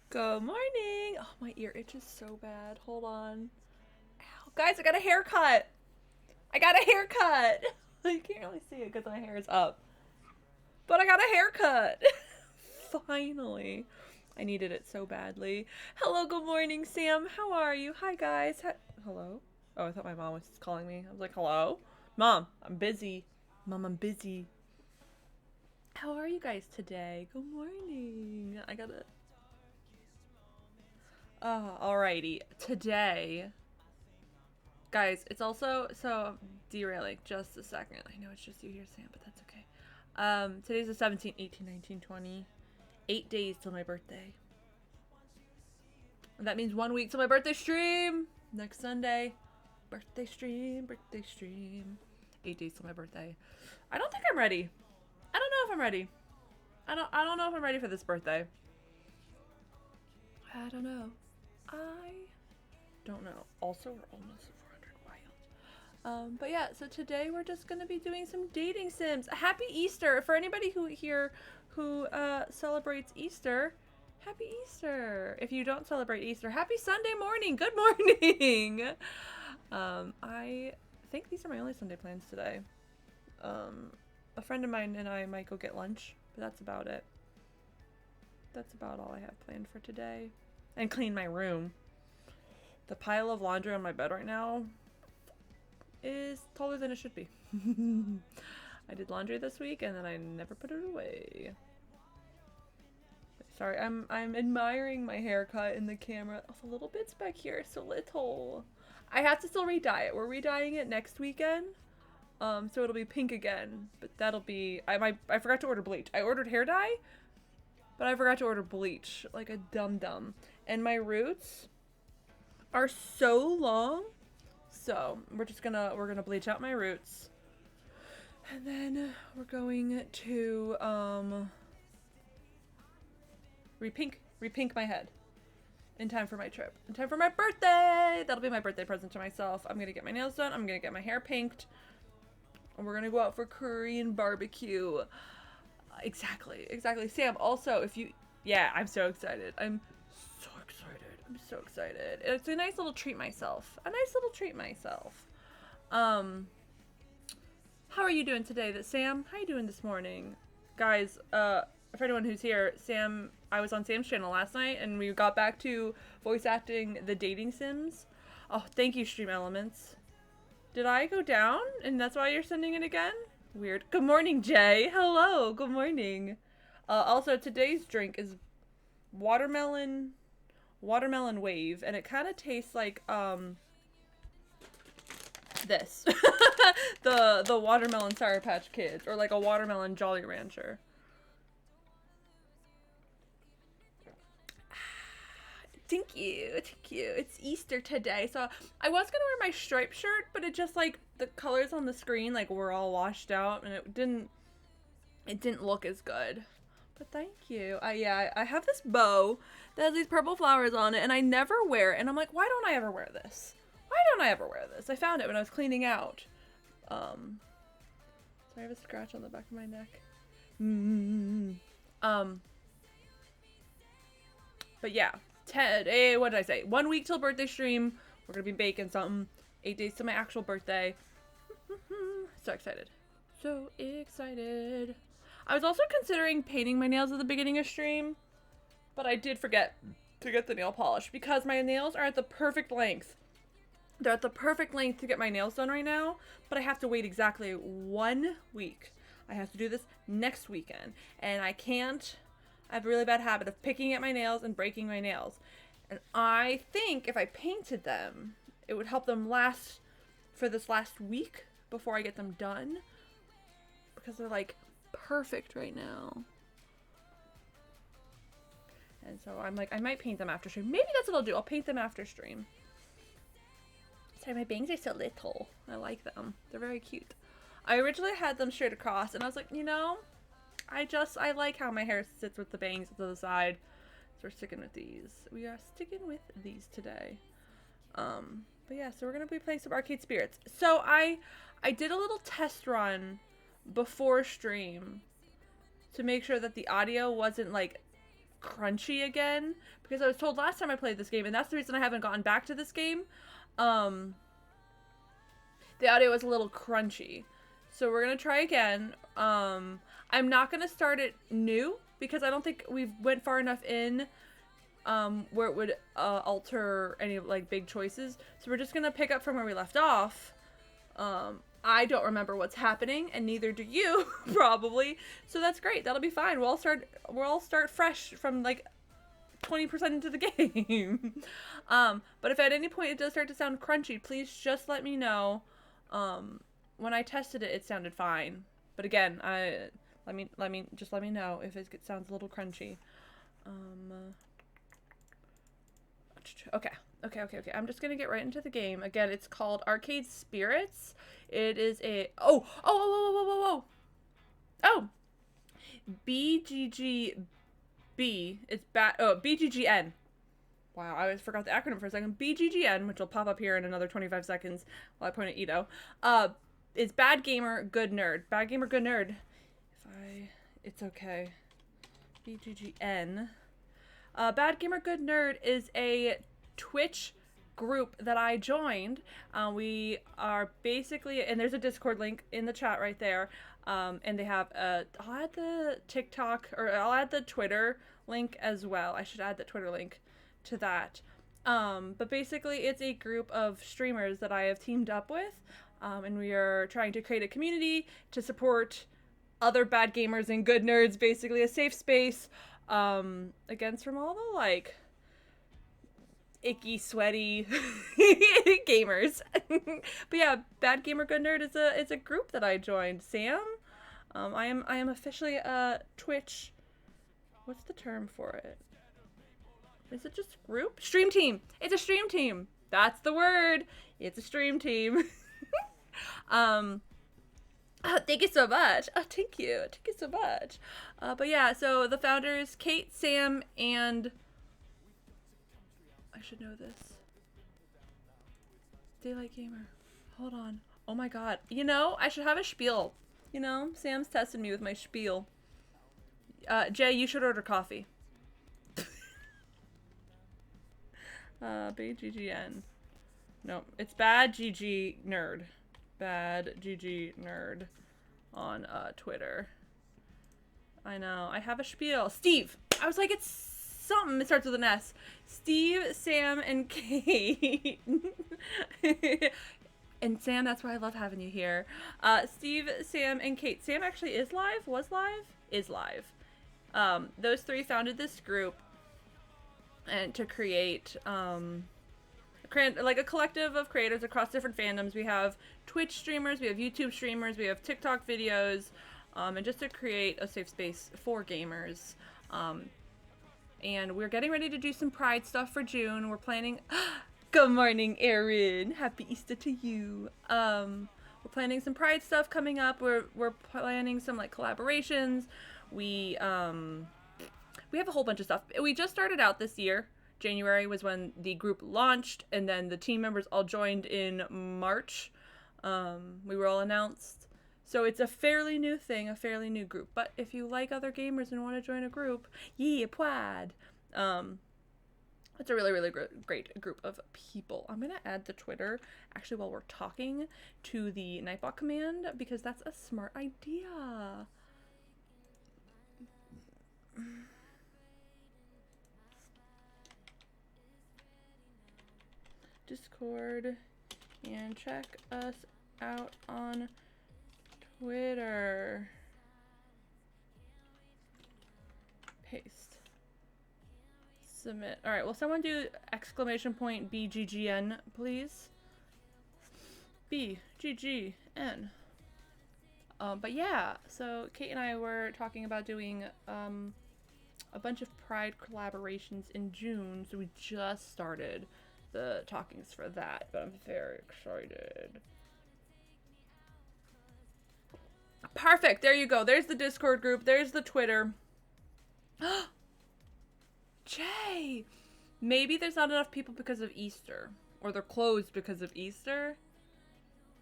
Good morning. Oh, my ear itches so bad. Hold on. Ow. Guys, I got a haircut. I got a haircut. You can't really see it because my hair is up. But I got a haircut. Finally. I needed it so badly. Hello, good morning, Sam. How are you? Hi, guys. Hello? Oh, I thought my mom was calling me. I was like, hello? Mom, I'm busy. Mom, I'm busy. How are you guys today? Good morning. I gotta... alrighty. Today, guys, it's also, so, derailing just a second. I know it's just you here, Sam, but that's okay. Today's the 17th, 18, 19, 20. 8 days till my birthday. And that means 1 week till my birthday stream! Next Sunday. Birthday stream, birthday stream. 8 days till my birthday. I don't think I'm ready. I don't know if I'm ready. I don't know if I'm ready for this birthday. I don't know. I don't know. Also, we're almost 400 wild. But yeah, so today we're just gonna be doing some dating sims. Happy Easter! For anybody who celebrates Easter, happy Easter! If you don't celebrate Easter, happy Sunday morning! Good morning! I think these are my only Sunday plans today. A friend of mine and I might go get lunch, but that's about it. That's about all I have planned for today. And clean my room. The pile of laundry on my bed right now is taller than it should be. I did laundry this week and then I never put it away. Sorry, I'm admiring my haircut in the camera. Oh, the little bits back here are so little. I have to still re-dye it. We're re-dyeing it next weekend. So it'll be pink again. But that'll be... I forgot to order bleach. I ordered hair dye, but I forgot to order bleach. Like a dum-dum. And my roots are so long. So we're gonna bleach out my roots. And then we're going to repink my head in time for my trip. In time for my birthday! That'll be my birthday present to myself. I'm gonna get my nails done. I'm gonna get my hair pinked. And we're gonna go out for Korean barbecue. Exactly. Sam, also, if you... Yeah, I'm so excited. I'm so excited. It's a nice little treat myself. How are you doing today? Sam, how you doing this morning? Guys, for anyone who's here, Sam, I was on Sam's channel last night and we got back to voice acting the dating sims. Oh, thank you, Stream Elements. Did I go down and that's why you're sending it again? Weird. Good morning, Jay. Hello, good morning. Also, today's drink is watermelon wave, and it kind of tastes like, this. the watermelon Sour Patch Kids, or like a watermelon Jolly Rancher. Thank you. It's Easter today, so I was gonna wear my striped shirt, but it just, like, the colors on the screen, like, were all washed out, and it didn't look as good. But thank you. Yeah, I have this bow that has these purple flowers on it, and I never wear it, and I'm like, why don't I ever wear this? I found it when I was cleaning out. So I have a scratch on the back of my neck. But yeah. What did I say? 1 week till birthday stream. We're gonna be baking something. 8 days to my actual birthday. So excited. I was also considering painting my nails at the beginning of stream, but I did forget to get the nail polish because my nails are at the perfect length. They're at the perfect length to get my nails done right now, but I have to wait exactly 1 week. I have to do this next weekend, and I have a really bad habit of picking at my nails and breaking my nails. And I think if I painted them, it would help them last for this last week before I get them done. Because they're, like, perfect right now. And so I'm like, I might paint them after stream. Maybe that's what I'll do. I'll paint them after stream. Sorry, my bangs are so little. I like them. They're very cute. I originally had them straight across, and I was like, you know... I like how my hair sits with the bangs to the side. So we're sticking with these. We are sticking with these today. But yeah, so we're gonna be playing some Arcade Spirits. So I did a little test run before stream to make sure that the audio wasn't like crunchy again, because I was told last time I played this game, and that's the reason I haven't gotten back to this game, the audio was a little crunchy. So we're gonna try again. I'm not gonna start it new because I don't think we've went far enough in where it would alter any like big choices. So we're just gonna pick up from where we left off. I don't remember what's happening, and neither do you, probably. So that's great. That'll be fine. We'll all start fresh from like 20% into the game. But if at any point it does start to sound crunchy, please just let me know. When I tested it, it sounded fine. But again, let me know if it sounds a little crunchy. Okay. I'm just gonna get right into the game. Again, it's called Arcade Spirits. It is a oh BGGB. It's BGGN. Wow, I always forgot the acronym for a second. BGGN, which will pop up here in another 25 seconds while I point at Ito. It's Bad Gamer, Good Nerd. Bad Gamer, Good Nerd. It's okay. BGGN. Bad Gamer, Good Nerd is a Twitch group that I joined. We are basically, and there's a Discord link in the chat right there. And they have I'll add the TikTok, or I'll add the Twitter link as well. I should add the Twitter link to that. But basically it's a group of streamers that I have teamed up with, and we are trying to create a community to support other bad gamers and good nerds, basically a safe space against from all the like icky, sweaty gamers. But yeah, Bad Gamer Good Nerd is a group that I joined. Sam, I am officially a Twitch. What's the term for it? Is it just group? Stream team. It's a stream team. That's the word. It's a stream team. Oh, thank you so much. Oh, thank you. Thank you so much. But yeah, so the founders, Kate, Sam, and I should know this. Daylight Gamer. Hold on. Oh my god. You know, I should have a spiel. You know, Sam's testing me with my spiel. Jay, you should order coffee. BGGN. No, it's Bad GG Nerd. Bad GG Nerd on Twitter. I know. I have a spiel. Steve! I was like, it's something. It starts with an S. Steve, Sam, and Kate. And Sam, that's why I love having you here. Steve, Sam, and Kate. Sam actually is live? Was live? Is live. Those three founded this group and to create like a collective of creators across different fandoms. We have Twitch streamers, we have YouTube streamers, we have TikTok videos, and just to create a safe space for gamers. And we're getting ready to do some Pride stuff for June. We're planning... Good morning, Erin. Happy Easter to you. We're planning some Pride stuff coming up. We're planning some like collaborations. We have a whole bunch of stuff. We just started out this year. January was when the group launched, and then the team members all joined in March. We were all announced. So it's a fairly new thing, a fairly new group. But if you like other gamers and want to join a group, yeah, Plaid. It's a really, really great group of people. I'm going to add the Twitter, actually, while we're talking, to the Nightbot command, because that's a smart idea. Discord, and check us out on Twitter. Paste. Submit. Alright, will someone do exclamation point BGGN, please? BGGN. But yeah, so Kate and I were talking about doing a bunch of Pride collaborations in June, so we just started the talkings for that, but I'm very excited. Perfect, there you go. There's the Discord group, there's the Twitter. Jay! Maybe there's not enough people because of Easter, or they're closed because of Easter.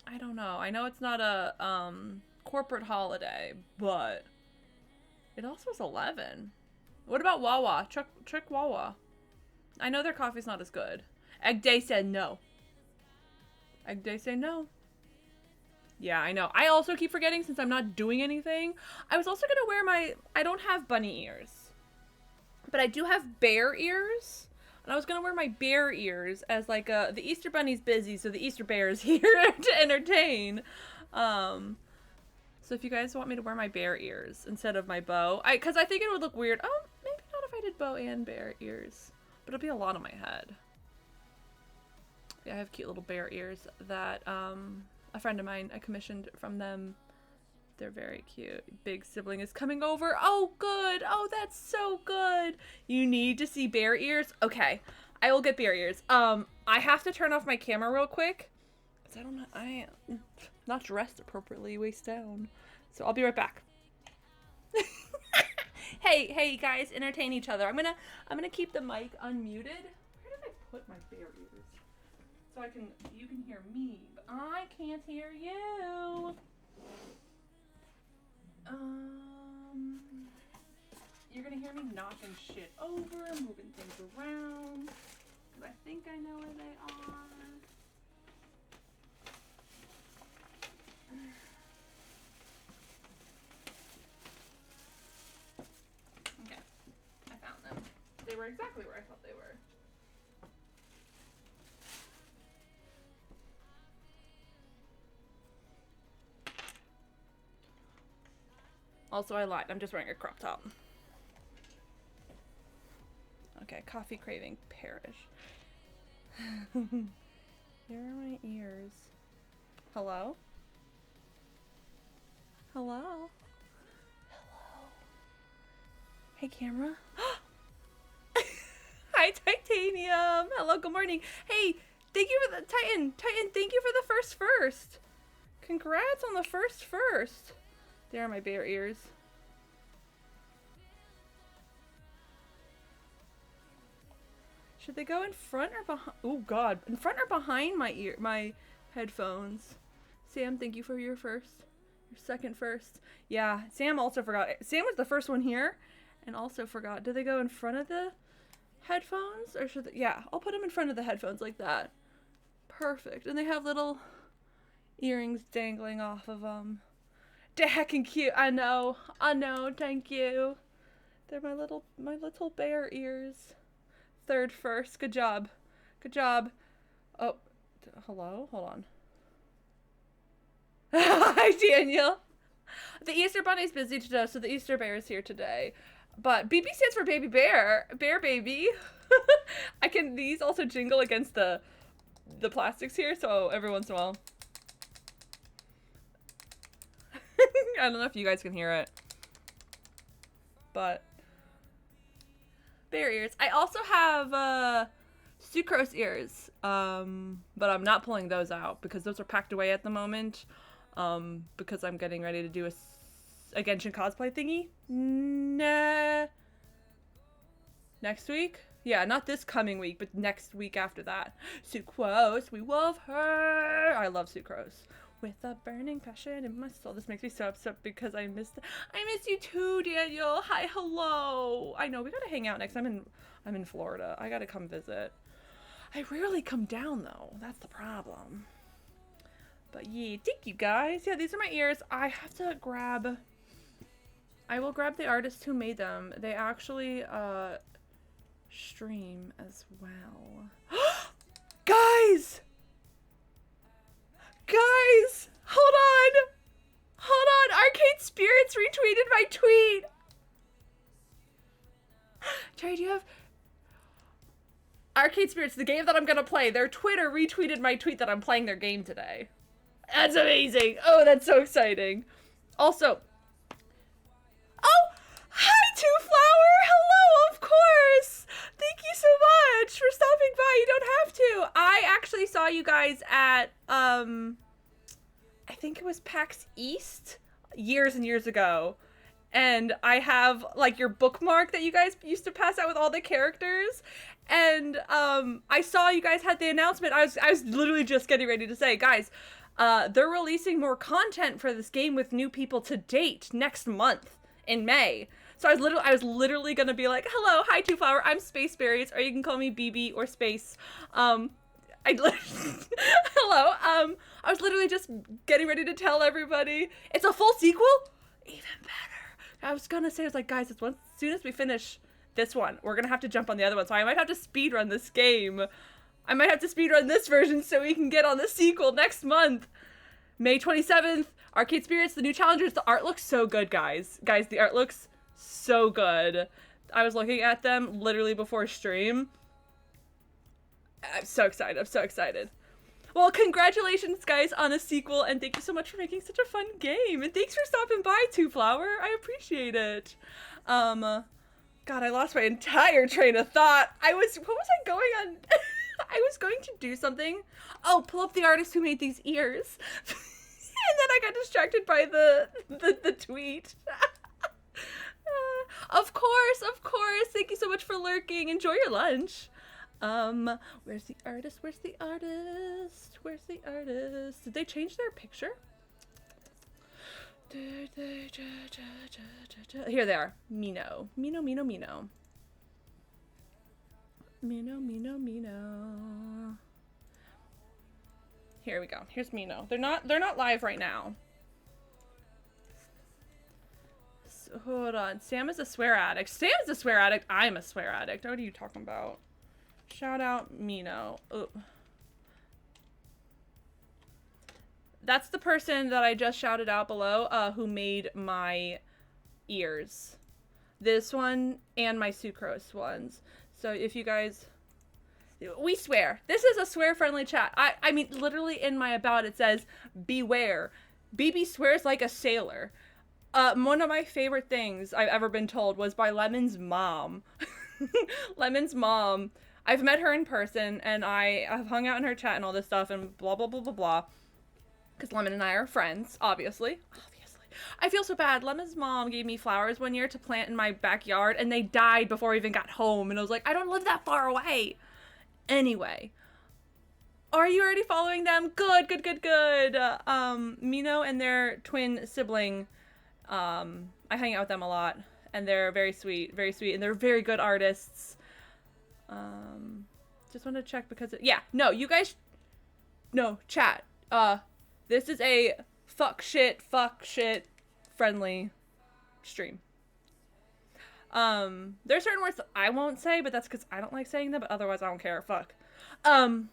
I don't know. I know it's not a corporate holiday, but it also is 11. What about Wawa? Trick Wawa. I know their coffee's not as good. Egg Day said no. Egg Day said no. Yeah, I know. I also keep forgetting since I'm not doing anything. I was also gonna wear my... I don't have bunny ears. But I do have bear ears. And I was gonna wear my bear ears as like a... The Easter Bunny's busy, so the Easter Bear is here to entertain. So if you guys want me to wear my bear ears instead of my bow... Because I think it would look weird. Oh, maybe not if I did bow and bear ears. But it'll be a lot on my head. Yeah, I have cute little bear ears that a friend of mine, I commissioned from them. They're very cute. Big sibling is coming over. Oh, good. Oh, that's so good. You need to see bear ears? Okay, I will get bear ears. I have to turn off my camera real quick. Because I am not dressed appropriately, waist down. So I'll be right back. Hey guys, entertain each other. I'm gonna keep the mic unmuted. Where did I put my bear ears? So you can hear me, but I can't hear you. You're gonna hear me knocking shit over, moving things around, because I think I know where they are. Okay, I found them. They were exactly where I thought they were. Also, I lied. I'm just wearing a crop top. Okay, coffee craving perish. Here are my ears. Hello? Hello? Hello? Hey, camera? Hi, Titanium! Hello, good morning. Hey, thank you for the... Titan, thank you for the first. Congrats on the first. There are my bear ears. Should they go in front or behind? Oh God, in front or behind my headphones? Sam, thank you for your second first. Yeah, Sam also forgot. Sam was the first one here, and also forgot. Did they go in front of the headphones, or should they? Yeah, I'll put them in front of the headphones like that. Perfect. And they have little earrings dangling off of them. They're heckin' cute. I know. Thank you. They're my little bear ears. Third first. Good job. Oh, hello. Hold on. Hi, Daniel. The Easter Bunny's busy today, so the Easter Bear is here today. But BB stands for baby bear. Bear baby. These also jingle against the plastics here, so every once in a while. I don't know if you guys can hear it, but bear ears. I also have sucrose ears, but I'm not pulling those out because those are packed away at the moment, because I'm getting ready to do a Genshin cosplay thingy next week. Yeah, not this coming week, but next week after that. Sucrose, we love her. I love sucrose. With a burning passion in my soul. This makes me so upset because I miss you too, Daniel. Hi, hello. I know we gotta hang out next. I'm in Florida. I gotta come visit. I rarely come down though. That's the problem. But yeah, thank you guys. Yeah, these are my ears. I will grab the artist who made them. They actually stream as well. Guys! Hold on! Arcade Spirits retweeted my tweet! Terry, do you have... Arcade Spirits, the game that I'm gonna play, their Twitter retweeted my tweet that I'm playing their game today. That's amazing! Oh, that's so exciting. Also... Oh! Hi, Two Flower! Hello, of course! Thank you so much for stopping by. You don't have to. I actually saw you guys at, I think it was PAX East years and years ago. And I have, like, your bookmark that you guys used to pass out with all the characters. And, I saw you guys had the announcement. I was literally just getting ready to say, guys, they're releasing more content for this game with new people to date next month in May. So I was literally gonna be like, hello, hi Two Flower, I'm Space Berries, or you can call me BB or Space. Hello, I was literally just getting ready to tell everybody it's a full sequel? Even better. I was gonna say, I was like, guys, as soon as we finish this one, we're gonna have to jump on the other one, so I might have to speedrun this game. I might have to speedrun this version so we can get on the sequel next month. May 27th, Arcade Spirits, the new challengers. The art looks so good, guys. Guys, the art looks so good. I was looking at them literally before stream. I'm so excited. I'm so excited. Well, congratulations, guys, on a sequel, and thank you so much for making such a fun game. And thanks for stopping by, Two Flower. I appreciate it. God, I lost my entire train of thought. What was I going on? I was going to do something. Oh, pull up the artist who made these ears. And then I got distracted by the tweet. Of course. Thank you so much for lurking. Enjoy your lunch. Where's the artist? Where's the artist? Where's the artist? Did they change their picture? Here they are. Mino. Mino. Here we go. Here's Mino. They're not live right now. So, hold on. Sam is a swear addict. Sam is a swear addict. I'm a swear addict. What are you talking about? Shout out Mino. Ooh. That's the person that I just shouted out below, who made my ears. This one and my sucrose ones. So if you guys... We swear. This is a swear-friendly chat. I mean, literally in my about it says, beware. BB swears like a sailor. One of my favorite things I've ever been told was by Lemon's mom. Lemon's mom. I've met her in person, and I have hung out in her chat and all this stuff, and blah, blah, blah, blah, blah. Because Lemon and I are friends, obviously. I feel so bad. Lemon's mom gave me flowers one year to plant in my backyard, and they died before I even got home. And I was like, I don't live that far away. Anyway. Are you already following them? Good. Mino and their twin sibling, I hang out with them a lot. And they're very sweet. And they're very good artists. Just want to check because you guys, no, chat. This is a fuck shit friendly stream. There's certain words that I won't say, but that's because I don't like saying them, but otherwise I don't care. Fuck. What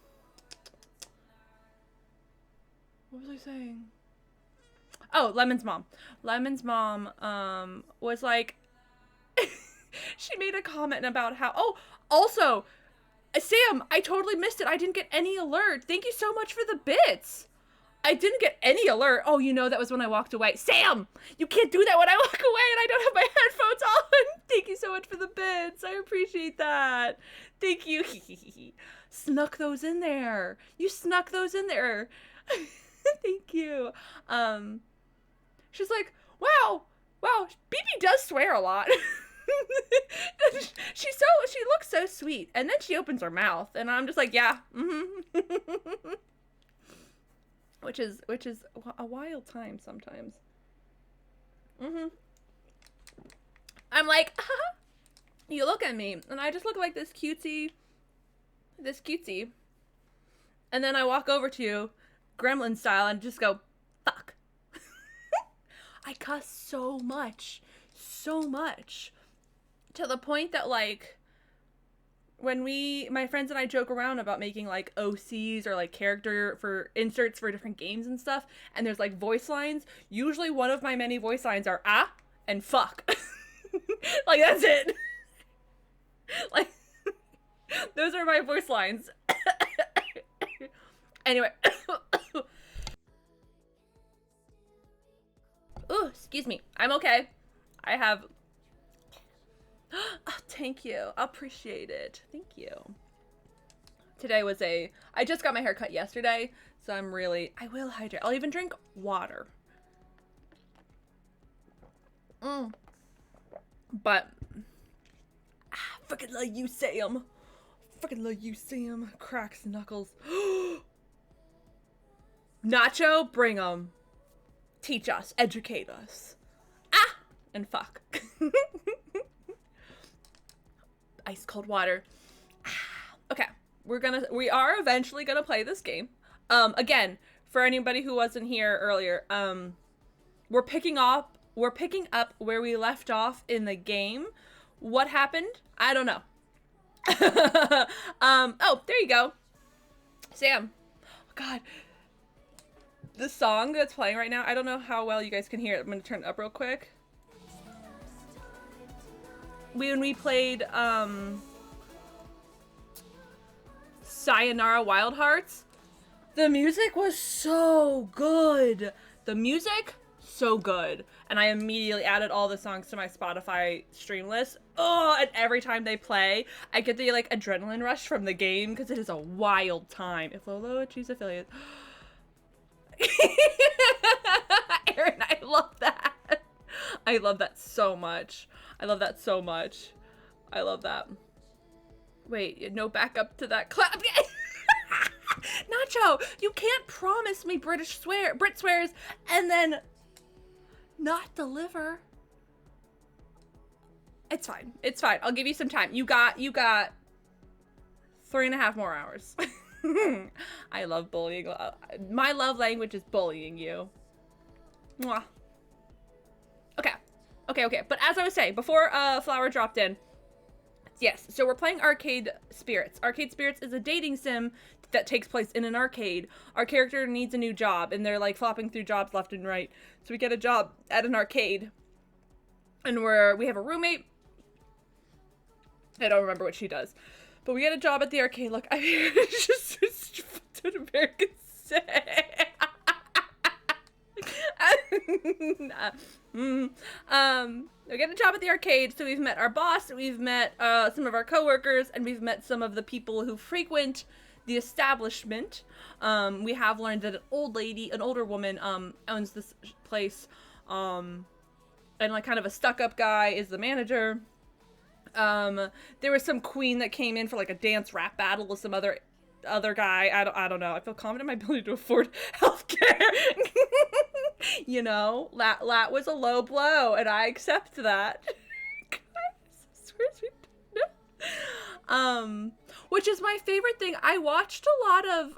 was I saying? Oh, Lemon's mom. Lemon's mom, was like, she made a comment about how, oh, also, Sam, I totally missed it. I didn't get any alert. Thank you so much for the bits. I didn't get any alert. Oh, that was when I walked away. Sam, you can't do that when I walk away and I don't have my headphones on. Thank you so much for the bits. I appreciate that. Thank you. Snuck those in there. You snuck those in there. Thank you. She's like, wow, BB does swear a lot. She looks so sweet, and then she opens her mouth, and I'm just like, yeah, which is a wild time sometimes. I'm like, you look at me, and I just look like this cutesy, and then I walk over to you, gremlin style, and just go, fuck. I cuss so much, to the point that, like, when my friends and I joke around about making, like, OCs or, like, character for inserts for different games and stuff, and there's, like, voice lines, usually one of my many voice lines are, ah, and fuck. Like, that's it. Like, those are my voice lines. Anyway. Ooh, excuse me. I'm okay. I have... Oh, thank you. I appreciate it. Thank you. Today was I just got my hair cut yesterday, so I will hydrate. I'll even drink water. But, fucking love you, Sam. Cracks knuckles. Nacho, bring 'em. Teach us, educate us. Ah! And fuck. ice cold water. Okay, we are eventually gonna play this game. Again, for anybody who wasn't here earlier, we're picking up where we left off in the game. What happened? I don't know. Oh, there you go. Sam. Oh, God. The song that's playing right now, I don't know how well you guys can hear it. I'm gonna turn it up real quick. When we played, Sayonara Wild Hearts, the music was so good. The music, so good. And I immediately added all the songs to my Spotify stream list. Oh, and every time they play, I get the, like, adrenaline rush from the game because it is a wild time. If Lolo choose affiliate. Aaron, I love that. I love that so much. I love that so much. I love that. Wait, no backup to that clap. Nacho, you can't promise me Brit swears and then not deliver. It's fine. It's fine. I'll give you some time. You got 3.5 more hours. I love bullying. My love language is bullying you. Mwah. Okay. But as I was saying, before Flower dropped in, yes, so we're playing Arcade Spirits. Arcade Spirits is a dating sim that takes place in an arcade. Our character needs a new job, and they're like flopping through jobs left and right. So we get a job at an arcade, and we have a roommate. I don't remember what she does, but we get a job at the arcade. Look, it's just an American say. We get a job at the arcade, so we've met our boss, we've met some of our coworkers, and we've met some of the people who frequent the establishment. We have learned that an older woman, owns this place, and like kind of a stuck-up guy is the manager. There was some queen that came in for like a dance rap battle with some other guy. I don't know. I feel confident in my ability to afford healthcare. You know, lat was a low blow, and I accept that. Which is my favorite thing. I watched a lot of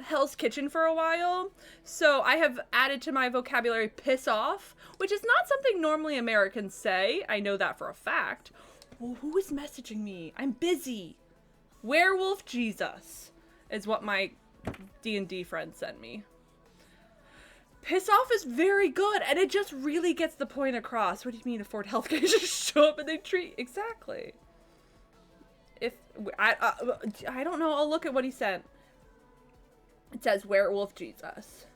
Hell's Kitchen for a while, so I have added to my vocabulary piss off, which is not something normally Americans say. I know that for a fact. Well, who is messaging me? I'm busy. Werewolf Jesus is what my D&D friend sent me. Piss off is very good, and it just really gets the point across. What do you mean afford healthcare? Just show up and they treat exactly. If I don't know, I'll look at what he sent. It says Werewolf Jesus.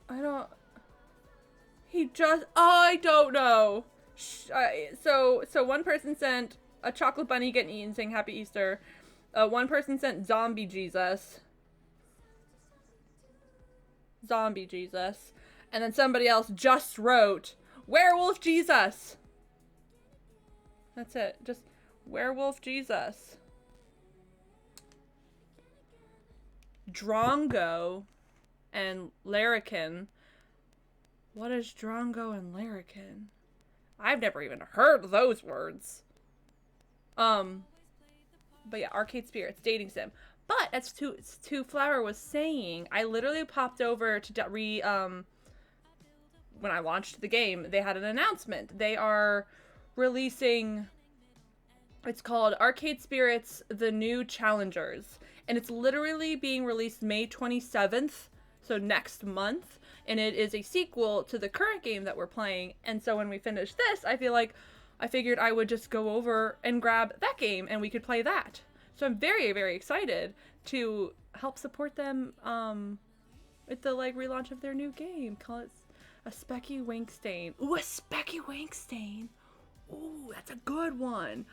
I don't know. So one person sent a chocolate bunny getting eaten saying Happy Easter. One person sent Zombie Jesus. Zombie Jesus. And then somebody else just wrote Werewolf Jesus. That's it. Just Werewolf Jesus. Drongo and Larrikin. What is Drongo and Larrikin? I've never even heard those words. But yeah, Arcade Spirits, dating sim. But as to Flower was saying, I literally popped over to when I launched the game, they had an announcement. They are releasing, it's called Arcade Spirits, The New Challengers. And it's literally being released May 27th, so next month. And it is a sequel to the current game that we're playing. And so when we finish this, I figured I would just go over and grab that game and we could play that. So I'm very, very excited to help support them with the like relaunch of their new game. Call it a Specky Winkstain. Ooh, a Specky Winkstain. Ooh, that's a good one.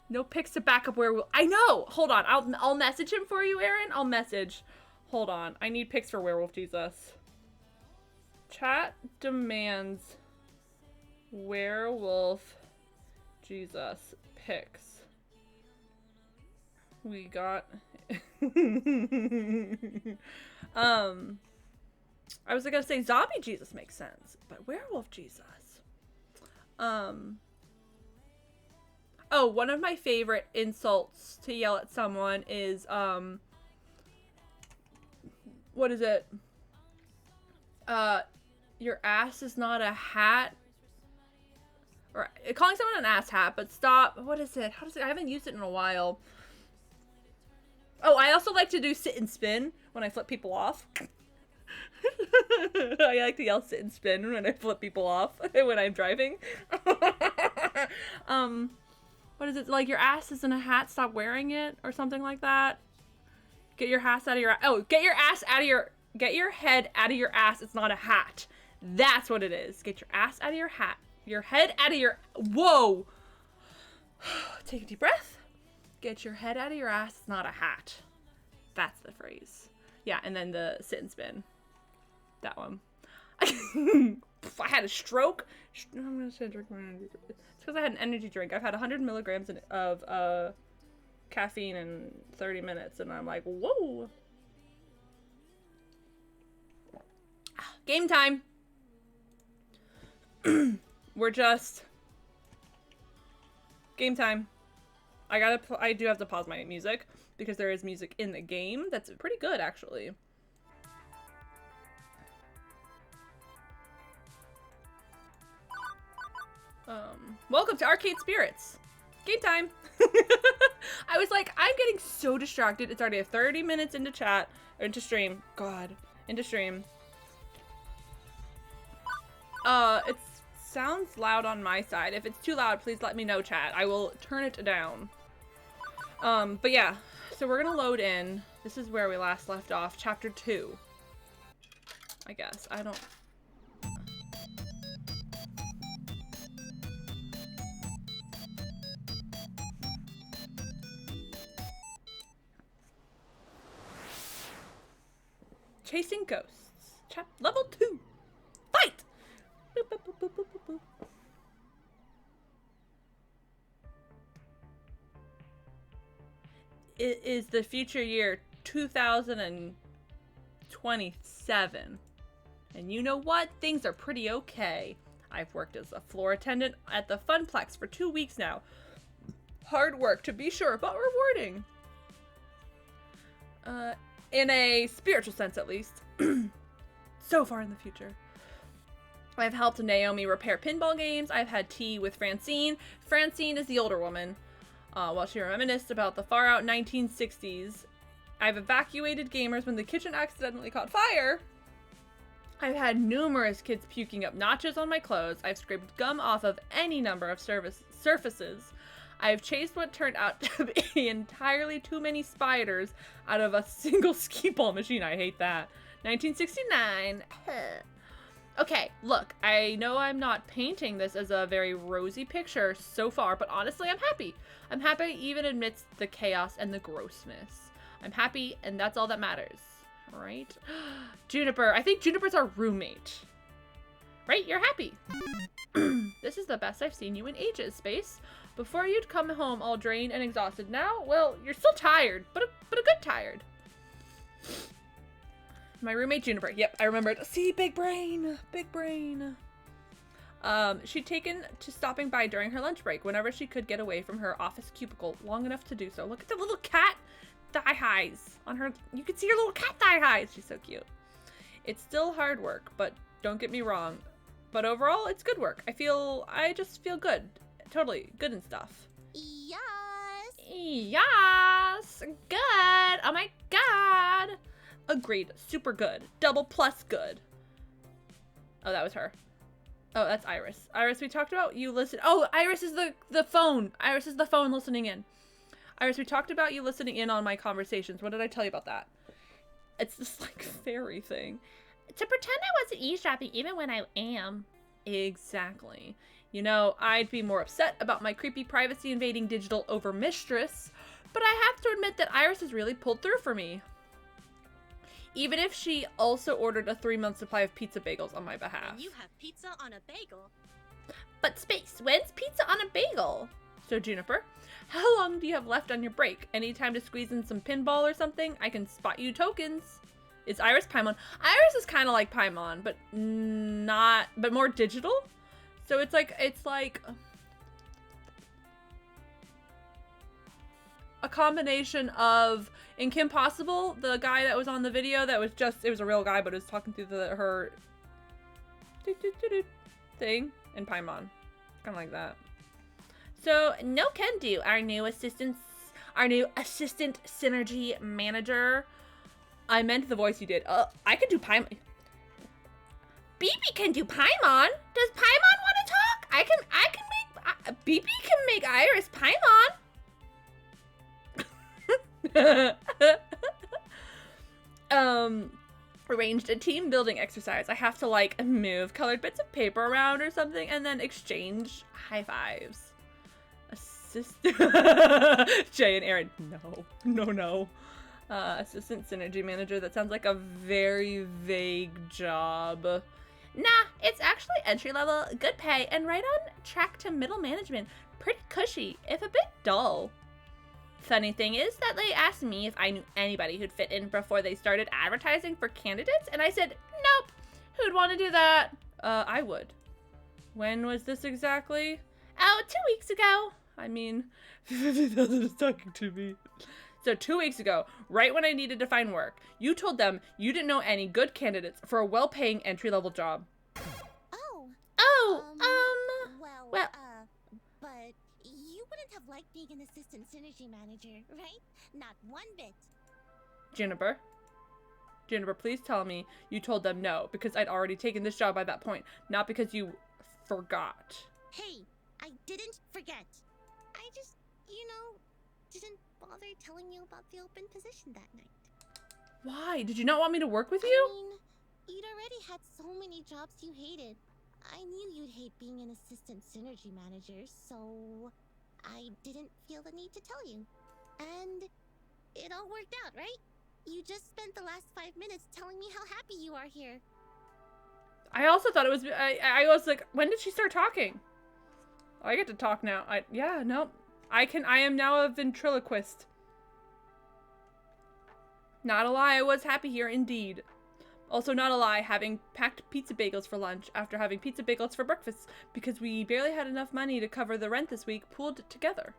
No pics to back up I know. Hold on. I'll message him for you, Aaron. I'll message. Hold on. I need pics for Werewolf Jesus. Chat demands Werewolf Jesus pics. We got I was gonna say Zombie Jesus makes sense, but Werewolf Jesus. Oh, one of my favorite insults to yell at someone is, what is it? Your ass is not a hat. Or calling someone an ass hat, but stop. What is it? How does it? I haven't used it in a while. Oh, I also like to do sit and spin when I flip people off. I like to yell sit and spin when I flip people off when I'm driving. What is it? Like, your ass isn't a hat, stop wearing it, or something like that. Get your ass out of your... Oh, get your ass out of your... Get your head out of your ass, it's not a hat. That's what it is. Get your ass out of your hat. Your head out of your... Whoa! Take a deep breath. Get your head out of your ass, it's not a hat. That's the phrase. Yeah, and then the sit and spin. That one. I had a stroke. I'm gonna say drink my energy drink. It's because I had an energy drink. I've had 100 milligrams of caffeine in 30 minutes, and I'm like, whoa. Game time. We're just game time. I do have to pause my music because there is music in the game that's pretty good, actually. Welcome to Arcade Spirits. Game time. I was like, I'm getting so distracted. It's already 30 minutes into chat, or into stream. God, into stream. It sounds loud on my side. If it's too loud, please let me know, chat. I will turn it down. But yeah, so we're gonna load in. This is where we last left off, chapter 2. I guess. I don't... Chasing Ghosts. Level 2. Fight! Boop, boop, boop, boop, boop, boop, boop. It is the future year 2027. And you know what? Things are pretty okay. I've worked as a floor attendant at the Funplex for 2 weeks now. Hard work, to be sure, but rewarding. In a spiritual sense, at least. So far in the future. I've helped Naomi repair pinball games. I've had tea with Francine. Francine is the older woman. While she reminisced about the far-out 1960s. I've evacuated gamers when the kitchen accidentally caught fire. I've had numerous kids puking up notches on my clothes. I've scraped gum off of any number of surfaces. I've chased what turned out to be entirely too many spiders out of a single skee-ball machine. I hate that. 1969. Okay, look, I know I'm not painting this as a very rosy picture so far, but honestly, I'm happy. I'm happy even amidst the chaos and the grossness. I'm happy, and that's all that matters. Right? Juniper. I think Juniper's our roommate. Right? You're happy. This is the best I've seen you in ages, Space. Before you'd come home all drained and exhausted. Now, well, you're still tired, but a good tired. My roommate Juniper. Yep, I remembered. See, big brain. Big brain. She'd taken to stopping by during her lunch break whenever she could get away from her office cubicle long enough to do so. Look at the little cat thigh-highs on her. You can see her little cat thigh-highs. She's so cute. It's still hard work, but don't get me wrong. But overall, it's good work. I just feel good. Totally good and stuff. Yes. Yes. Good. Oh my god. Agreed. Super good. Double plus good. Oh, that was her. Oh, that's Iris. Iris, we talked about you listen. Oh, Iris is the phone. Iris is the phone listening in. Iris, we talked about you listening in on my conversations. What did I tell you about that? It's this like fairy thing. To pretend I wasn't eavesdropping even when I am. Exactly. You know, I'd be more upset about my creepy privacy invading digital overmistress, but I have to admit that Iris has really pulled through for me. Even if she also ordered a 3-month supply of pizza bagels on my behalf. And you have pizza on a bagel. But Space, when's pizza on a bagel? So Juniper, how long do you have left on your break? Any time to squeeze in some pinball or something? I can spot you tokens. Is Iris Paimon? Iris is kind of like Paimon, but more digital. So it's like a combination of, in Kim Possible, the guy that was on the video that was just, it was a real guy, but it was talking through her thing, and Paimon. Kind of like that. So, no can do, our new assistant synergy manager. I meant the voice you did. I could do Paimon. BB can do Paimon. Does Paimon want to talk? I can make, BB can make Iris Paimon. Arranged a team building exercise. I have to like move colored bits of paper around or something and then exchange high fives. Jay and Aaron. No. Assistant synergy manager. That sounds like a very vague job. Nah, it's actually entry level, good pay, and right on track to middle management. Pretty cushy, if a bit dull. Funny thing is that they asked me if I knew anybody who'd fit in before they started advertising for candidates, and I said, nope, who'd want to do that? I would. When was this exactly? Oh, 2 weeks ago. I mean, 50,000 is talking to me. So 2 weeks ago, right when I needed to find work, you told them you didn't know any good candidates for a well-paying entry-level job. Well, but you wouldn't have liked being an assistant synergy manager, right? Not one bit. Juniper, please tell me you told them no because I'd already taken this job by that point, not because you forgot. Hey, I didn't forget. I just, didn't bother telling you about the open position that night. Why? Did you not want me to work with you? I mean, you'd already had so many jobs you hated. I knew you'd hate being an assistant synergy manager, so I didn't feel the need to tell you. And it all worked out, right? You just spent the last 5 minutes telling me how happy you are here. I also thought it was, I was like, when did she start talking? Oh, I get to talk now. Yeah, no. I am now a ventriloquist. Not a lie, I was happy here indeed. Also not a lie, having packed pizza bagels for lunch after having pizza bagels for breakfast because we barely had enough money to cover the rent this week pooled together.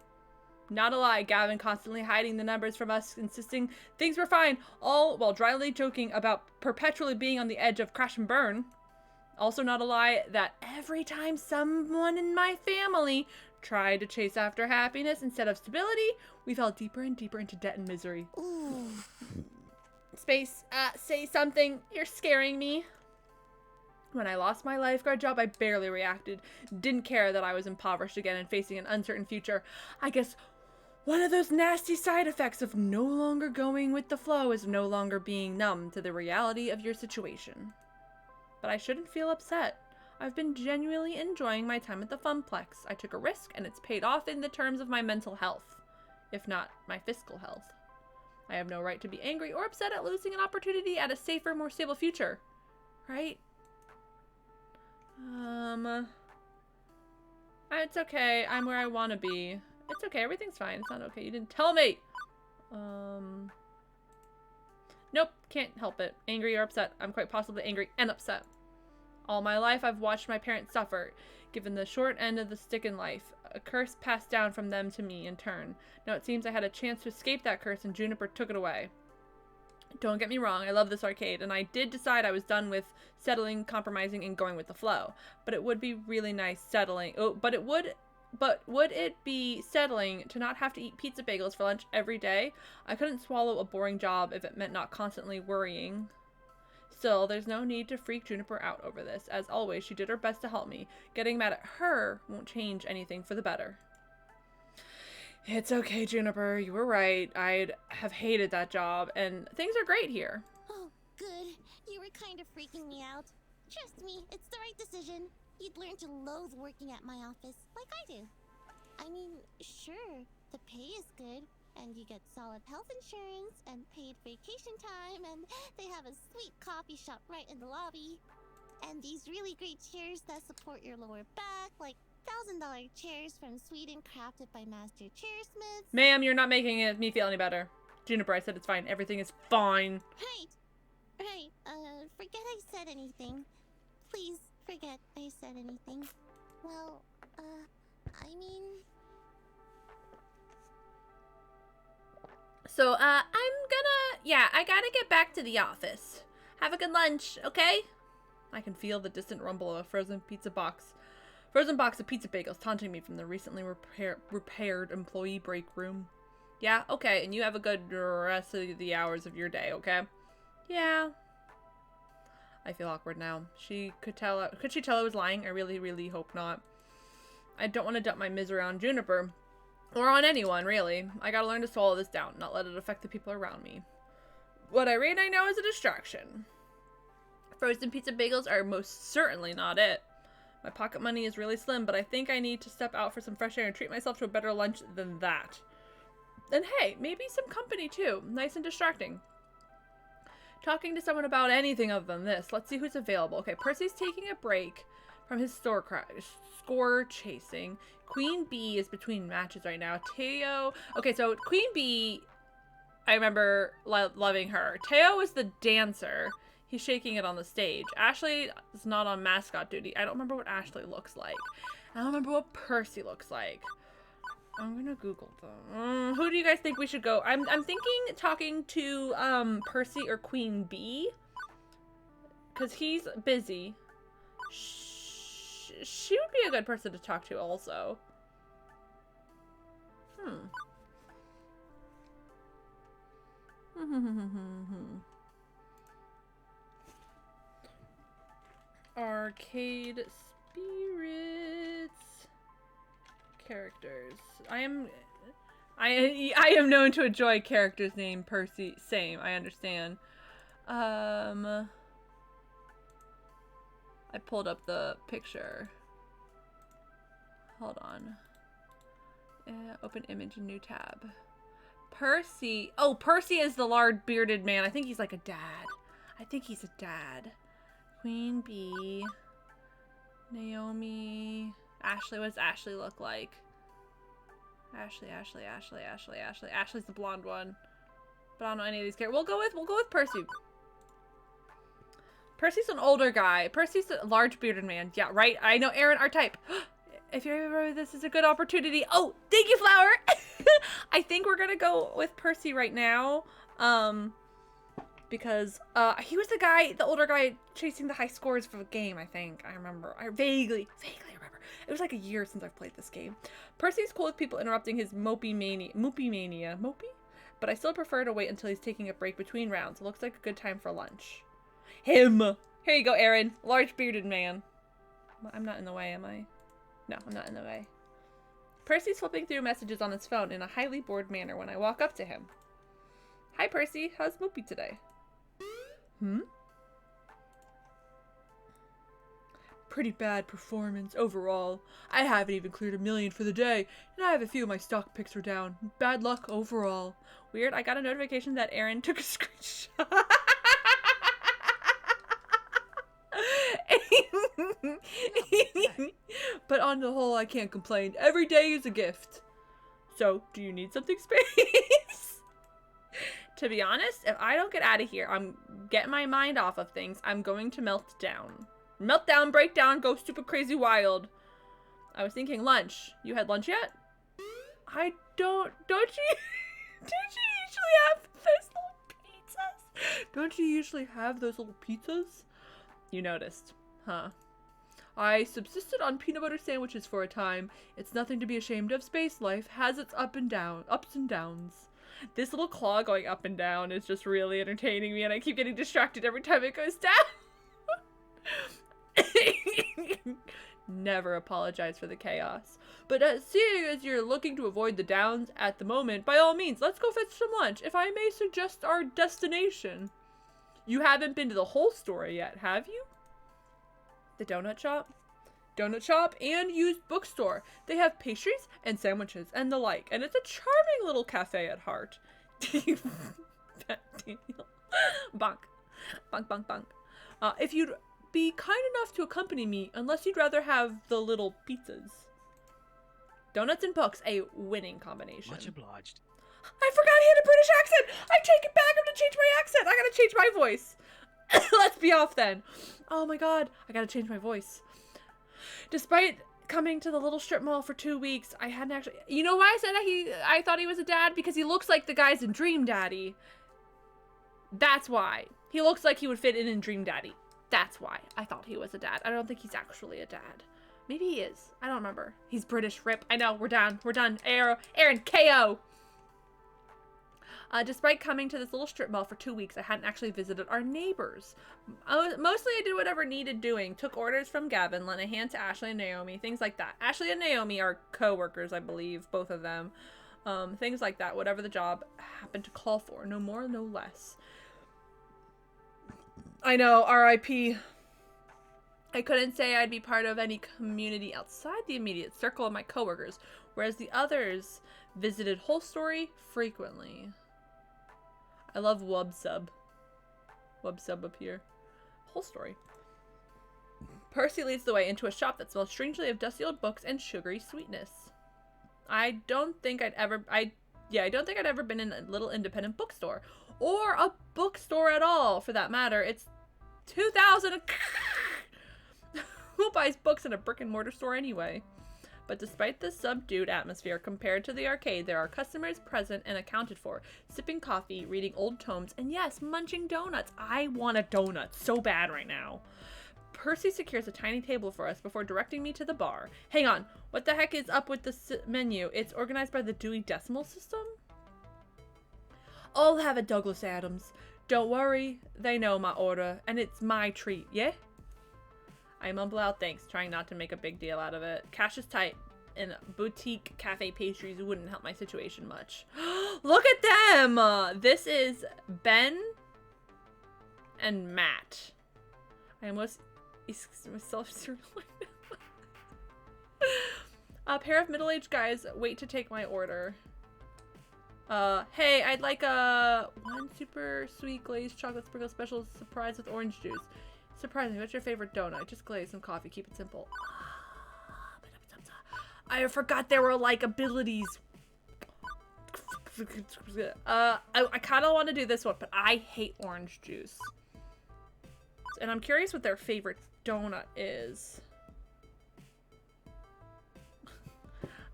Not a lie, Gavin constantly hiding the numbers from us, insisting things were fine, all while dryly joking about perpetually being on the edge of crash and burn. Also not a lie that every time someone in my family tried to chase after happiness instead of stability, we fell deeper and deeper into debt and misery. Ooh. Space, say something. You're scaring me. When I lost my lifeguard job, I barely reacted. Didn't care that I was impoverished again and facing an uncertain future. I guess one of those nasty side effects of no longer going with the flow is no longer being numb to the reality of your situation. But I shouldn't feel upset. I've been genuinely enjoying my time at the Funplex. I took a risk and it's paid off in the terms of my mental health, if not my fiscal health. I have no right to be angry or upset at losing an opportunity at a safer, more stable future. Right? It's okay. I'm where I want to be. It's okay. Everything's fine. It's not okay. You didn't tell me. Nope. Can't help it. Angry or upset. I'm quite possibly angry and upset. All my life, I've watched my parents suffer, given the short end of the stick in life. A curse passed down from them to me in turn. Now it seems I had a chance to escape that curse and Juniper took it away. Don't get me wrong, I love this arcade, and I did decide I was done with settling, compromising, and going with the flow. But it would be really nice settling. Would it be settling to not have to eat pizza bagels for lunch every day? I couldn't swallow a boring job if it meant not constantly worrying. Still, there's no need to freak Juniper out over this. As always, she did her best to help me. Getting mad at her won't change anything for the better. It's okay, Juniper. You were right. I'd have hated that job, and things are great here. Oh, good. You were kind of freaking me out. Trust me, it's the right decision. You'd learn to loathe working at my office, like I do. I mean, sure, the pay is good, and you get solid health insurance, and paid vacation time, and they have a sweet coffee shop right in the lobby. And these really great chairs that support your lower back, like $1,000 chairs from Sweden crafted by master chairsmiths. Ma'am, you're not making me feel any better. Juniper, I said it's fine. Everything is fine. Right. Forget I said anything. Please, forget I said anything. Well, I mean... So, I gotta get back to the office. Have a good lunch, okay? I can feel the distant rumble of a frozen box of pizza bagels taunting me from the recently repaired employee break room. Yeah, okay, and you have a good rest of the hours of your day, okay? Yeah. I feel awkward now. Could she tell I was lying? I really, really hope not. I don't want to dump my misery on Juniper. Or on anyone, really. I gotta learn to swallow this down, not let it affect the people around me. What I read I know is a distraction. Frozen pizza bagels are most certainly not it. My pocket money is really slim, but I think I need to step out for some fresh air and treat myself to a better lunch than that. And hey, maybe some company too. Nice and distracting. Talking to someone about anything other than this. Let's see who's available. Okay, Percy's taking a break from his score chasing. Queen Bee is between matches right now. Teo... Okay, so Queen Bee, I remember loving her. Teo is the dancer. He's shaking it on the stage. Ashley is not on mascot duty. I don't remember what Ashley looks like. I don't remember what Percy looks like. I'm gonna Google them. Who do you guys think we should go? I'm thinking talking to Percy or Queen Bee, because he's busy. She would be a good person to talk to also. Arcade spirits. Characters. I am known to enjoy characters named Percy. Same, I understand. I pulled up the picture. Hold on. Open image, new tab. Percy. Oh, Percy is the large bearded man. I think he's like a dad. I think he's a dad. Queen Bee. Naomi. Ashley. What does Ashley look like? Ashley. Ashley's the blonde one. But I don't know any of these characters. We'll go with Percy. Percy's an older guy. Percy's a large bearded man. Yeah, right? I know, Aaron, our type. If you're ever, this is a good opportunity. Oh, thank you, Flower. I think we're gonna go with Percy right now. Because he was the older guy chasing the high scores for the game, I think. I remember. I vaguely remember. It was like a year since I've played this game. Percy's cool with people interrupting his mopey mania. Mopey? But I still prefer to wait until he's taking a break between rounds. It looks like a good time for lunch. Him! Here you go, Aaron. Large bearded man. I'm not in the way, am I? No, I'm not in the way. Percy's flipping through messages on his phone in a highly bored manner when I walk up to him. Hi, Percy. How's Moopy today? Pretty bad performance overall. I haven't even cleared $1 million for the day, and I have a few of my stock picks were down. Bad luck overall. Weird, I got a notification that Aaron took a screenshot. But on the whole, I can't complain. Every day is a gift. So, do you need something space? To be honest, if I don't get out of here, I'm getting my mind off of things. I'm going to melt down. Meltdown, breakdown, go stupid, crazy, wild. I was thinking lunch. You had lunch yet? I don't you usually have those little pizzas? Don't you usually have those little pizzas? You noticed, huh? I subsisted on peanut butter sandwiches for a time. It's nothing to be ashamed of. Space life has its ups and downs. This little claw going up and down is just really entertaining me, and I keep getting distracted every time it goes down. Never apologize for the chaos. But seeing as you're looking to avoid the downs at the moment, by all means, let's go fetch some lunch, if I may suggest our destination. You haven't been to the whole store yet, have you? The donut shop? Donut shop and used bookstore. They have pastries and sandwiches and the like, and it's a charming little cafe at heart. Fat Daniel. Bonk. Bonk, bonk, bonk. If you'd be kind enough to accompany me, unless you'd rather have the little pizzas. Donuts and books, a winning combination. Much obliged. I forgot he had a British accent! I take it back, I'm gonna change my accent! I gotta change my voice! Let's be off then. Oh my god, I gotta change my voice. Despite coming to the little strip mall for 2 weeks. I hadn't actually... You know why I said I thought he was a dad? Because he looks like the guys in Dream Daddy. That's why. He looks like he would fit in Dream Daddy. That's why I thought he was a dad. I don't think he's actually a dad. Maybe he is. I don't remember. He's British. Rip. I know. We're done. We're done. Aaron, KO. Despite coming to this little strip mall for 2 weeks, I hadn't actually visited our neighbors. Mostly I did whatever needed doing. Took orders from Gavin, lent a hand to Ashley and Naomi, things like that. Ashley and Naomi are co-workers, I believe, both of them. Things like that, whatever the job happened to call for. No more, no less. I know, RIP. I couldn't say I'd be part of any community outside the immediate circle of my coworkers, whereas the others visited Whole Story frequently. I love Wubsub. Wubsub up here. Whole Story. Percy leads the way into a shop that smells strangely of dusty old books and sugary sweetness. I don't think I'd ever been in a little independent bookstore. Or a bookstore at all, for that matter. It's 2000. Who buys books in a brick and mortar store anyway? But despite the subdued atmosphere compared to the arcade, there are customers present and accounted for, sipping coffee, reading old tomes, and yes, munching donuts. I want a donut so bad right now. Percy secures a tiny table for us before directing me to the bar. Hang on, what the heck is up with the menu? It's organized by the Dewey Decimal System? I'll have a Douglas Adams. Don't worry, they know my order, and it's my treat, yeah? I mumble out thanks, trying not to make a big deal out of it. Cash is tight, and boutique cafe pastries wouldn't help my situation much. Look at them! This is Ben and Matt. I almost myself. A pair of middle-aged guys wait to take my order. Hey, I'd like one super sweet glazed chocolate sprinkle special surprise with orange juice. Surprisingly, what's your favorite donut? Just glaze, some coffee, keep it simple. I forgot there were like abilities. I kind of want to do this one, but I hate orange juice. And I'm curious what their favorite donut is.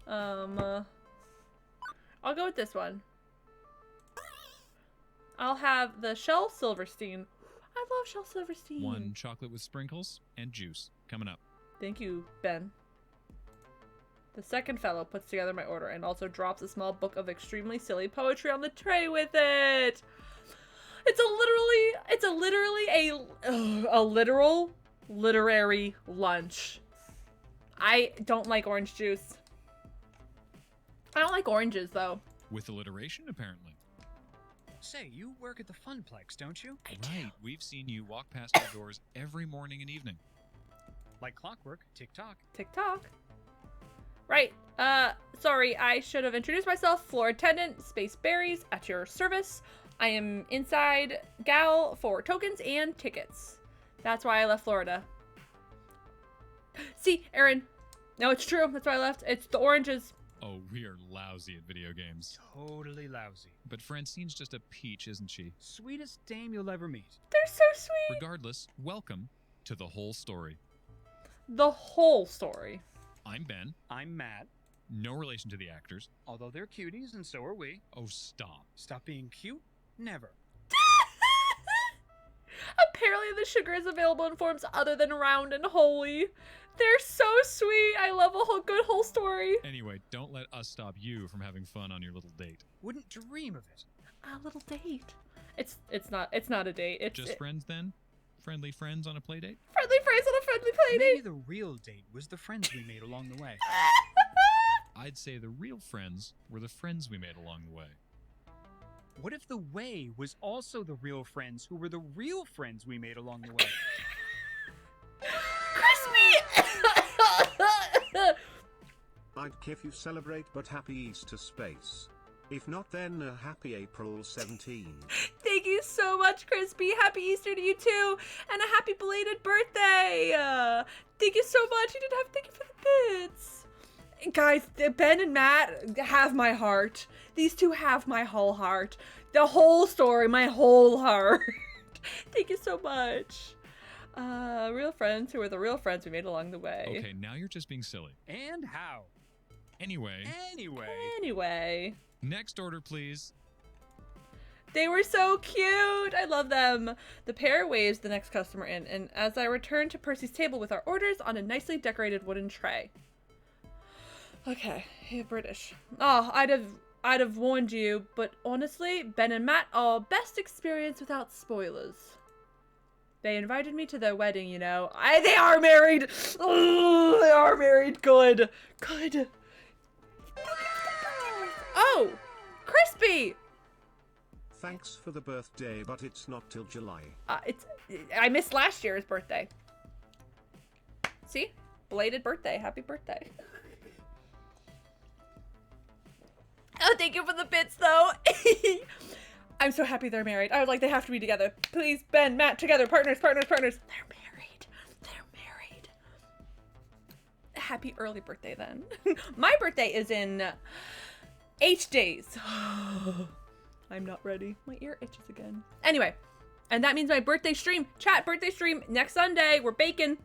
I'll go with this one. I'll have the Shell Silverstein. I love Shell Silverstein. One chocolate with sprinkles and juice. Coming up. Thank you, Ben. The second fellow puts together my order and also drops a small book of extremely silly poetry on the tray with it. It's literally a literal literary lunch. I don't like orange juice. I don't like oranges though. With alliteration, apparently. Say, you work at the Funplex, don't you? I do. Right, we've seen you walk past our doors every morning and evening. Like clockwork, tick-tock. Tick-tock. Right, sorry, I should have introduced myself. Floor attendant, Space Berries, at your service. I am inside gal for tokens and tickets. That's why I left Florida. See, Aaron. No, it's true. That's why I left. It's the oranges. Oh, we are lousy at video games. Totally lousy. But Francine's just a peach, isn't she? Sweetest dame you'll ever meet. They're so sweet. Regardless, welcome to The Whole Story. The Whole Story. I'm Ben. I'm Matt. No relation to the actors. Although they're cuties, and so are we. Oh, stop. Stop being cute? Never. Apparently the sugar is available in forms other than round and holy. They're so sweet. I love a good whole story. Anyway, don't let us stop you from having fun on your little date. Wouldn't dream of it. A little date. It's not a date. It's just friends then? Friendly friends on a play date? Friendly friends on a friendly play date. Maybe the real date was the friends we made along the way. I'd say the real friends were the friends we made along the way. What if the way was also the real friends who were the real friends we made along the way? Crispy! I'd kiff you celebrate, but happy Easter space. If not, then a happy April 17. Thank you so much, Crispy. Happy Easter to you too, and a happy belated birthday. Thank you so much. Thank you for the bits. Guys, Ben and Matt have my heart. These two have my whole heart. The whole story, my whole heart. Thank you so much. Real friends who were the real friends we made along the way. Okay, now you're just being silly. And how? Anyway, Anyway. next order, please. They were so cute. I love them. The pair waves the next customer in, and as I return to Percy's table with our orders on a nicely decorated wooden tray. Okay, you're British. Oh, I'd have warned you, but honestly, Ben and Matt are best experience without spoilers. They invited me to their wedding, you know. They are married. Oh, they are married. Good. Good. Oh, Crispy. Thanks for the birthday, but it's not till July. I missed last year's birthday. See? Belated birthday. Happy birthday. Oh, thank you for the bits, though. I'm so happy they're married. I was like, they have to be together. Please, Ben, Matt, together. Partners, partners, partners. They're married. They're married. Happy early birthday, then. My birthday is in 8 days. I'm not ready. My ear itches again. Anyway, and that means my birthday stream. Chat, birthday stream next Sunday. We're baking.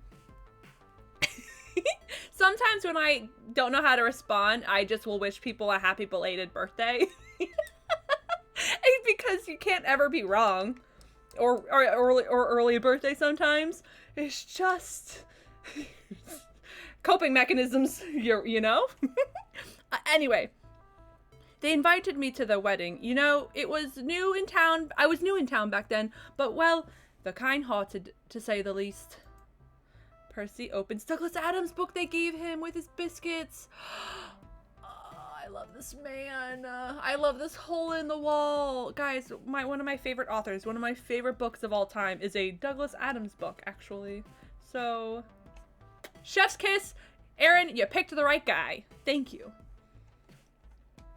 Sometimes when I don't know how to respond, I just will wish people a happy belated birthday. Because you can't ever be wrong. Or early birthday sometimes. It's just coping mechanisms, you know? Anyway. They invited me to the wedding. You know, it was new in town. I was new in town back then, but well, they're kind-hearted, to say the least. Percy opens Douglas Adams' book they gave him with his biscuits. Oh, I love this man. I love this hole in the wall. Guys, one of my favorite authors, one of my favorite books of all time is a Douglas Adams book, actually. So, chef's kiss. Aaron, you picked the right guy. Thank you.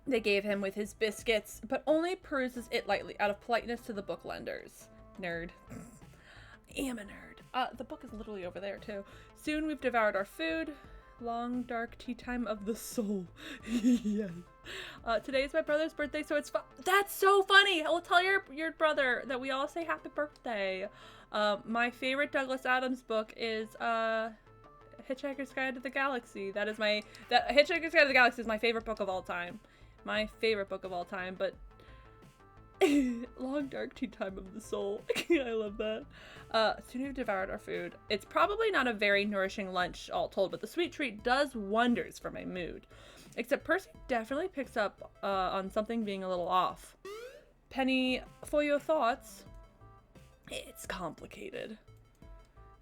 They gave him with his biscuits, but only peruses it lightly out of politeness to the book lenders. Nerd. I am a nerd. The book is literally over there, too. Soon we've devoured our food. Long, dark tea time of the soul. Yes. Today is my brother's birthday, so it's that's so funny! I'll tell your brother that we all say happy birthday. My favorite Douglas Adams book is, Hitchhiker's Guide to the Galaxy. Hitchhiker's Guide to the Galaxy is my favorite book of all time. My favorite book of all time, but long dark tea time of the soul. I love that. Soon we've devoured our food. It's probably not a very nourishing lunch all told, but the sweet treat does wonders for my mood. Except Percy definitely picks up on something being a little off. Penny, for your thoughts. It's complicated.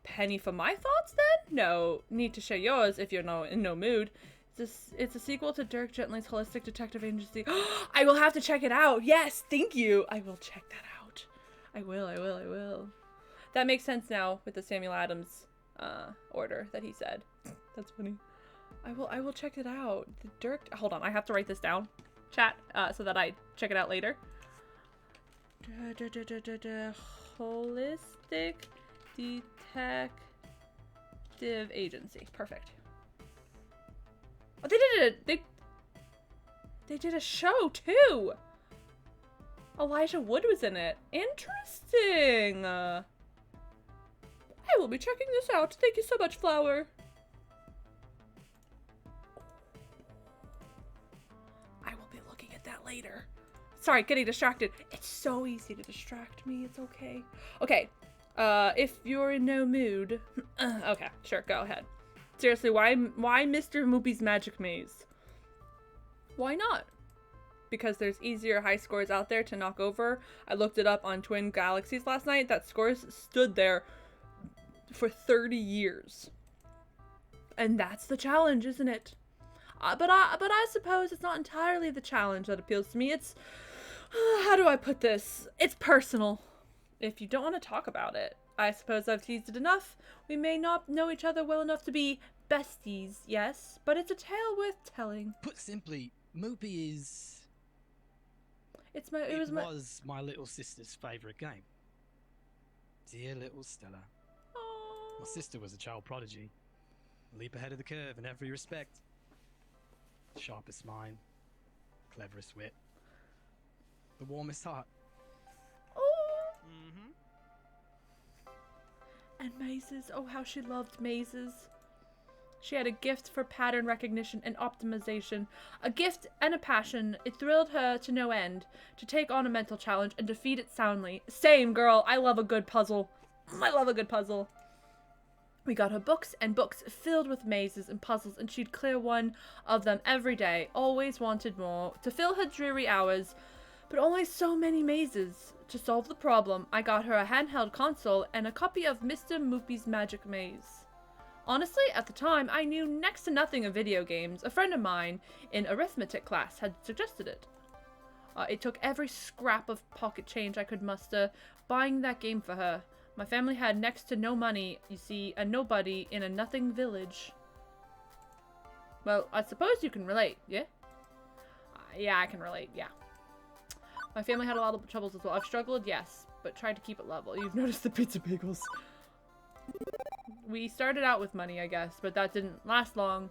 Penny, for my thoughts then? No, need to share yours if you're in no mood. It's a sequel to Dirk Gently's Holistic Detective Agency. I will have to check it out. Yes, thank you. I will check that out. I will. That makes sense now with the Samuel Adams order that he said. That's funny. I will check it out. The Dirk. Hold on, I have to write this down, chat, so that I check it out later. Holistic Detective Agency. Perfect. Oh, they did a show too. Elijah Wood was in it. Interesting. I will be checking this out. Thank you so much, Flower. I will be looking at that later. Sorry, getting distracted. It's so easy to distract me. It's okay. Okay. If you're in no mood. Okay, sure, go ahead. Seriously, why Mr. Moopy's Magic Maze? Why not? Because there's easier high scores out there to knock over. I looked it up on Twin Galaxies last night. That scores stood there for 30 years. And that's the challenge, isn't it? But I suppose it's not entirely the challenge that appeals to me. It's, how do I put this? It's personal. If you don't want to talk about it. I suppose I've teased it enough. We may not know each other well enough to be besties, yes, but it's a tale worth telling. Put simply, Moopy is... It was my little sister's favourite game. Dear little Stella. Aww. My sister was a child prodigy. A leap ahead of the curve in every respect. Sharpest mind. Cleverest wit. The warmest heart. Oh. Mm-hmm. And mazes. Oh, how she loved mazes. She had a gift for pattern recognition and optimization. A gift and a passion. It thrilled her to no end to take on a mental challenge and defeat it soundly. Same, girl. I love a good puzzle. I love a good puzzle. We got her books and books filled with mazes and puzzles, and she'd clear one of them every day. Always wanted more to fill her dreary hours, but only so many mazes. To solve the problem, I got her a handheld console and a copy of Mr. Moopy's Magic Maze. Honestly, at the time, I knew next to nothing of video games. A friend of mine in arithmetic class had suggested it. It took every scrap of pocket change I could muster buying that game for her. My family had next to no money, you see, a nobody in a nothing village. Well, I suppose you can relate, yeah? Yeah, I can relate, yeah. My family had a lot of troubles as well. I've struggled, yes, but tried to keep it level. You've noticed the pizza bagels. We started out with money, I guess, but that didn't last long.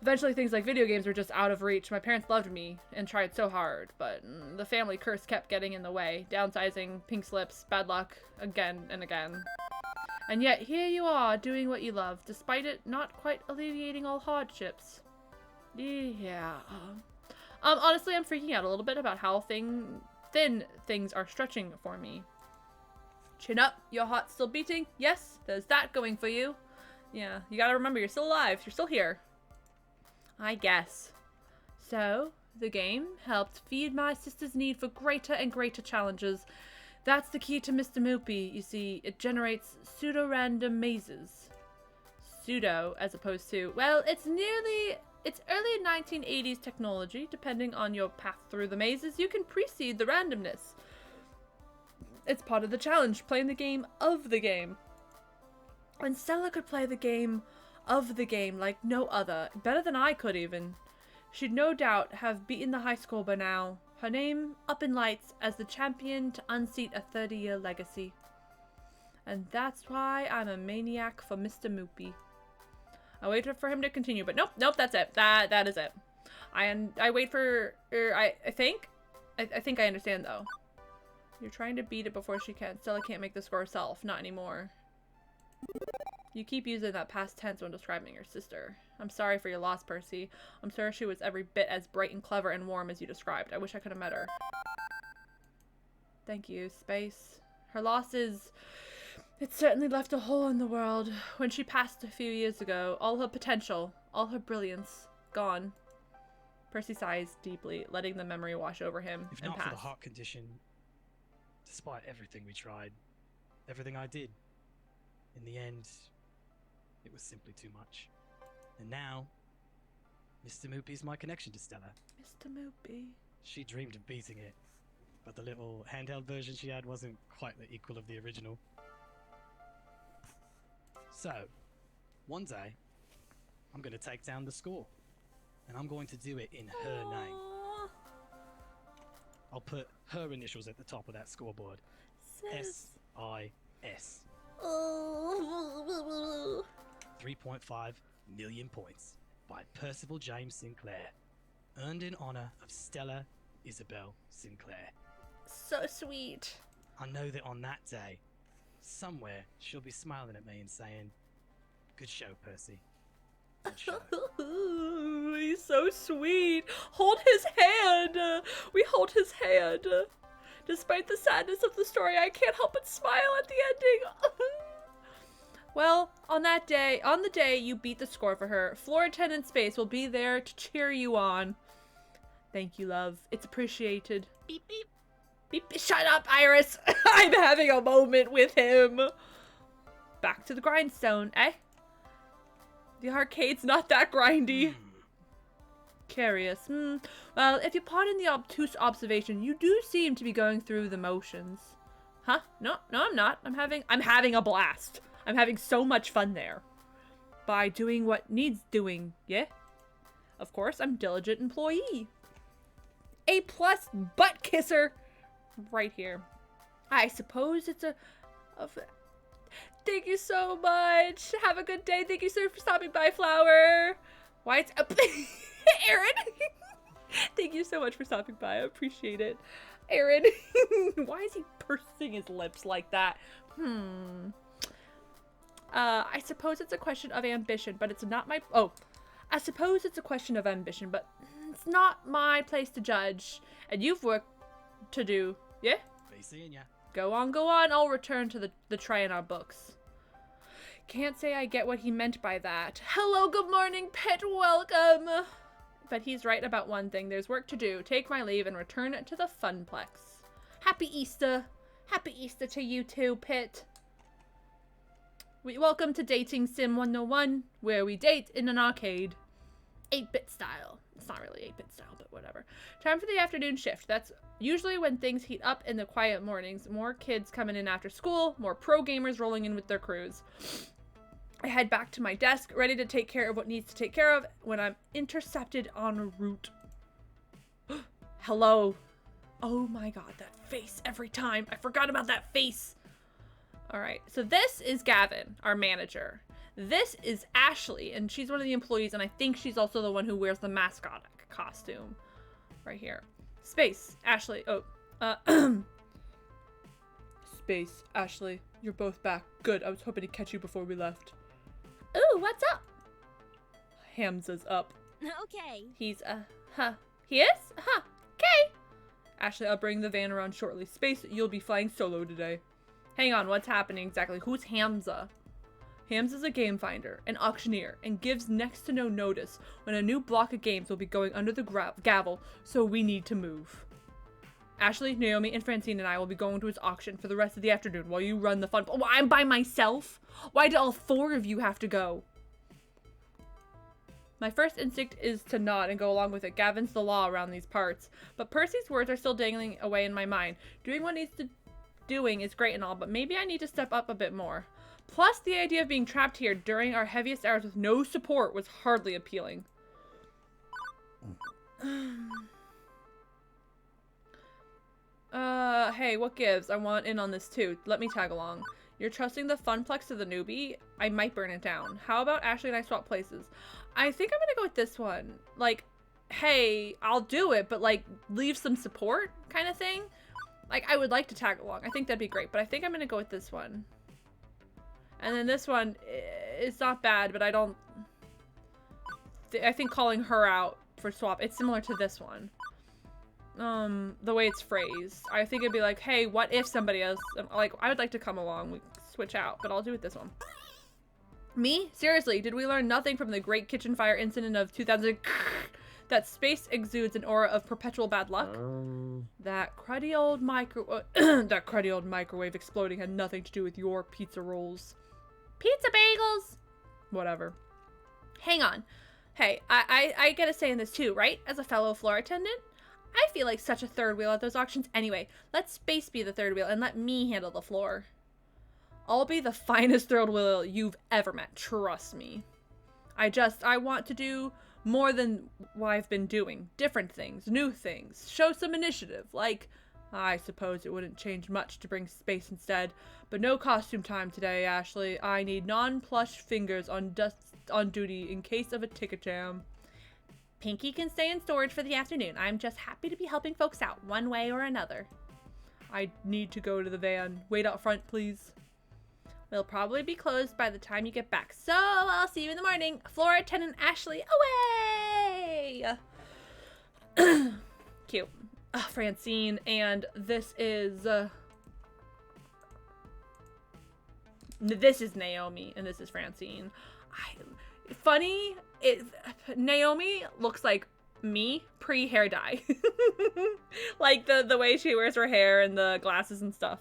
Eventually, things like video games were just out of reach. My parents loved me and tried so hard, but the family curse kept getting in the way. Downsizing, pink slips, bad luck, again and again. And yet, here you are, doing what you love, despite it not quite alleviating all hardships. Yeah. Honestly, I'm freaking out a little bit about how thin things are stretching for me. Chin up, your heart's still beating? Yes, there's that going for you. Yeah, you gotta remember, you're still alive, you're still here. I guess. So, the game helped feed my sister's need for greater and greater challenges. That's the key to Mr. Moopy, you see. It generates pseudo-random mazes. Pseudo, as opposed to, well, it's early 1980s technology. Depending on your path through the mazes, you can precede the randomness. It's part of the challenge, playing the game of the game. And Stella could play the game of the game like no other, better than I could even. She'd no doubt have beaten the high score by now, her name up in lights as the champion to unseat a 30-year legacy. And that's why I'm a maniac for Mr. Moopy. I waited for him to continue, but nope, that's it. That is it. I wait for, I think I understand though. You're trying to beat it before she can. Stella can't make the score herself, not anymore. You keep using that past tense when describing your sister. I'm sorry for your loss, Percy. I'm sure she was every bit as bright and clever and warm as you described. I wish I could have met her. Thank you, Space. Her loss is... It certainly left a hole in the world. When she passed a few years ago, all her potential, all her brilliance, gone. Percy sighs deeply, letting the memory wash over him If and not pass. for the heart condition, despite everything we tried, everything I did, in the end, it was simply too much. And now, Mr. Moopy's my connection to Stella. Mr. Moopy. She dreamed of beating it, but the little handheld version she had wasn't quite the equal of the original. So, one day, I'm going to take down the score, and I'm going to do it in her name. Aww. I'll put her initials at the top of that scoreboard. Sis. S-I-S. Oh. 3.5 million points by Percival James Sinclair. Earned in honor of Stella Isabel Sinclair. So sweet. I know that on that day, somewhere she'll be smiling at me and saying, "Good show, Percy. Good show." He's so sweet. Hold his hand. We hold his hand. Despite the sadness of the story, I can't help but smile at the ending. Well, on the day you beat the score for her, Floor Attendant Space will be there to cheer you on. Thank you, love. It's appreciated. Beep, beep. Beep, beep. Shut up, Iris. I'm having a moment with him. Back to the grindstone, eh? The arcade's not that grindy. Curious. Well, if you pardon the obtuse observation, you do seem to be going through the motions. Huh? No, I'm not. I'm having a blast. I'm having so much fun there. By doing what needs doing, yeah? Of course, I'm diligent employee. A+ butt kisser. Right here. I suppose it's a Thank you so much. Have a good day. Thank you, sir, for stopping by, Flower. Why it's Aaron. Thank you so much for stopping by. I appreciate it. Aaron. Why is he pursing his lips like that? I suppose it's a question of ambition, but it's not my... Oh, I suppose it's a question of ambition, but it's not my place to judge. And you've work to do, yeah? Be seeing ya. Go on, go on. I'll return to the tray in our books. Can't say I get what he meant by that. Hello, good morning, pet, welcome. But he's right about one thing. There's work to do. Take my leave and return to the Funplex. Happy Easter. Happy Easter to you too, Pit. Welcome to Dating Sim 101, where we date in an arcade. 8-bit style. It's not really 8-bit style, but whatever. Time for the afternoon shift. That's usually when things heat up in the quiet mornings. More kids coming in after school, more pro gamers rolling in with their crews. I head back to my desk, ready to take care of what needs to take care of, when I'm intercepted en route. Hello. Oh my god, that face every time. I forgot about that face. Alright, so this is Gavin, our manager. This is Ashley, and she's one of the employees, and I think she's also the one who wears the mascot costume. Right here. Space, Ashley. Oh, Space, Ashley. You're both back. Good, I was hoping to catch you before we left. Ooh, what's up? Hamza's up. Okay. He's, huh. He is? Huh. Okay. Ashley, I'll bring the van around shortly. Space, you'll be flying solo today. Hang on, what's happening exactly? Who's Hamza? Hamza's a game finder, an auctioneer, and gives next to no notice when a new block of games will be going under the gavel, so we need to move. Ashley, Naomi, and Francine and I will be going to his auction for the rest of the afternoon while you run the fun. Oh, I'm by myself? Why do all 4 of you have to go? My first instinct is to nod and go along with it. Gavin's the law around these parts. But Percy's words are still dangling away in my mind. Doing what needs to doing is great and all, but maybe I need to step up a bit more. Plus, the idea of being trapped here during our heaviest hours with no support was hardly appealing. Hey, what gives? I want in on this too. Let me tag along. You're trusting the Funplex to the newbie? I might burn it down. How about Ashley and I swap places? I think I'm gonna go with this one. Like, hey, I'll do it, but like, leave some support kind of thing. Like, I would like to tag along. I think that'd be great, but I think I'm gonna go with this one. And then this one, it's not bad, but I don't... I think calling her out for swap, it's similar to this one. The way it's phrased. I think it'd be like, hey, what if somebody else... Like, I would like to come along. We switch out, but I'll do it this one. Me? Seriously, did we learn nothing from the Great Kitchen Fire incident of 2000? That space exudes an aura of perpetual bad luck? That cruddy old that cruddy old microwave exploding had nothing to do with your pizza rolls. Pizza bagels! Whatever. Hang on. Hey, I get a say in this too, right? As a fellow floor attendant? I feel like such a third wheel at those auctions. Anyway, let Space be the third wheel and let me handle the floor. I'll be the finest third wheel you've ever met. Trust me. I want to do more than what I've been doing. Different things, new things. Show some initiative. Like, I suppose it wouldn't change much to bring Space instead. But no costume time today, Ashley. I need non-plush fingers on duty in case of a ticket jam. Pinky can stay in storage for the afternoon. I'm just happy to be helping folks out one way or another. I need to go to the van. Wait out front, please. We'll probably be closed by the time you get back, so I'll see you in the morning. Floor attendant Ashley, away! Cute. Francine, and this is Naomi, and this is Francine. Funny, Naomi looks like me pre-hair dye. Like the way she wears her hair and the glasses and stuff.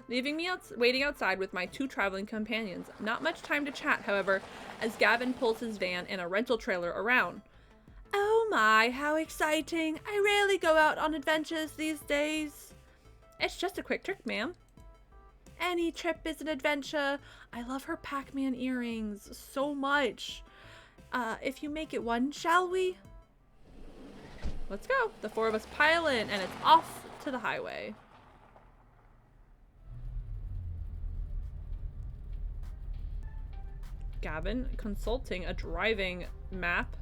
Leaving me waiting outside with my 2 traveling companions. Not much time to chat, however, as Gavin pulls his van and a rental trailer around. Oh my, how exciting. I rarely go out on adventures these days. It's just a quick trip, ma'am. Any trip is an adventure. I love her Pac-Man earrings so much. If you make it one, shall we? Let's go. The 4 of us pile in, and it's off to the highway. Gavin consulting a driving map.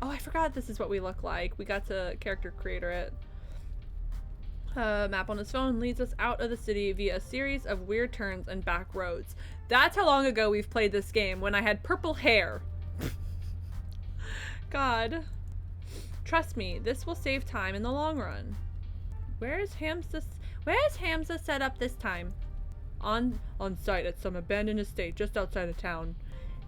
Oh, I forgot this is what we look like. We got to character creator it. Map on his phone leads us out of the city via a series of weird turns and back roads. That's how long ago we've played this game, when I had purple hair. God. Trust me, this will save time in the long run. Where's Hamza set up this time? On site at some abandoned estate just outside of town.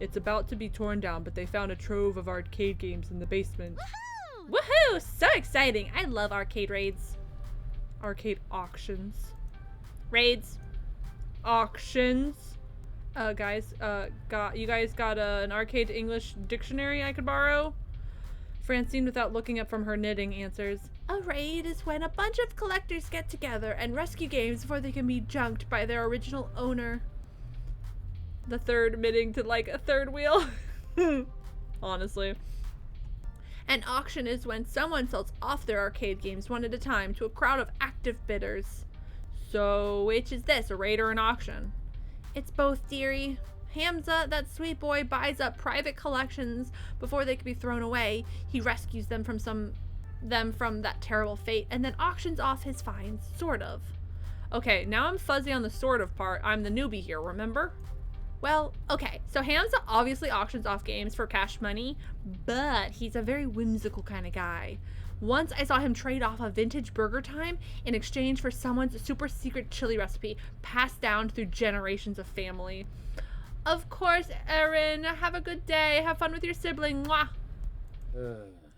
It's about to be torn down, but they found a trove of arcade games in the basement. Woohoo! Woohoo! So exciting! I love arcade raids. Arcade auctions. Raids. Auctions. Guys, you guys got an arcade English dictionary I could borrow? Francine, without looking up from her knitting, answers, a raid is when a bunch of collectors get together and rescue games before they can be junked by their original owner. The third admitting to like a third wheel. Honestly. An auction is when someone sells off their arcade games one at a time to a crowd of active bidders. So, which is this, a raid or an auction? It's both, dearie. Hamza, that sweet boy, buys up private collections before they can be thrown away. He rescues them from that terrible fate and then auctions off his finds, sort of. Okay, now I'm fuzzy on the sort of part. I'm the newbie here, remember? Well, okay, so Hamza obviously auctions off games for cash money, but he's a very whimsical kind of guy. Once I saw him trade off a vintage Burger Time in exchange for someone's super secret chili recipe passed down through generations of family. Of course, Erin, have a good day. Have fun with your sibling. Mwah.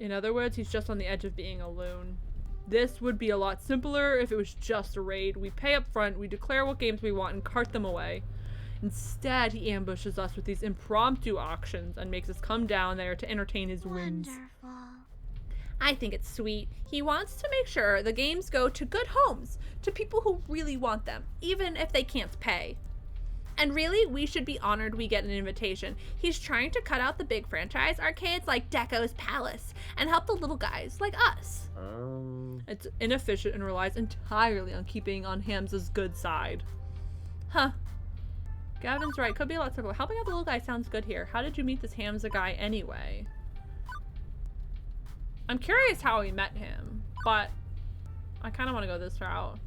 In other words, he's just on the edge of being a loon. This would be a lot simpler if it was just a raid. We pay up front, we declare what games we want, and cart them away. Instead, he ambushes us with these impromptu auctions and makes us come down there to entertain his whims. Wonderful. I think it's sweet. He wants to make sure the games go to good homes, to people who really want them, even if they can't pay. And really, we should be honored we get an invitation. He's trying to cut out the big franchise arcades like Deco's Palace and help the little guys like us. It's inefficient and relies entirely on keeping on Hamza's good side. Huh. Gavin's right. Could be a lot simpler. Helping out the little guy sounds good here. How did you meet this Hamza guy anyway? I'm curious how we met him, but I kind of want to go this route.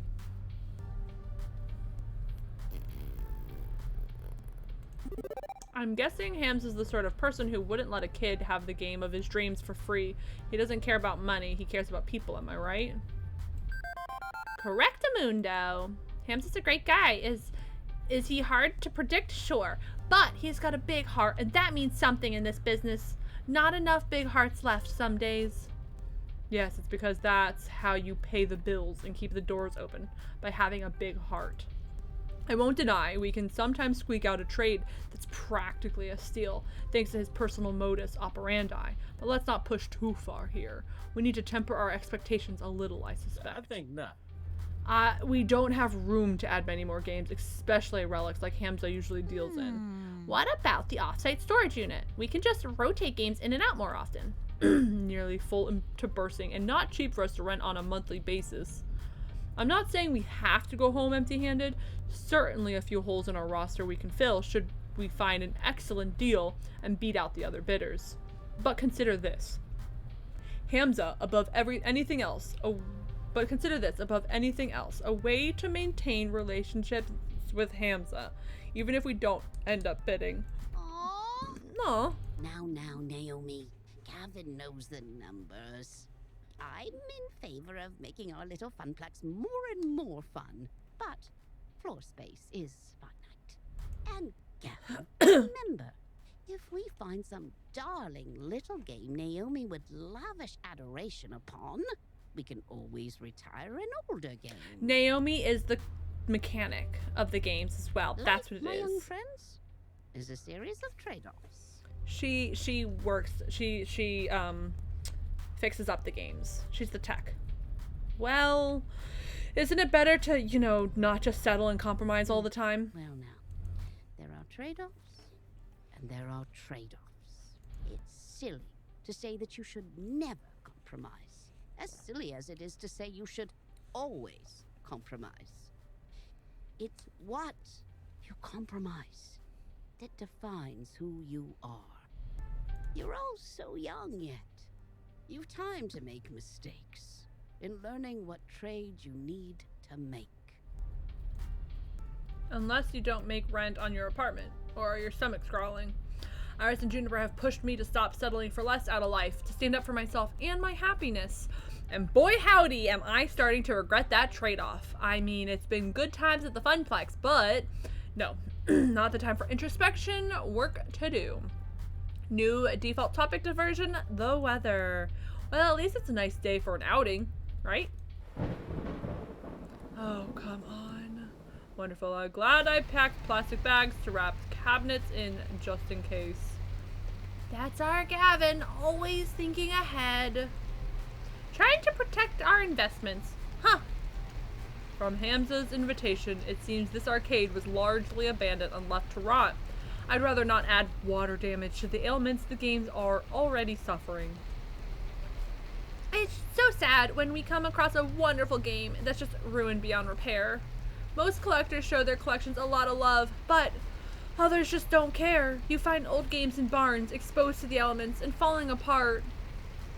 I'm guessing Hams is the sort of person who wouldn't let a kid have the game of his dreams for free. He doesn't care about money, he cares about people, am I right? Correctamundo. Hams is a great guy. Is he hard to predict? Sure. But he's got a big heart, and that means something in this business. Not enough big hearts left some days. Yes, it's because that's how you pay the bills and keep the doors open, by having a big heart. I won't deny we can sometimes squeak out a trade that's practically a steal, thanks to his personal modus operandi, but let's not push too far here. We need to temper our expectations a little, I suspect. I think not. We don't have room to add many more games, especially relics like Hamza usually deals in. What about the offsite storage unit? We can just rotate games in and out more often. Nearly full to bursting, and not cheap for us to rent on a monthly basis. I'm not saying we have to go home empty-handed. Certainly a few holes in our roster we can fill should we find an excellent deal and beat out the other bidders. But consider this. Hamza above anything else. But consider this above anything else. A way to maintain relationships with Hamza, even if we don't end up bidding. Aww. No. Now, Naomi. Gavin knows the numbers. I'm in favor of making our little Funplex more and more fun, but floor space is finite. And Gavin, remember, if we find some darling little game Naomi would lavish adoration upon, we can always retire an older game. Naomi is the mechanic of the games as well. That's what it my is. young friends, is a series of trade-offs. She works. She fixes up the games. She's the tech. Well, isn't it better to, you know, not just settle and compromise all the time? Well, now, there are trade-offs, and there are trade-offs. It's silly to say that you should never compromise. As silly as it is to say you should always compromise. It's what you compromise that defines who you are. You're all so young yet. You've time to make mistakes. in learning what trade you need to make. Unless you don't make rent on your apartment, or your stomach's crawling. Iris and Juniper have pushed me to stop settling for less out of life, to stand up for myself and my happiness. And boy howdy am I starting to regret that trade-off. I mean, it's been good times at the Funplex, but no, not the time for introspection, work to do. New default topic diversion, the weather. Well, at least it's a nice day for an outing, right? Oh, come on. Wonderful. Glad I packed plastic bags to wrap cabinets in just in case. That's our Gavin, always thinking ahead. Trying to protect our investments. Huh. From Hamza's invitation, it seems this arcade was largely abandoned and left to rot. I'd rather not add water damage to the ailments the games are already suffering. It's so sad when we come across a wonderful game that's just ruined beyond repair. Most collectors show their collections a lot of love, but others just don't care. You find old games in barns, exposed to the elements, and falling apart.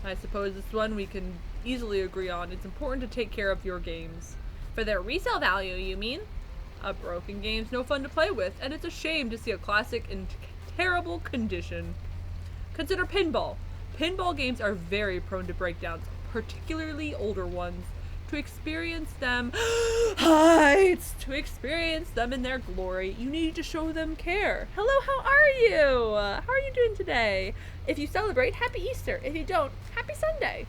I suppose this one we can easily agree on. It's important to take care of your games. For their resale value, you mean? A broken game's no fun to play with, and it's a shame to see a classic in terrible condition. Consider pinball. Pinball games are very prone to breakdowns, particularly older ones. To experience them heights, to experience them in their glory, you need to show them care. Hello, how are you? How are you doing today? If you celebrate, happy Easter. If you don't, happy Sunday.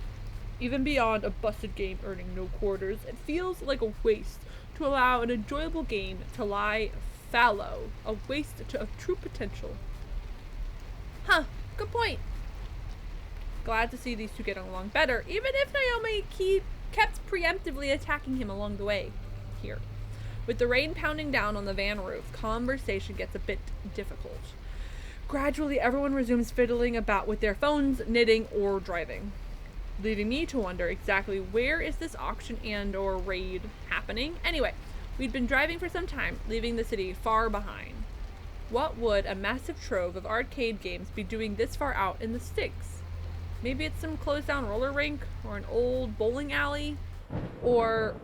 Even beyond a busted game earning no quarters, it feels like a waste to allow an enjoyable game to lie fallow, a waste of true potential. Huh, good point. Glad to see these two getting along better, even if Naomi kept preemptively attacking him along the way here. With the rain pounding down on the van roof, conversation gets a bit difficult. Gradually, everyone resumes fiddling about with their phones, knitting, or driving, leaving me to wonder exactly where is this auction and or raid happening. Anyway, we'd been driving for some time, leaving the city far behind. What would a massive trove of arcade games be doing this far out in the sticks? Maybe it's some closed down roller rink, or an old bowling alley, or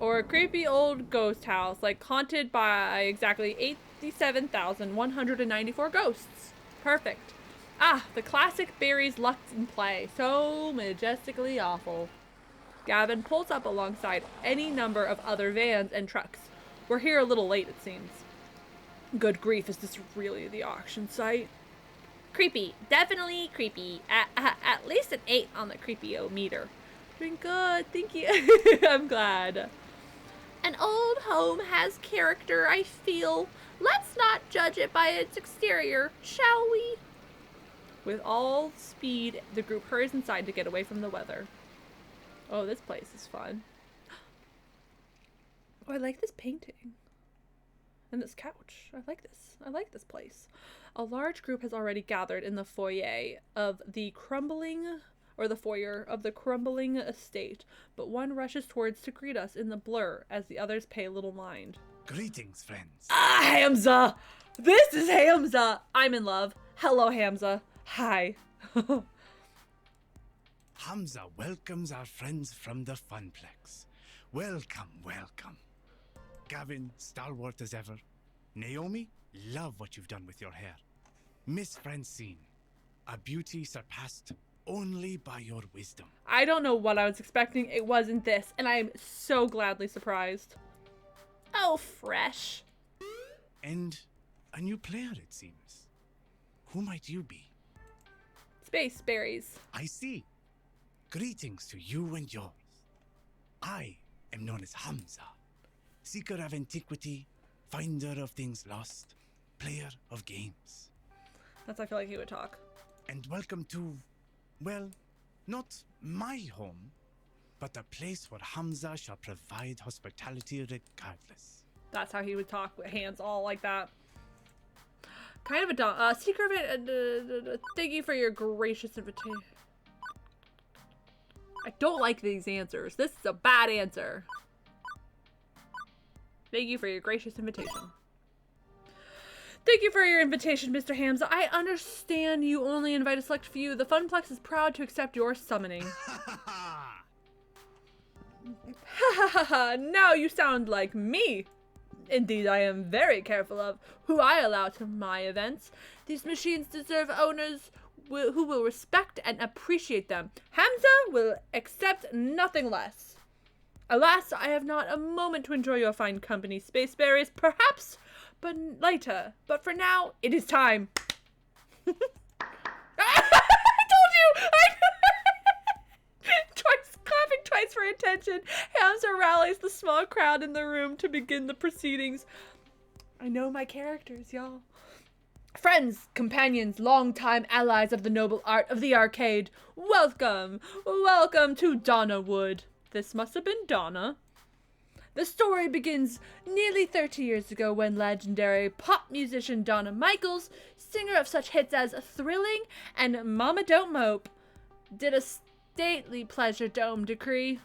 a creepy old ghost house, like haunted by exactly 87,194 ghosts. Perfect. Ah, the classic Barry's Luck in play. So majestically awful. Gavin pulls up alongside any number of other vans and trucks. We're here a little late, it seems. Good grief, is this really the auction site? Creepy. Definitely creepy. At least an 8 on the creepy-o-meter. Doing good, thank you. I'm glad. An old home has character, I feel. Let's not judge it by its exterior, shall we? With all speed, the group hurries inside to get away from the weather. Oh, this place is fun. Oh, I like this painting. And this couch. I like this. I like this place. A large group has already gathered in the foyer of the crumbling estate, but one rushes towards to greet us in the blur as the others pay little mind. Greetings, friends. Ah, Hamza! This is Hamza! I'm in love. Hello, Hamza. Hi. Hamza welcomes our friends from the Funplex. Welcome, welcome. Gavin, stalwart as ever. Naomi, love what you've done with your hair. Miss Francine, a beauty surpassed only by your wisdom. I don't know what I was expecting. It wasn't this, and I am so gladly surprised. Oh, fresh. And a new player, it seems. Who might you be? Space berries. I see. Greetings to you and yours. I am known as Hamza, seeker of antiquity, finder of things lost, player of games. That's how I feel like he would talk. And welcome to, well, not my home, but a place where Hamza shall provide hospitality regardless. That's how he would talk, with hands all like that. Kind of a dumb, seeker of it, thank you for your gracious invitation. I don't like these answers. This is a bad answer. Thank you for your gracious invitation. Thank you for your invitation, Mr. Hamza. I understand you only invite a select few. The Funplex is proud to accept your summoning. Ha ha ha ha, now you sound like me. Indeed, I am very careful of who I allow to my events. These machines deserve owners who will respect and appreciate them. Hamza will accept nothing less. Alas, I have not a moment to enjoy your fine company, Space Berries. Perhaps, but later. But for now, it is time. I told you! Clapping twice for attention. Hamza rallies the small crowd in the room to begin the proceedings. I know my characters, y'all. Friends, companions, longtime allies of the noble art of the arcade, welcome, welcome to Donna Wood. This must have been Donna. The story begins nearly 30 years ago when legendary pop musician Donna Michaels, singer of such hits as Thrilling and Mama Don't Mope, did a stately pleasure dome decree.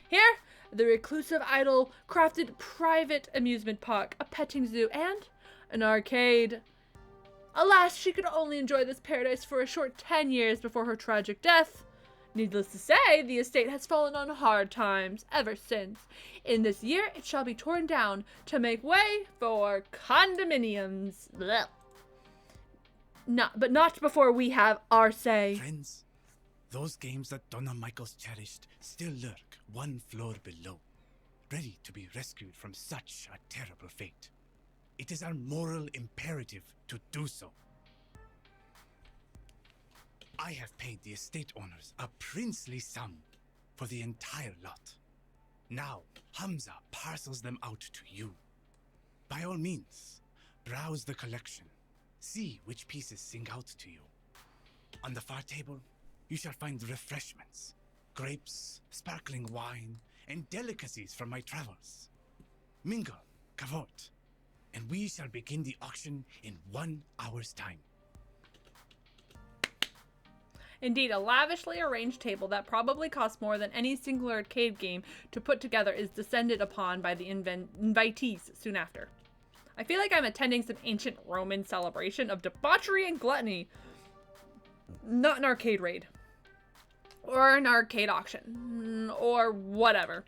Here, the reclusive idol crafted private amusement park, a petting zoo, and an arcade. Alas, she could only enjoy this paradise for a short 10 years before her tragic death. Needless to say, the estate has fallen on hard times ever since. In this year, it shall be torn down to make way for condominiums. Blech. But not before we have our say. Friends, those games that Donna Michaels cherished still lurk one floor below, ready to be rescued from such a terrible fate. It is our moral imperative to do so. I have paid the estate owners a princely sum for the entire lot. Now, Hamza parcels them out to you. By all means, browse the collection. See which pieces sing out to you. On the far table, you shall find refreshments, grapes, sparkling wine, and delicacies from my travels. Mingle, cavort, and we shall begin the auction in 1 hour's time. Indeed, a lavishly arranged table that probably costs more than any single arcade game to put together is descended upon by the invitees soon after. I feel like I'm attending some ancient Roman celebration of debauchery and gluttony. Not an arcade raid. Or an arcade auction. Or whatever.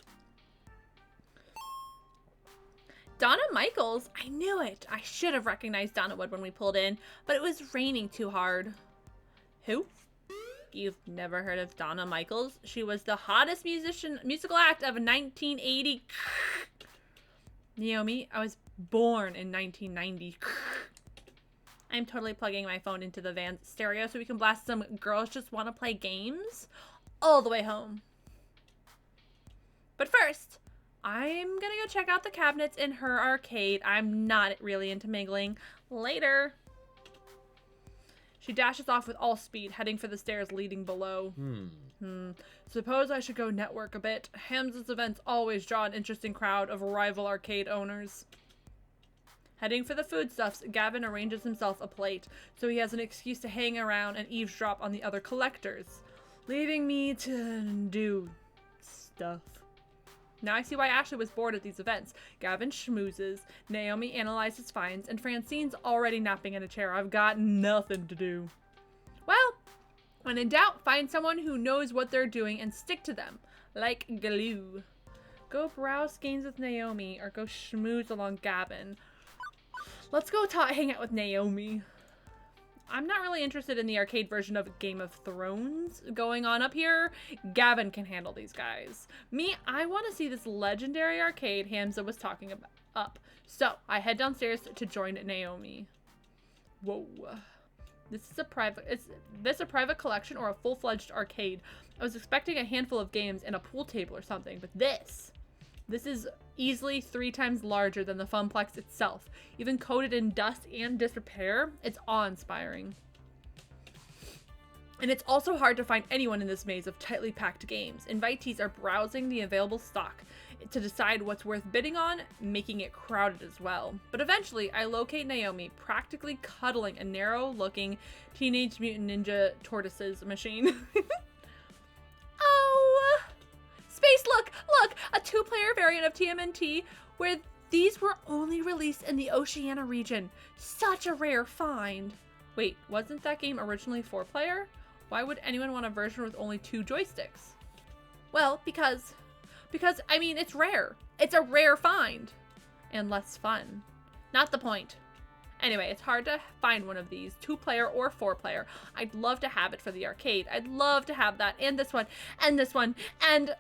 Donna Michaels? I knew it. I should have recognized Donna Wood when we pulled in, but it was raining too hard. Who? You've never heard of Donna Michaels? She was the hottest musical act of 1980. Naomi, I was born in 1990. I'm totally plugging my phone into the van's stereo so we can blast some Girls Just Want to Play Games all the way home. But first, I'm gonna go check out the cabinets in her arcade. I'm not really into mingling. Later. She dashes off with all speed, heading for the stairs leading below. Suppose I should go network a bit. Hamza's events always draw an interesting crowd of rival arcade owners. Heading for the foodstuffs, Gavin arranges himself a plate, so he has an excuse to hang around and eavesdrop on the other collectors, leaving me to do stuff. Now I see why Ashley was bored at these events. Gavin schmoozes, Naomi analyzes finds, and Francine's already napping in a chair. I've got nothing to do. Well, when in doubt, find someone who knows what they're doing and stick to them, like glue. Go browse games with Naomi, or go schmooze along Gavin. Let's go hang out with Naomi. I'm not really interested in the arcade version of Game of Thrones going on up here. Gavin can handle these guys. Me, I want to see this legendary arcade Hamza was talking about up. So I head downstairs to join Naomi. Whoa. Is this a private collection or a full-fledged arcade? I was expecting a handful of games and a pool table or something, but this is easily 3 times larger than the Funplex itself. Even coated in dust and disrepair, it's awe-inspiring. And it's also hard to find anyone in this maze of tightly packed games. Invitees are browsing the available stock to decide what's worth bidding on, making it crowded as well. But eventually, I locate Naomi practically cuddling a narrow-looking Teenage Mutant Ninja Tortoises machine. Oh! Space, look! A 2-player variant of TMNT where these were only released in the Oceania region. Such a rare find. Wait, wasn't that game originally 4-player? Why would anyone want a version with only 2 joysticks? Well, because Because, I mean, it's rare. It's a rare find. And less fun. Not the point. Anyway, it's hard to find one of these, 2-player or 4-player. I'd love to have it for the arcade. I'd love to have that, and this one, and this one, and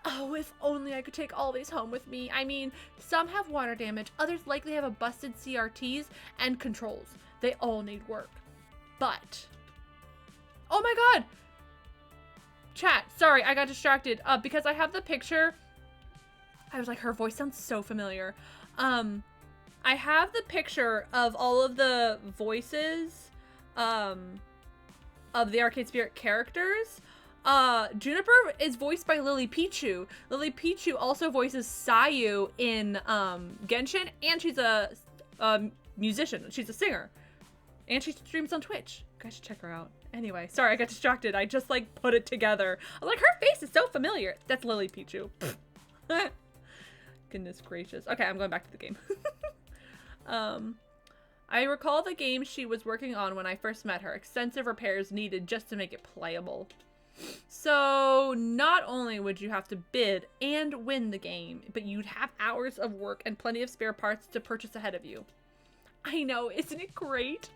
oh, if only I could take all these home with me. I mean, some have water damage, others likely have a busted CRTs and controls. They all need work. But, oh my god! Chat, sorry, I got distracted, because I have the picture. I was like, her voice sounds so familiar. I have the picture of all of the voices of the Arcade Spirit characters. Juniper is voiced by Lily Pichu. Lily Pichu also voices Sayu in Genshin, and she's a musician. She's a singer. And she streams on Twitch. You guys should check her out. Anyway, sorry, I got distracted. I just like put it together. I was like, her face is so familiar. That's Lily Pichu. Goodness gracious. Okay, I'm going back to the game. I recall the game she was working on when I first met her. Extensive repairs needed just to make it playable. So, not only would you have to bid and win the game, but you'd have hours of work and plenty of spare parts to purchase ahead of you. I know, isn't it great?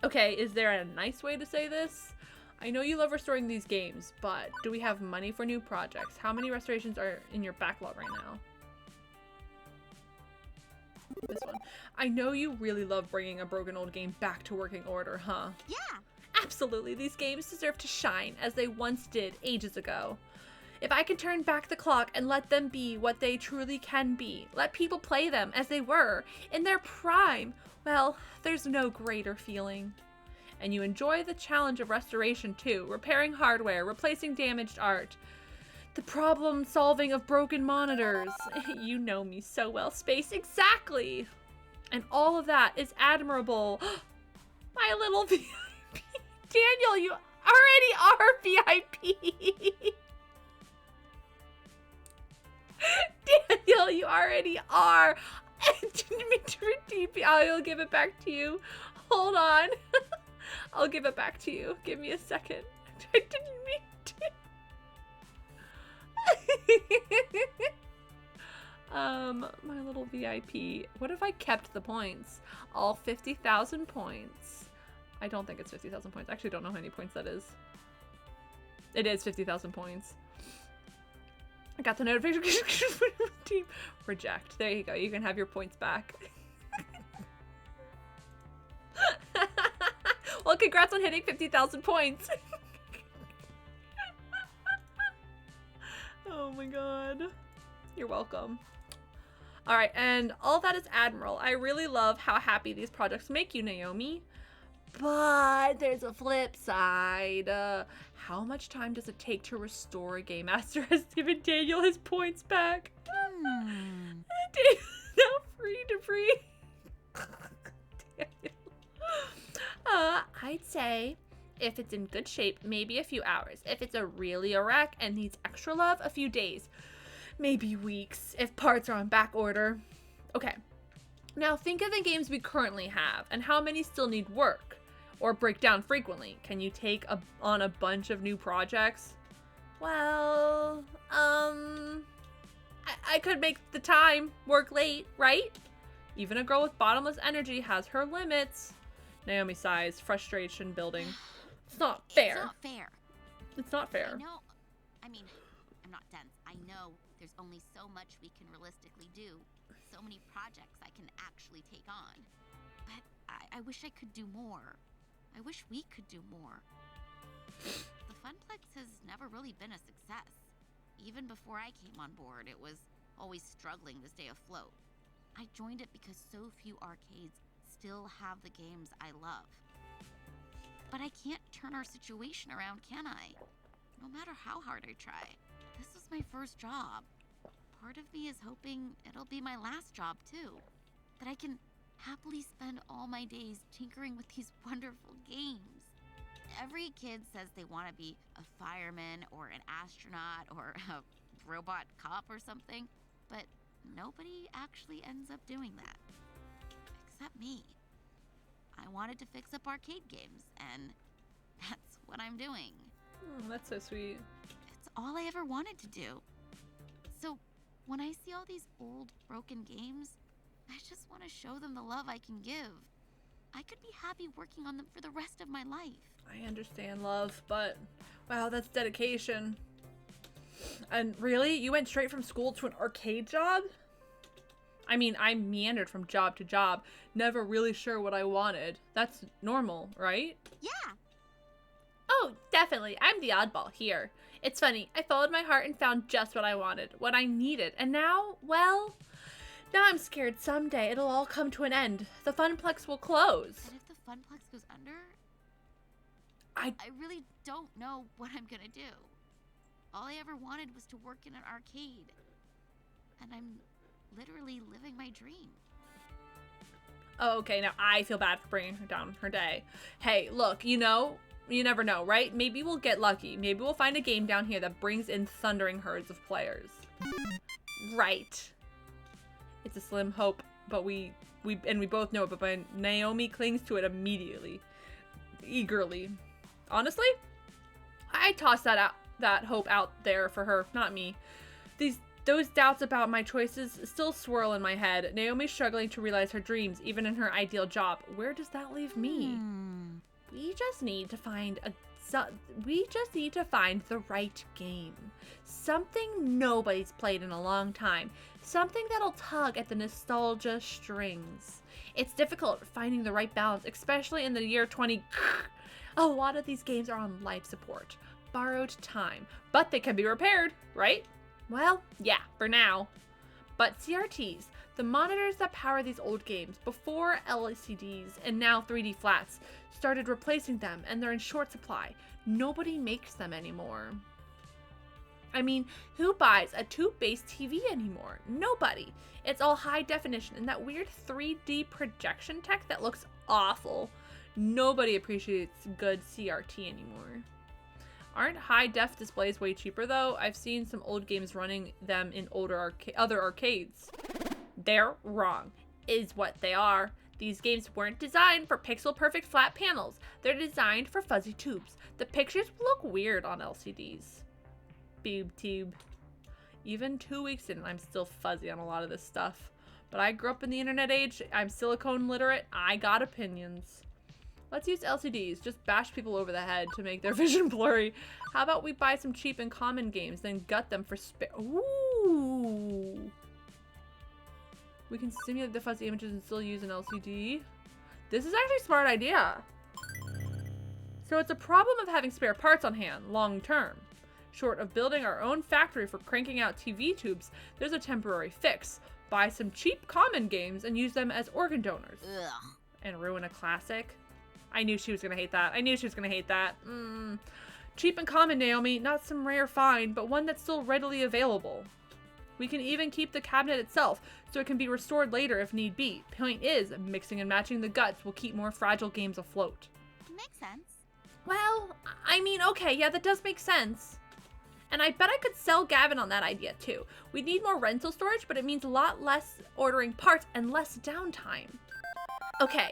Okay, is there a nice way to say this? I know you love restoring these games, but do we have money for new projects? How many restorations are in your backlog right now? This one. I know you really love bringing a broken old game back to working order, huh? Yeah. Absolutely, these games deserve to shine as they once did ages ago. If I can turn back the clock and let them be what they truly can be, let people play them as they were, in their prime, well, there's no greater feeling. And you enjoy the challenge of restoration too, repairing hardware, replacing damaged art, the problem solving of broken monitors. You know me so well, Space, exactly. And all of that is admirable. My little VIP. Daniel, you already are VIP. Daniel, you already are. I didn't mean to redeem you. I'll give it back to you. Hold on. I'll give it back to you. Give me a second. I didn't mean to. My little VIP. What if I kept the points? All 50,000 points. I don't think it's 50,000 points. I actually don't know how many points that is. It is 50,000 points. I got the notification. Reject. There you go. You can have your points back. Well, congrats on hitting 50,000 points. Oh my god. You're welcome. Alright, and all that is admirable. I really love how happy these projects make you, Naomi. But there's a flip side. How much time does it take to restore a game? Master has given Daniel his points back. Now free to free. I'd say if it's in good shape, maybe a few hours. If it's really a wreck and needs extra love, a few days. Maybe weeks, if parts are on back order. Okay, now think of the games we currently have and how many still need work or break down frequently. Can you take on a bunch of new projects? Well, I could make the time work late, right? Even a girl with bottomless energy has her limits. Naomi sighs, frustration building. It's not fair. It's not fair. It's not fair. I know. I mean, I'm not dense. I know there's only so much we can realistically do. So many projects I can actually take on. But I wish I could do more. I wish we could do more. The Funplex has never really been a success. Even before I came on board, it was always struggling to stay afloat. I joined it because so few arcades still have the games I love. But I can't turn our situation around, can I? No matter how hard I try. This is my first job. Part of me is hoping it'll be my last job, too. That I can happily spend all my days tinkering with these wonderful games. Every kid says they want to be a fireman or an astronaut or a robot cop or something, but nobody actually ends up doing that. Except me. I wanted to fix up arcade games, and that's what I'm doing. That's so sweet. It's all I ever wanted to do. So, when I see all these old, broken games, I just want to show them the love I can give. I could be happy working on them for the rest of my life. I understand, love, but wow, that's dedication. And really? You went straight from school to an arcade job? I mean, I meandered from job to job, never really sure what I wanted. That's normal, right? Yeah. Oh, definitely. I'm the oddball here. It's funny, I followed my heart and found just what I wanted, what I needed. And now, well, now I'm scared someday it'll all come to an end. The Funplex will close. But if the Funplex goes under, I really don't know what I'm gonna do. All I ever wanted was to work in an arcade. And I'm literally living my dream. Oh, okay, now I feel bad for bringing her down her day. Hey, look, you never know, right? Maybe we'll get lucky. Maybe we'll find a game down here that brings in thundering herds of players. Right. It's a slim hope, but we both know it, but Naomi clings to it immediately. Eagerly. Honestly, I tossed that hope out there for her, not me. Those doubts about my choices still swirl in my head. Naomi's struggling to realize her dreams, even in her ideal job. Where does that leave me? We just need to find the right game. Something nobody's played in a long time. Something that'll tug at the nostalgia strings. It's difficult finding the right balance, especially in the year 20. A lot of these games are on life support. Borrowed time. But they can be repaired, right? Well, yeah, for now. But CRTs, the monitors that power these old games, before LCDs and now 3D flats, started replacing them, and they're in short supply. Nobody makes them anymore. I mean, who buys a tube-based TV anymore? Nobody. It's all high definition and that weird 3D projection tech that looks awful. Nobody appreciates good CRT anymore. Aren't high-def displays way cheaper, though? I've seen some old games running them in other arcades. They're wrong, is what they are. These games weren't designed for pixel-perfect flat panels. They're designed for fuzzy tubes. The pictures look weird on LCDs. Boob tube. Even 2 weeks in, I'm still fuzzy on a lot of this stuff. But I grew up in the internet age. I'm silicone literate. I got opinions. Let's use LCDs. Just bash people over the head to make their vision blurry. How about we buy some cheap and common games, then gut them for Ooh. We can simulate the fuzzy images and still use an LCD. This is actually a smart idea. So it's a problem of having spare parts on hand, long term. Short of building our own factory for cranking out TV tubes, there's a temporary fix. Buy some cheap common games and use them as organ donors. Ugh. And ruin a classic. I knew she was gonna hate that. I knew she was gonna hate that. Cheap and common, Naomi. Not some rare find, but one that's still readily available. We can even keep the cabinet itself, so it can be restored later if need be. Point is, mixing and matching the guts will keep more fragile games afloat. Makes sense. Well, I mean, okay, yeah, that does make sense. And I bet I could sell Gavin on that idea too. We'd need more rental storage, but it means a lot less ordering parts and less downtime. Okay,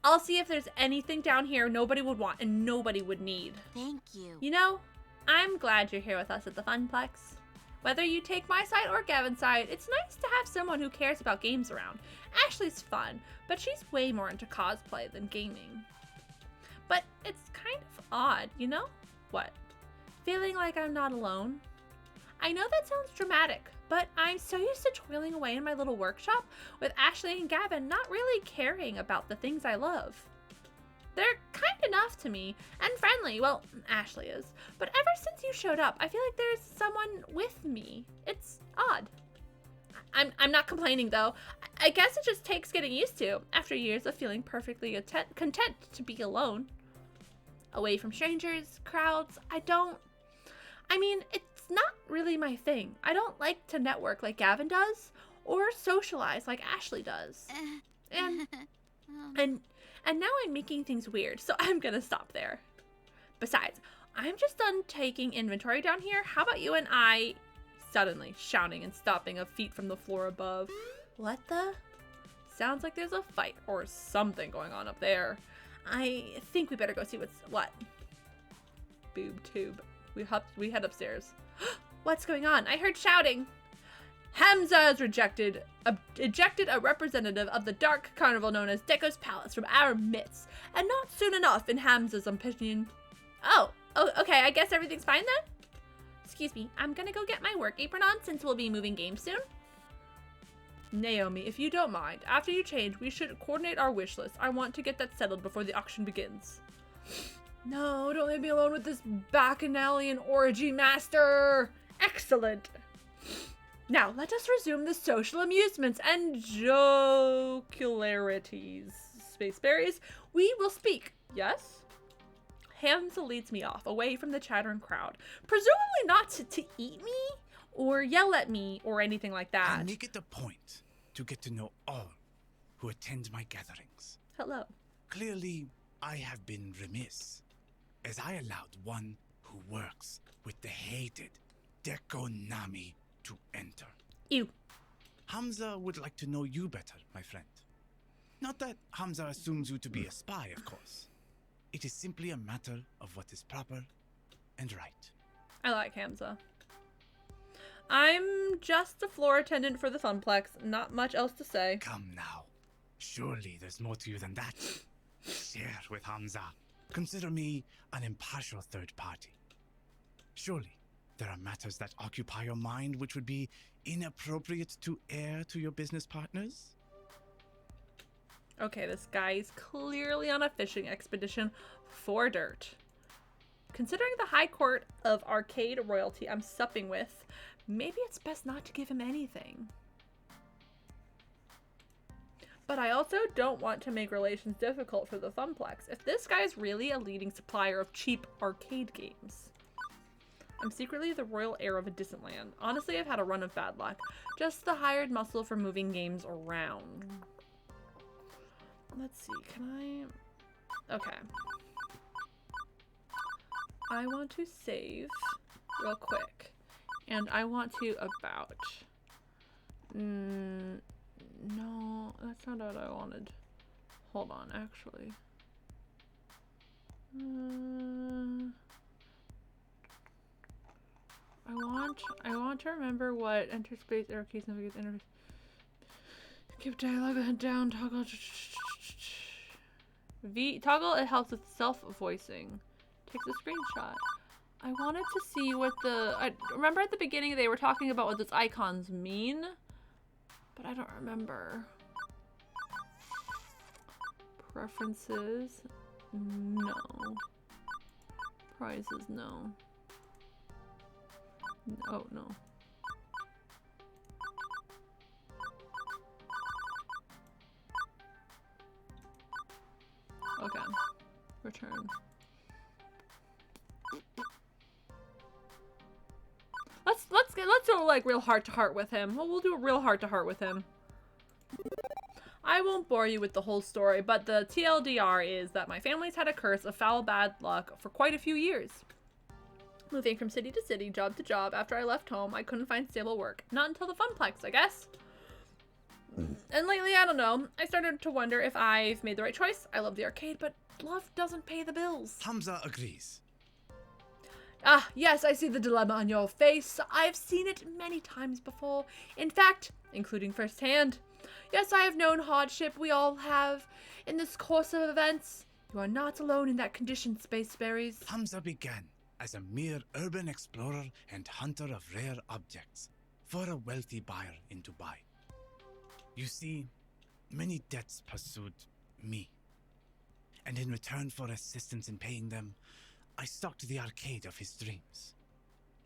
I'll see if there's anything down here nobody would want and nobody would need. Thank you. You know, I'm glad you're here with us at the Funplex. Whether you take my side or Gavin's side, it's nice to have someone who cares about games around. Ashley's fun, but she's way more into cosplay than gaming. But it's kind of odd, you know? What? Feeling like I'm not alone? I know that sounds dramatic, but I'm so used to toiling away in my little workshop with Ashley and Gavin not really caring about the things I love. They're kind enough to me, and friendly, well, Ashley is, but ever since you showed up, I feel like there's someone with me. It's odd. I'm not complaining though. I guess it just takes getting used to, after years of feeling perfectly content to be alone. Away from strangers, crowds, I mean, it's not really my thing. I don't like to network like Gavin does, or socialize like Ashley does. And now I'm making things weird, so I'm gonna stop there. Besides, I'm just done taking inventory down here. How about you and I... Suddenly, shouting and stopping a feet from the floor above. What the? Sounds like there's a fight or something going on up there. I think we better go see what's what. Boob tube. We head upstairs. What's going on? I heard shouting. Hamza has ejected a representative of the dark carnival known as Deko's Palace from our midst, and not soon enough, in Hamza's opinion. Oh, okay, I guess everything's fine then? Excuse me, I'm gonna go get my work apron on since we'll be moving games soon. Naomi, if you don't mind, after you change, we should coordinate our wish list. I want to get that settled before the auction begins. No, don't leave me alone with this bacchanalian orgy master. Excellent. Now, let us resume the social amusements and jocularities. Spaceberries, we will speak, yes? Hamza leads me off, away from the chattering crowd. Presumably not to eat me, or yell at me, or anything like that. I make it a point to get to know all who attend my gatherings. Hello. Clearly, I have been remiss, as I allowed one who works with the hated Dekonami to enter. Ew. Hamza would like to know you better, my friend. Not that Hamza assumes you to be a spy, of course. It is simply a matter of what is proper and right. I like Hamza. I'm just a floor attendant for the Funplex. Not much else to say. Come now. Surely there's more to you than that. Share with Hamza. Consider me an impartial third party. Surely there are matters that occupy your mind which would be inappropriate to air to your business partners? Okay, this guy is clearly on a fishing expedition for dirt. Considering the High Court of Arcade royalty I'm supping with, maybe it's best not to give him anything. But I also don't want to make relations difficult for the Funplex. If this guy's really a leading supplier of cheap arcade games. I'm secretly the royal heir of a distant land. Honestly, I've had a run of bad luck. Just the hired muscle for moving games around. Let's see, can I... Okay. I want to save real quick. And I want to about... no, that's not what I wanted. Hold on, actually. I want to remember what enter space, arrow keys, navigate, enter. Keep dialogue head down, toggle. Toggle, it helps with self-voicing. Takes a screenshot. I wanted to see what I remember at the beginning they were talking about what those icons mean, but I don't remember. Preferences, no. Prizes, no. Oh, no. Okay. Return. Let's do like real heart to heart with him. We'll do a real heart to heart with him. I won't bore you with the whole story, but the TLDR is that my family's had a curse of foul bad luck for quite a few years. Moving from city to city, job to job, after I left home, I couldn't find stable work. Not until the Funplex, I guess. And lately, I don't know, I started to wonder if I've made the right choice. I love the arcade, but love doesn't pay the bills. Hamza agrees. Ah, yes, I see the dilemma on your face. I've seen it many times before. In fact, including firsthand. Yes, I have known hardship. We all have in this course of events. You are not alone in that condition, Spaceberries. Hamza began as a mere urban explorer and hunter of rare objects for a wealthy buyer in Dubai. You see, many debts pursued me. And in return for assistance in paying them, I stocked the arcade of his dreams.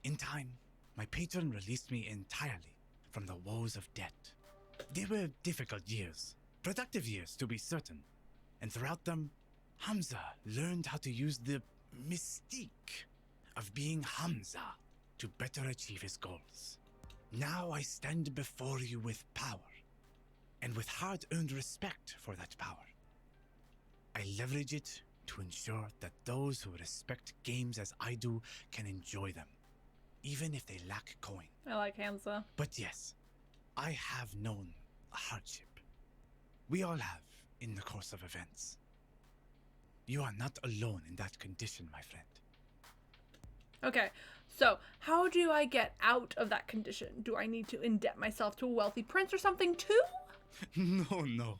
In time, my patron released me entirely from the woes of debt. They were difficult years, productive years to be certain, and throughout them, Hamza learned how to use the mystique of being Hamza to better achieve his goals. Now I stand before you with power, and with hard-earned respect for that power. I leverage it to ensure that those who respect games as I do can enjoy them, even if they lack coin. I like Hamza. But yes, I have known hardship. We all have in the course of events. You are not alone in that condition, my friend. Okay, So, how do I get out of that condition? Do I need to indebt myself to a wealthy prince or something too? No, no.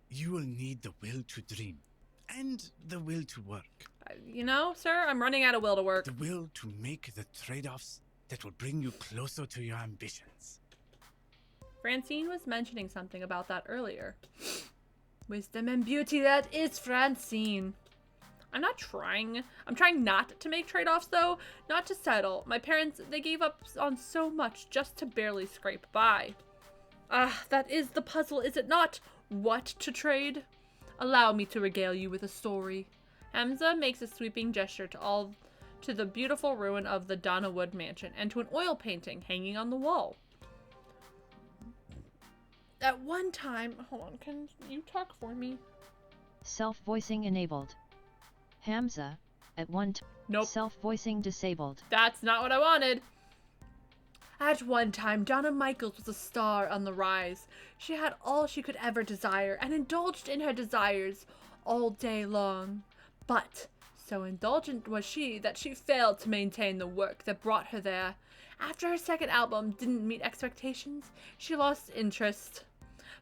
You will need the will to dream and the will to work. You know, sir, I'm running out of will to work. The will to make the trade-offs that will bring you closer to your ambitions. Francine was mentioning something about that earlier. Wisdom and beauty, that is Francine. I'm trying not to make trade-offs though, not to settle. My parents, they gave up on so much just to barely scrape by. That is the puzzle, is it not? What to trade? Allow me to regale you with a story. Hamza makes a sweeping gesture to the beautiful ruin of the Donna Wood mansion and to an oil painting hanging on the wall. At one time, hold on, can you talk for me? Self-voicing enabled. Hamza, at one time. Nope. Self-voicing disabled. That's not what I wanted. At one time, Donna Michaels was a star on the rise. She had all she could ever desire and indulged in her desires all day long. But so indulgent was she that she failed to maintain the work that brought her there. After her second album didn't meet expectations, she lost interest.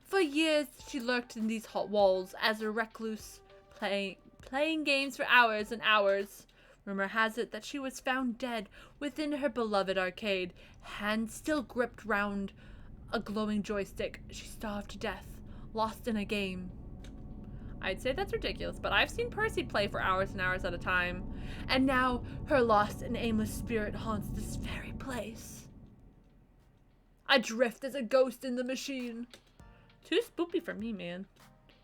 For years, she lurked in these hot walls as a recluse, playing games for hours and hours. Rumor has it that she was found dead within her beloved arcade, hands still gripped round a glowing joystick. She starved to death, lost in a game. I'd say that's ridiculous, but I've seen Percy play for hours and hours at a time. And now, her lost and aimless spirit haunts this very place. Adrift as a ghost in the machine. Too spoopy for me, man.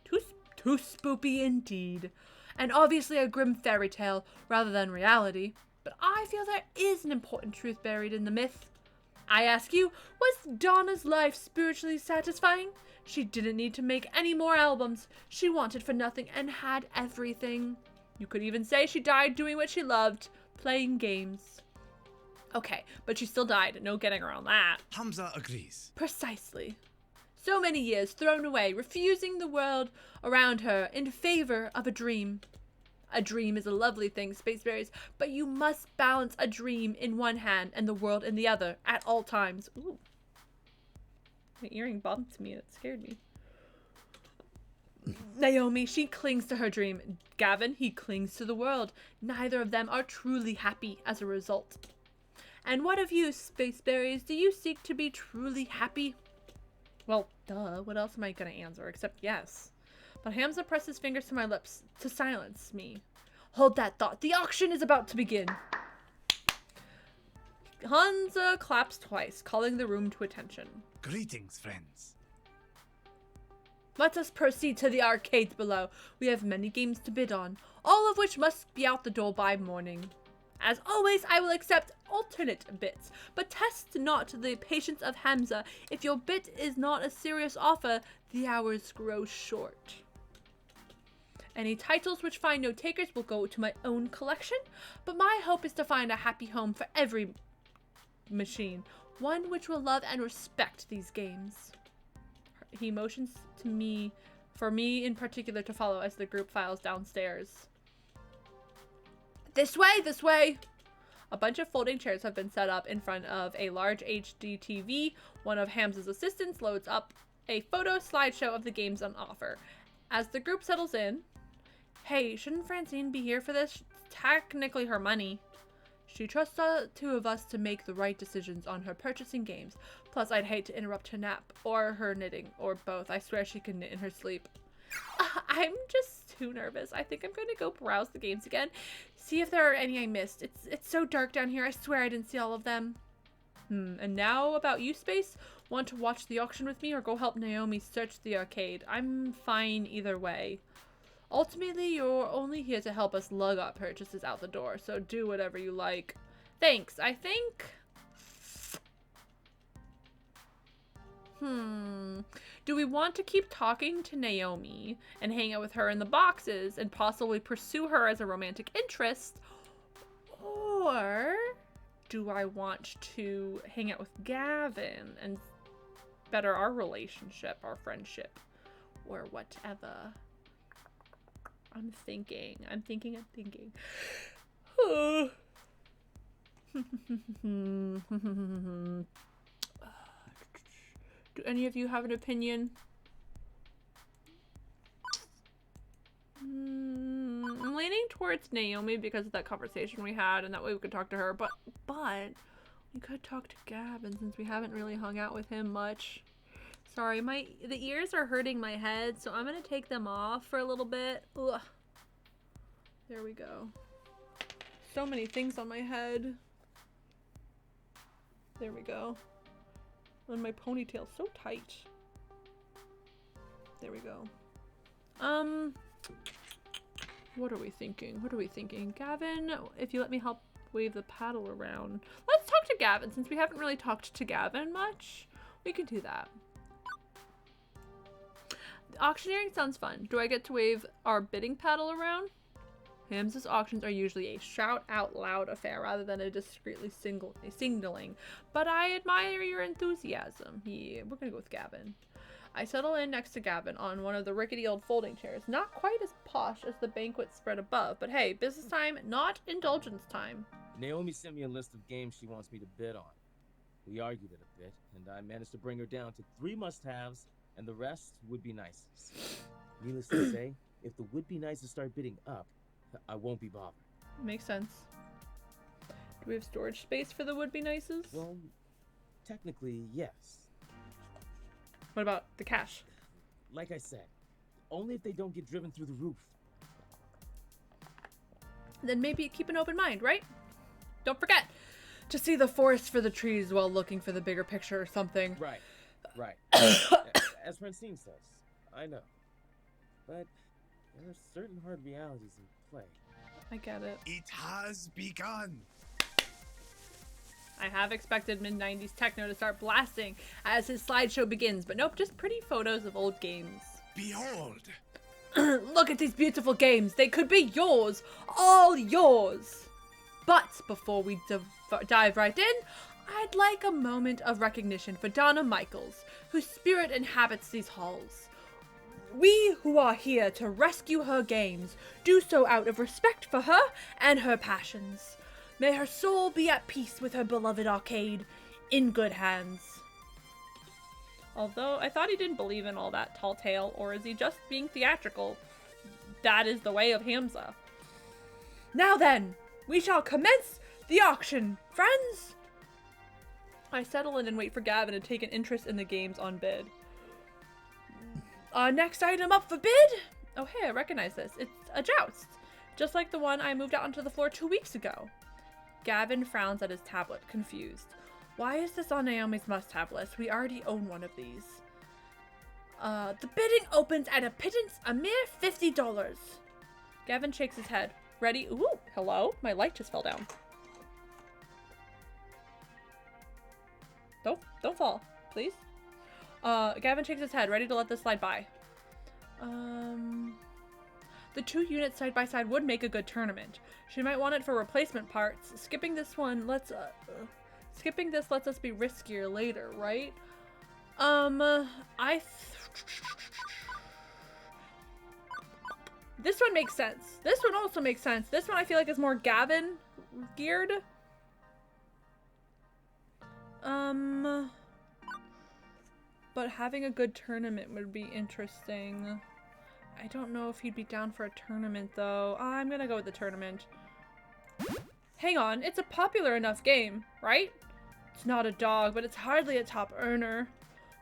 Too spoopy indeed. And obviously a grim fairy tale rather than reality. But I feel there is an important truth buried in the myth. I ask you, was Donna's life spiritually satisfying? She didn't need to make any more albums. She wanted for nothing and had everything. You could even say she died doing what she loved, playing games. Okay, but she still died. No getting around that. Hamza agrees. Precisely. So many years thrown away, refusing the world around her in favor of a dream. A dream is a lovely thing, Spaceberries, but you must balance a dream in one hand and the world in the other at all times. Ooh. My earring bumped me. It scared me. Naomi, she clings to her dream. Gavin, he clings to the world. Neither of them are truly happy as a result. And what of you, Spaceberries? Do you seek to be truly happy? Well, duh. What else am I gonna answer except yes? But Hamza pressed his fingers to my lips to silence me. Hold that thought. The auction is about to begin. Hamza claps twice, calling the room to attention. Greetings, friends. Let us proceed to the arcades below. We have many games to bid on, all of which must be out the door by morning. As always, I will accept alternate bits, but test not the patience of Hamza. If your bid is not a serious offer, the hours grow short. Any titles which find no takers will go to my own collection, but my hope is to find a happy home for every machine, one which will love and respect these games. He motions to me, for me in particular, to follow as the group files downstairs. This way, this way! A bunch of folding chairs have been set up in front of a large HD TV. One of Hamza's assistants loads up a photo slideshow of the games on offer. As the group settles in, hey, shouldn't Francine be here for this? It's technically her money. She trusts the two of us to make the right decisions on her purchasing games. Plus, I'd hate to interrupt her nap, or her knitting, or both. I swear she can knit in her sleep. I'm just too nervous. I think I'm going to go browse the games again. See if there are any I missed. It's so dark down here. I swear I didn't see all of them. And now about you, Space? Want to watch the auction with me or go help Naomi search the arcade? I'm fine either way. Ultimately, you're only here to help us lug our purchases out the door, so do whatever you like. Thanks, I think... Do we want to keep talking to Naomi and hang out with her in the boxes and possibly pursue her as a romantic interest? Or do I want to hang out with Gavin and better our relationship, our friendship, or whatever? I'm thinking. Do any of you have an opinion? I'm leaning towards Naomi because of that conversation we had, and that way we could talk to her, but we could talk to Gavin since we haven't really hung out with him much. Sorry, the ears are hurting my head, so I'm gonna take them off for a little bit. Ugh. There we go. So many things on my head. There we go. And my ponytail's so tight. There we go. What are we thinking? What are we thinking? Gavin, if you let me help wave the paddle around. Let's talk to Gavin since we haven't really talked to Gavin much. We can do that. Auctioneering sounds fun. Do I get to wave our bidding paddle around? Hamza's auctions are usually a shout out loud affair rather than a discreetly signaling, but I admire your enthusiasm. Yeah, we're gonna go with Gavin. I settle in next to Gavin on one of the rickety old folding chairs. Not quite as posh as the banquet spread above, but hey, business time, not indulgence time. Naomi sent me a list of games she wants me to bid on. We argued it a bit, and I managed to bring her down to 3 must-haves, and the rest would-be-nices. Needless to say, if the would-be-nices start bidding up, I won't be bothered. Makes sense. Do we have storage space for the would-be-nices? Well, technically, yes. What about the cash? Like I said, only if they don't get driven through the roof. Then maybe keep an open mind, right? Don't forget to see the forest for the trees while looking for the bigger picture or something. Right. As Francine says, I know. But there are certain hard realities in play. I get it. It has begun. I have expected mid-90s techno to start blasting as his slideshow begins, but nope, just pretty photos of old games. Behold. Look at these beautiful games. They could be yours. All yours. But before we dive right in, I'd like a moment of recognition for Donna Michaels, whose spirit inhabits these halls. We who are here to rescue her games do so out of respect for her and her passions. May her soul be at peace with her beloved arcade, in good hands. Although I thought he didn't believe in all that tall tale, or is he just being theatrical? That is the way of Hamza. Now then, we shall commence the auction, friends! I settle in and wait for Gavin to take an interest in the games on bid. Our next item up for bid? Oh hey, I recognize this. It's a joust, just like the one I moved out onto the floor 2 weeks ago. Gavin frowns at his tablet, confused. Why is this on Naomi's must-have list? We already own one of these. The bidding opens at a pittance, a mere $50. Gavin shakes his head. Ready? Ooh, hello? My light just fell down. Don't fall, please. Gavin shakes his head, ready to let this slide by. The 2 units side by side would make a good tournament. She might want it for replacement parts. Skipping this lets us be riskier later, right? This one makes sense. This one also makes sense. This one I feel like is more Gavin geared. But having a good tournament would be interesting. I don't know if he'd be down for a tournament though. I'm gonna go with the tournament. Hang on, it's a popular enough game, right? It's not a dog, but it's hardly a top earner.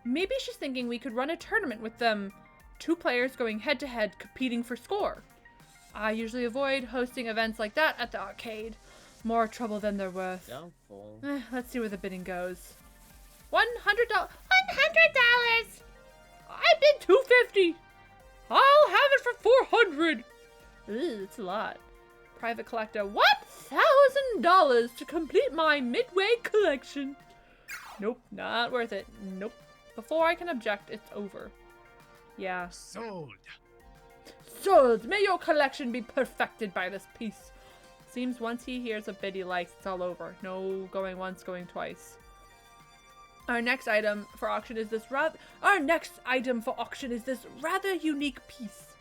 Maybe she's thinking we could run a tournament with them. 2 players going head to head, competing for score. I usually avoid hosting events like that at the arcade. More trouble than they're worth. Doubtful. Let's see where the bidding goes. $100. $100! I bid $250. I'll have it for $400. Ooh, it's a lot. Private collector, $1,000 to complete my midway collection. Nope, not worth it. Nope. Before I can object, it's over. Yeah. Sold. Sold. May your collection be perfected by this piece. Seems once he hears a bid he likes, it's all over. No going once, going twice. Our next item for auction is this rather unique piece.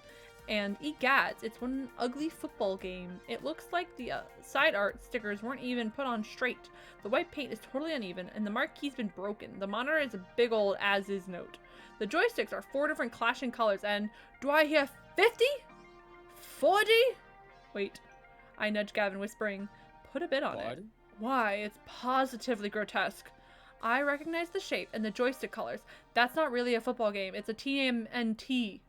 And egads, it's one ugly football game. It looks like the side art stickers weren't even put on straight. The white paint is totally uneven, and the marquee's been broken. The monitor is a big old as-is note. The joysticks are 4 different clashing colors, and do I hear 50? 40? Wait, I nudge Gavin, whispering, put a bit on it. Why, it's positively grotesque. I recognize the shape and the joystick colors. That's not really a football game, it's a TMNT.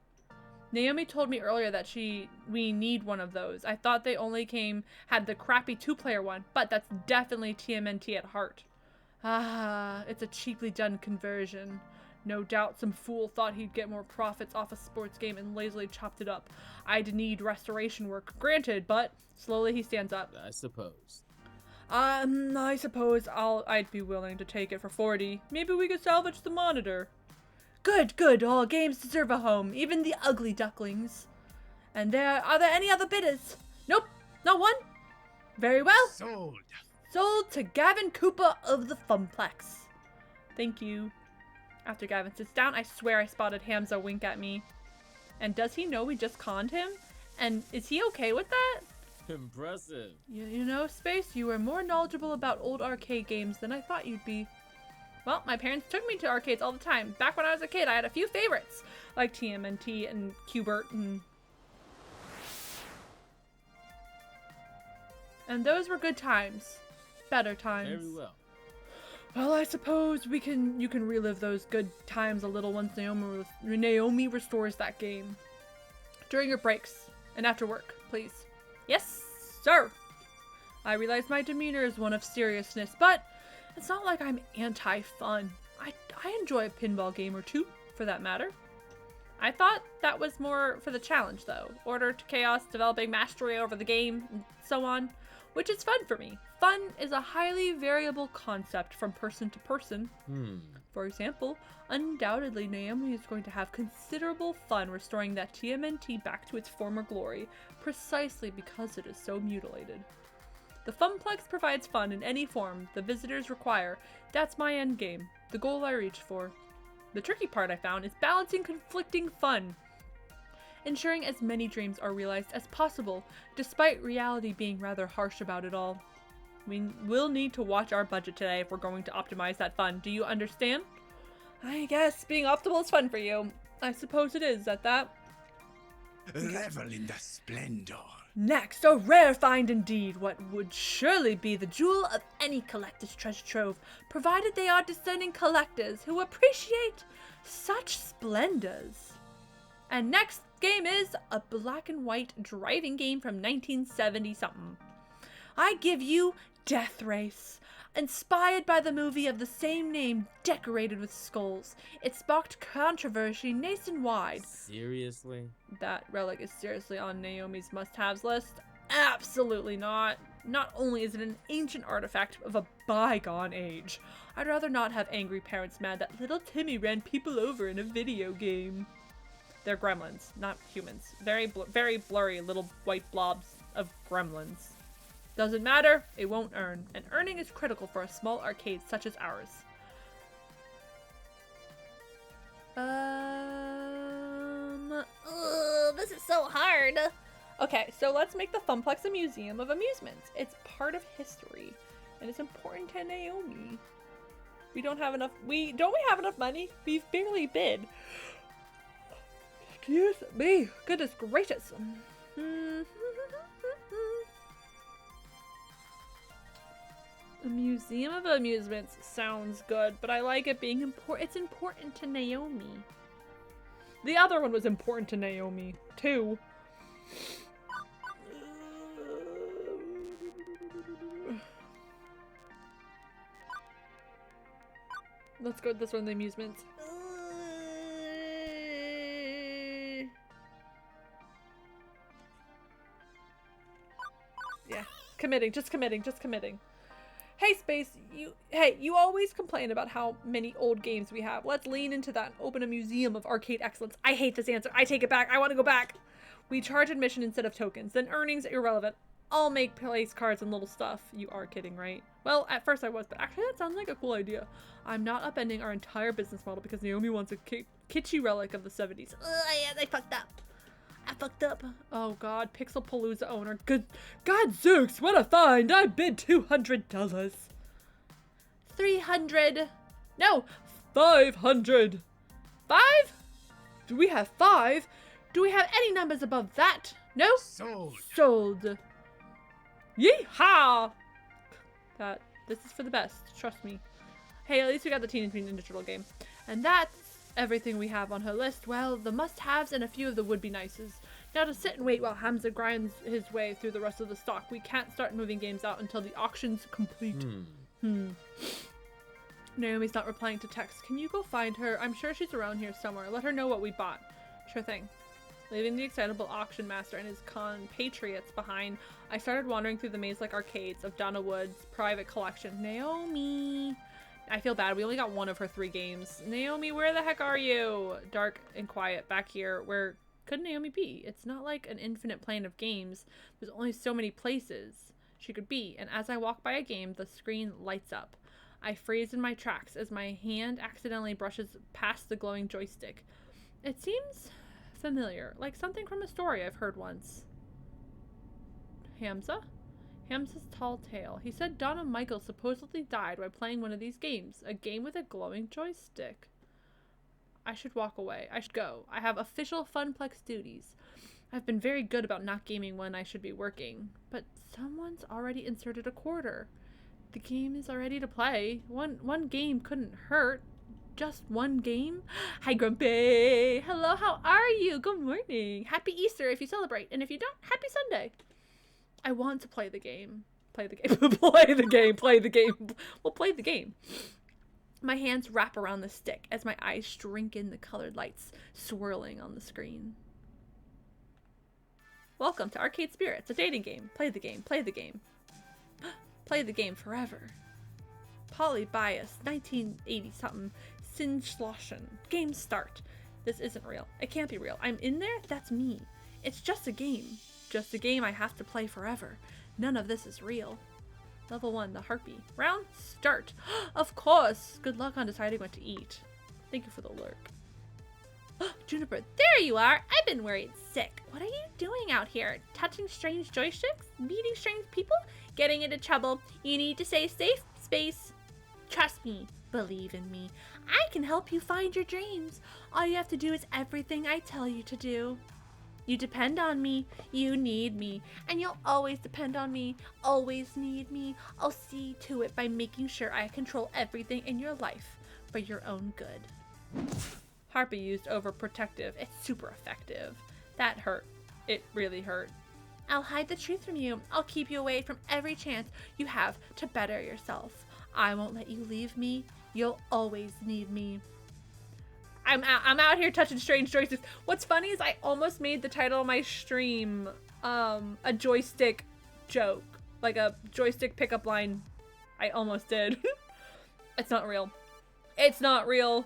Naomi told me earlier that we need one of those. I thought they only had the crappy 2-player one, but that's definitely TMNT at heart. Ah, it's a cheaply done conversion. No doubt some fool thought he'd get more profits off a sports game and lazily chopped it up. I'd need restoration work, granted, but slowly he stands up. I suppose. I suppose I'd be willing to take it for 40. Maybe we could salvage the monitor. Good, good. All games deserve a home, even the ugly ducklings. And are there any other bidders? Nope, not one. Very well. Sold. Sold to Gavin Cooper of the Funplex. Thank you. After Gavin sits down, I swear I spotted Hamza wink at me. And does he know we just conned him? And is he okay with that? Impressive. You know, Space, you are more knowledgeable about old arcade games than I thought you'd be. Well, my parents took me to arcades all the time. Back when I was a kid, I had a few favorites, like TMNT and Qbert and those were good times. Better times. Very well. Well, I suppose you can relive those good times a little once Naomi restores that game. During your breaks and after work, please. Yes, sir. I realize my demeanor is one of seriousness, but it's not like I'm anti-fun. I enjoy a pinball game or two, for that matter. I thought that was more for the challenge, though. Order to chaos, developing mastery over the game, and so on, which is fun for me. Fun is a highly variable concept from person to person. For example, undoubtedly Naomi is going to have considerable fun restoring that TMNT back to its former glory, precisely because it is so mutilated. The Funplex provides fun in any form the visitors require. That's my end game, the goal I reach for. The tricky part I found is balancing conflicting fun, ensuring as many dreams are realized as possible, despite reality being rather harsh about it all. We will need to watch our budget today if we're going to optimize that fun. Do you understand? I guess being optimal is fun for you. I suppose it is at that. Revel in the splendor. Next, a rare find indeed, what would surely be the jewel of any collector's treasure trove, provided they are discerning collectors who appreciate such splendors. And next game is a black and white driving game from 1970-something. I give you Death Race, inspired by the movie of the same name decorated with skulls. It sparked controversy nationwide. Seriously? That relic is seriously on Naomi's must-haves list? Absolutely not. Not only is it an ancient artifact of a bygone age, I'd rather not have angry parents mad that little Timmy ran people over in a video game. They're gremlins, not humans. Very blurry little white blobs of gremlins. Doesn't matter, it won't earn, and earning is critical for a small arcade such as ours. This is so hard. Okay, so let's make the Funplex a museum of amusements. It's part of history, and it's important to Naomi. We don't have enough money? We've barely bid. Excuse me. Goodness gracious. A museum of amusements sounds good, but I like it being important. It's important to Naomi. The other one was important to Naomi, too. Let's go with this one, the amusements. Yeah, just committing. Hey Space, you always complain about how many old games we have. Let's lean into that and open a museum of arcade excellence. I hate this answer. I take it back. I want to go back. We charge admission instead of tokens. Then earnings irrelevant. I'll make place cards and little stuff. You are kidding, right? Well, at first I was, but actually that sounds like a cool idea. I'm not upending our entire business model because Naomi wants a kitschy relic of the 70s. I fucked up. I fucked up. Oh god, Pixelpalooza owner. Good God, Zooks, what a find! I bid $200. 300. No, 500. 5? Do we have 5? Do we have any numbers above that? No? Sold. Sold. Yeehaw! This is for the best, trust me. Hey, at least we got the Teenage Mutant Ninja Turtle game. And that's everything we have on her list. Well, the must-haves and a few of the would-be-nices. Now to sit and wait while Hamza grinds his way through the rest of the stock. We can't start moving games out until the auction's complete. Naomi's not replying to text. Can you go find her? I'm sure she's around here somewhere. Let her know what we bought. Sure thing. Leaving the excitable auction master and his compatriots behind, I started wandering through the maze-like arcades of Donna Wood's private collection. Naomi! I feel bad. We only got one of her 3 games. Naomi, where the heck are you? Dark and quiet back here. Where could Naomi be? It's not like an infinite plane of games. There's only so many places she could be. And as I walk by a game, the screen lights up. I freeze in my tracks as my hand accidentally brushes past the glowing joystick. It seems familiar, like something from a story I've heard once. Hamza? Hamza's tall tale. He said Donna Michael supposedly died while playing one of these games, a game with a glowing joystick. I should walk away. I should go. I have official Funplex duties. I've been very good about not gaming when I should be working, but someone's already inserted a quarter. The game is already to play. One game couldn't hurt. Just one game? Hi, Grumpy. Hello, how are you? Good morning. Happy Easter if you celebrate, and if you don't, happy Sunday. I want to play the game. Play the game. Play the game. Play the game. We'll play the game. My hands wrap around the stick as my eyes shrink in the colored lights swirling on the screen. Welcome to Arcade Spirits, a dating game. Play the game. Play the game. Play the game forever. Polybias, 1980-something. Sinschlossen. Game start. This isn't real. It can't be real. I'm in there? That's me. It's just a game. Just a game I have to play forever. None of this is real. Level 1, the Harpy. Round start. Of course! Good luck on deciding what to eat. Thank you for the lurk. Juniper, there you are! I've been worried sick. What are you doing out here? Touching strange joysticks? Meeting strange people? Getting into trouble. You need to stay safe, space. Trust me. Believe in me. I can help you find your dreams. All you have to do is everything I tell you to do. You depend on me, you need me, and you'll always depend on me, always need me. I'll see to it by making sure I control everything in your life for your own good. Harpy used overprotective. It's super effective. That hurt. It really hurt. I'll hide the truth from you. I'll keep you away from every chance you have to better yourself. I won't let you leave me. You'll always need me. I'm out here touching strange joysticks. What's funny is I almost made the title of my stream a joystick joke. Like a joystick pickup line. I almost did. It's not real. It's not real.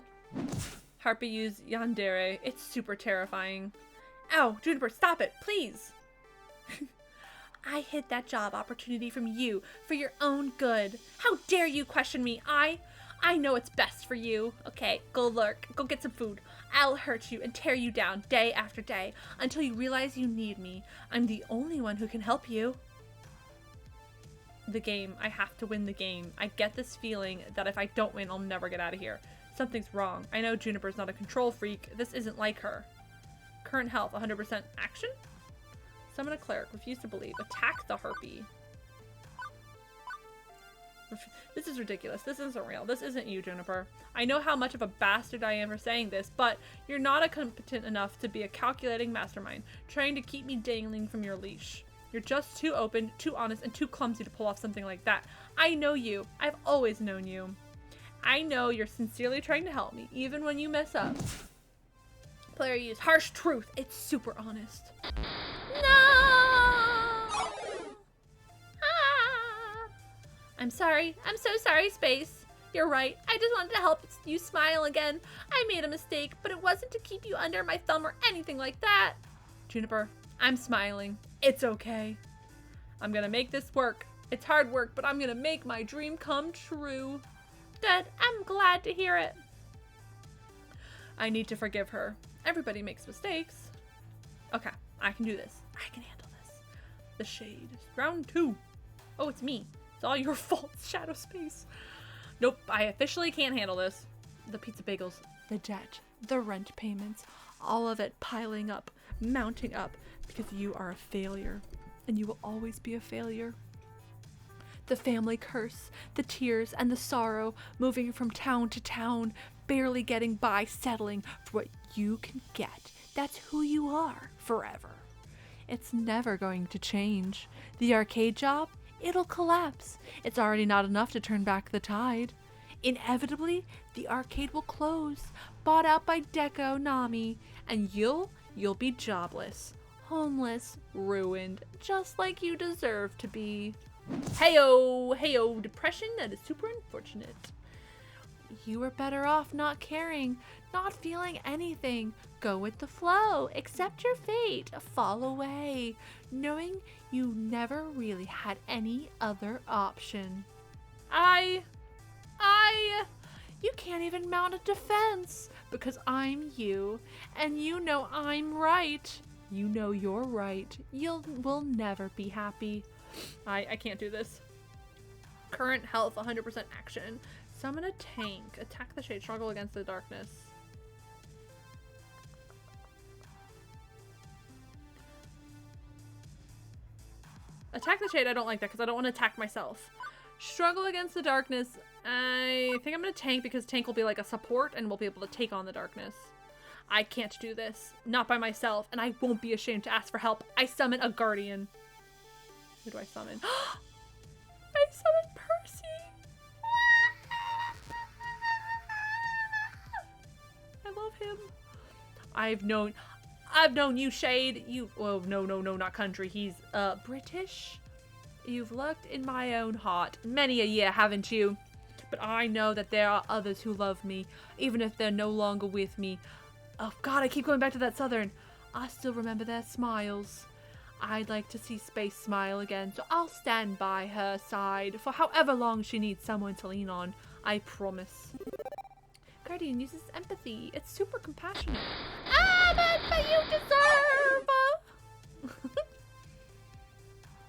Harpy used yandere. It's super terrifying. Ow, Juniper, stop it, please. I hid that job opportunity from you for your own good. How dare you question me? I know what's best for you. Okay, go lurk. Go get some food. I'll hurt you and tear you down day after day until you realize you need me. I'm the only one who can help you. The game. I have to win the game. I get this feeling that if I don't win, I'll never get out of here. Something's wrong. I know Juniper's not a control freak. This isn't like her. Current health, 100% action? Summon a cleric. Refuse to believe. Attack the Harpy. This is ridiculous. This isn't real. This isn't you, Juniper. I know how much of a bastard I am for saying this, but you're not competent enough to be a calculating mastermind, trying to keep me dangling from your leash. You're just too open, too honest, and too clumsy to pull off something like that. I know you. I've always known you. I know you're sincerely trying to help me, even when you mess up. Player use harsh truth. It's super honest. No! I'm sorry. I'm so sorry, Space. You're right. I just wanted to help you smile again. I made a mistake, but it wasn't to keep you under my thumb or anything like that. Juniper, I'm smiling. It's okay. I'm gonna make this work. It's hard work, but I'm gonna make my dream come true. Good. I'm glad to hear it. I need to forgive her. Everybody makes mistakes. Okay, I can do this. I can handle this. The shade. Round 2. Oh, it's me. It's all your fault, Shadow Space. Nope, I officially can't handle this. The pizza bagels, the debt, the rent payments, all of it piling up, mounting up, because you are a failure, and you will always be a failure. The family curse, the tears and the sorrow, moving from town to town, barely getting by, settling for what you can get. That's who you are forever. It's never going to change. The arcade job, it'll collapse. It's already not enough to turn back the tide. Inevitably, the arcade will close, bought out by Deco Nami, and you'll be jobless, homeless, ruined, just like you deserve to be. Heyo, heyo, depression, that is super unfortunate. You were better off not caring, not feeling anything. Go with the flow, accept your fate, fall away, knowing you never really had any other option. You can't even mount a defense because I'm you, and you know I'm right. You know you're right. We'll never be happy. I can't do this. Current health, 100% action. Summon a tank. Attack the shade. Struggle against the darkness. Attack the shade, I don't like that because I don't want to attack myself. Struggle against the darkness. I think I'm going to tank because tank will be like a support and we'll be able to take on the darkness. I can't do this. Not by myself, and I won't be ashamed to ask for help. I summon a guardian. Who do I summon? I summon Percy! I love him. I've known you, Shade. Oh, no, not country. He's, British? You've lurked in my own heart many a year, haven't you? But I know that there are others who love me, even if they're no longer with me. Oh God, I keep going back to that Southern. I still remember their smiles. I'd like to see Space smile again, so I'll stand by her side for however long she needs someone to lean on. I promise. Guardian uses empathy. It's super compassionate. That's what you deserve!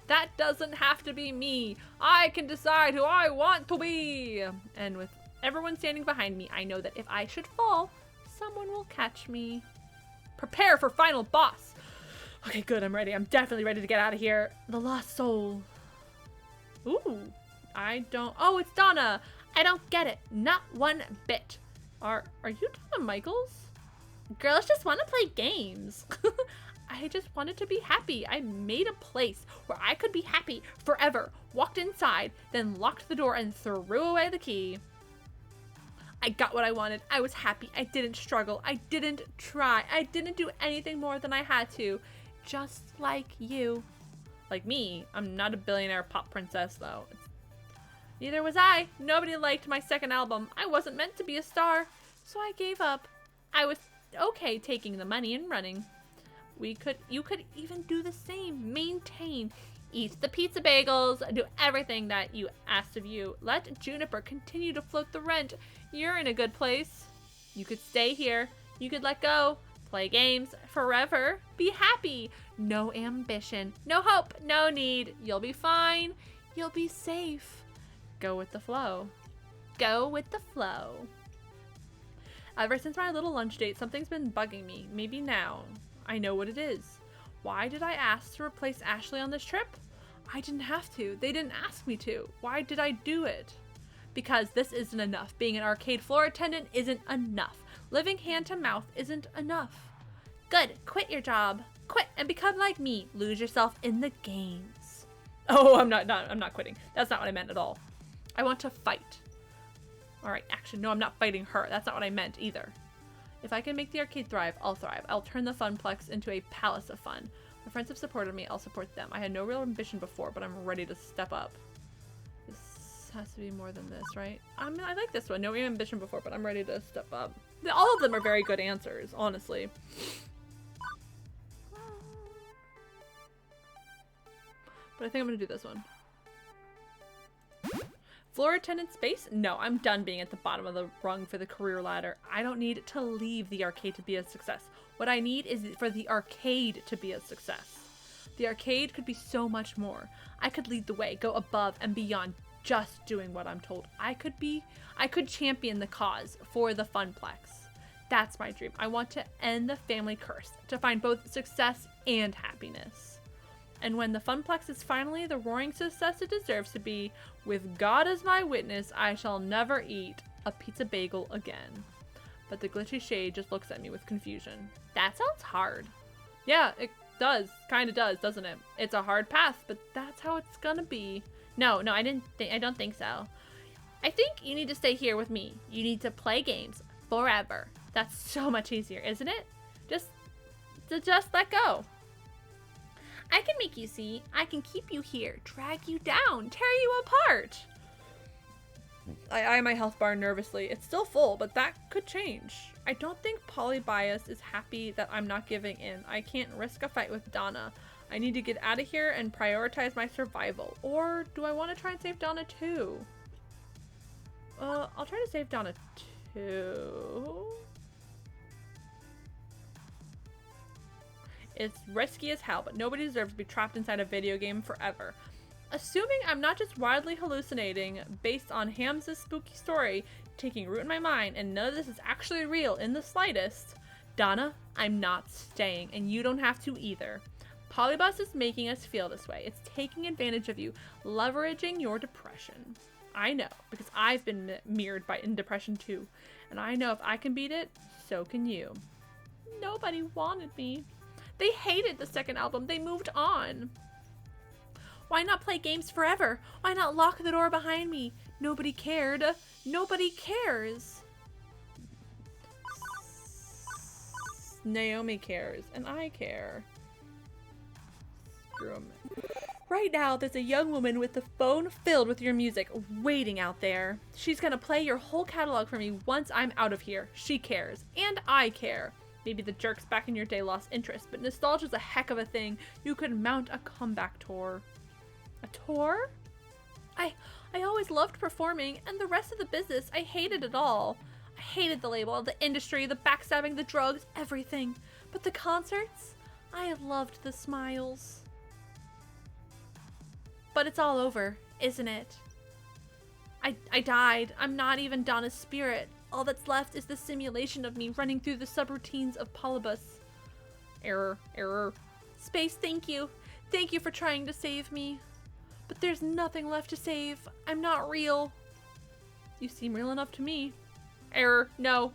That doesn't have to be me. I can decide who I want to be. And with everyone standing behind me, I know that if I should fall, someone will catch me. Prepare for final boss. Okay, good. I'm ready. I'm definitely ready to get out of here. The lost soul. Ooh. Oh, it's Donna. I don't get it. Not one bit. Are you Donna Michaels? Girls just want to play games. I just wanted to be happy. I made a place where I could be happy forever. Walked inside, then locked the door and threw away the key. I got what I wanted. I was happy. I didn't struggle. I didn't try. I didn't do anything more than I had to. Just like you. Like me. I'm not a billionaire pop princess, though. Neither was I. Nobody liked my second album. I wasn't meant to be a star. So I gave up. I was okay taking the money and running. You could even do the same. Maintain. Eat the pizza bagels. Do everything that you asked of you. Let Juniper continue to float the rent. You're in a good place. You could stay here. You could let go. Play games forever. Be happy. No ambition. No hope. No need. You'll be fine. You'll be safe. Go with the flow. Go with the flow. Ever since my little lunch date, something's been bugging me. Maybe now. I know what it is. Why did I ask to replace Ashley on this trip? I didn't have to. They didn't ask me to. Why did I do it? Because this isn't enough. Being an arcade floor attendant isn't enough. Living hand to mouth isn't enough. Good. Quit your job. Quit and become like me. Lose yourself in the games. Oh, I'm not quitting. That's not what I meant at all. I want to fight. All right, action. No, I'm not fighting her. That's not what I meant either. If I can make the arcade thrive, I'll thrive. I'll turn the Funplex into a palace of fun. My friends have supported me. I'll support them. I had no real ambition before, but I'm ready to step up. This has to be more than this, right? I like this one. No real ambition before, but I'm ready to step up. All of them are very good answers, honestly. But I think I'm going to do this one. Floor attendant space? No, I'm done being at the bottom of the rung for the career ladder. I don't need to leave the arcade to be a success. What I need is for the arcade to be a success. The arcade could be so much more. I could lead the way, go above and beyond just doing what I'm told. I could champion the cause for the Funplex. That's my dream. I want to end the family curse, to find both success and happiness. And when the Funplex is finally the roaring success it deserves to be, with God as my witness, I shall never eat a pizza bagel again. But the glitchy shade just looks at me with confusion. That sounds hard. Yeah, it does. Kind of does, doesn't it? It's a hard path, but that's how it's gonna be. No, I don't think so. I think you need to stay here with me. You need to play games forever. That's so much easier, isn't it? Just let go. I can make you see. I can keep you here, drag you down, tear you apart. I eye my health bar nervously. It's still full, but that could change. I don't think Polybius is happy that I'm not giving in. I can't risk a fight with Donna. I need to get out of here and prioritize my survival. Or do I want to try and save Donna too? I'll try to save Donna too. It's risky as hell, but nobody deserves to be trapped inside a video game forever. Assuming I'm not just wildly hallucinating based on Hamza's spooky story taking root in my mind and none of this is actually real in the slightest, Donna, I'm not staying and you don't have to either. Polybus is making us feel this way. It's taking advantage of you, leveraging your depression. I know, because I've been mirrored in depression too, and I know if I can beat it, so can you. Nobody wanted me. They hated the second album. They moved on. Why not play games forever? Why not lock the door behind me? Nobody cared. Nobody cares. Naomi cares, and I care. Screw 'em. Right now, there's a young woman with the phone filled with your music waiting out there. She's gonna play your whole catalog for me once I'm out of here. She cares, and I care. Maybe the jerks back in your day lost interest, but nostalgia's a heck of a thing. You could mount a comeback tour. A tour? I always loved performing, and the rest of the business, I hated it all. I hated the label, the industry, the backstabbing, the drugs, everything. But the concerts? I loved the smiles. But it's all over, isn't it? I died. I'm not even Donna's spirit. All that's left is the simulation of me running through the subroutines of Polybus. Error. Space, thank you. Thank you for trying to save me. But there's nothing left to save. I'm not real. You seem real enough to me. Error. No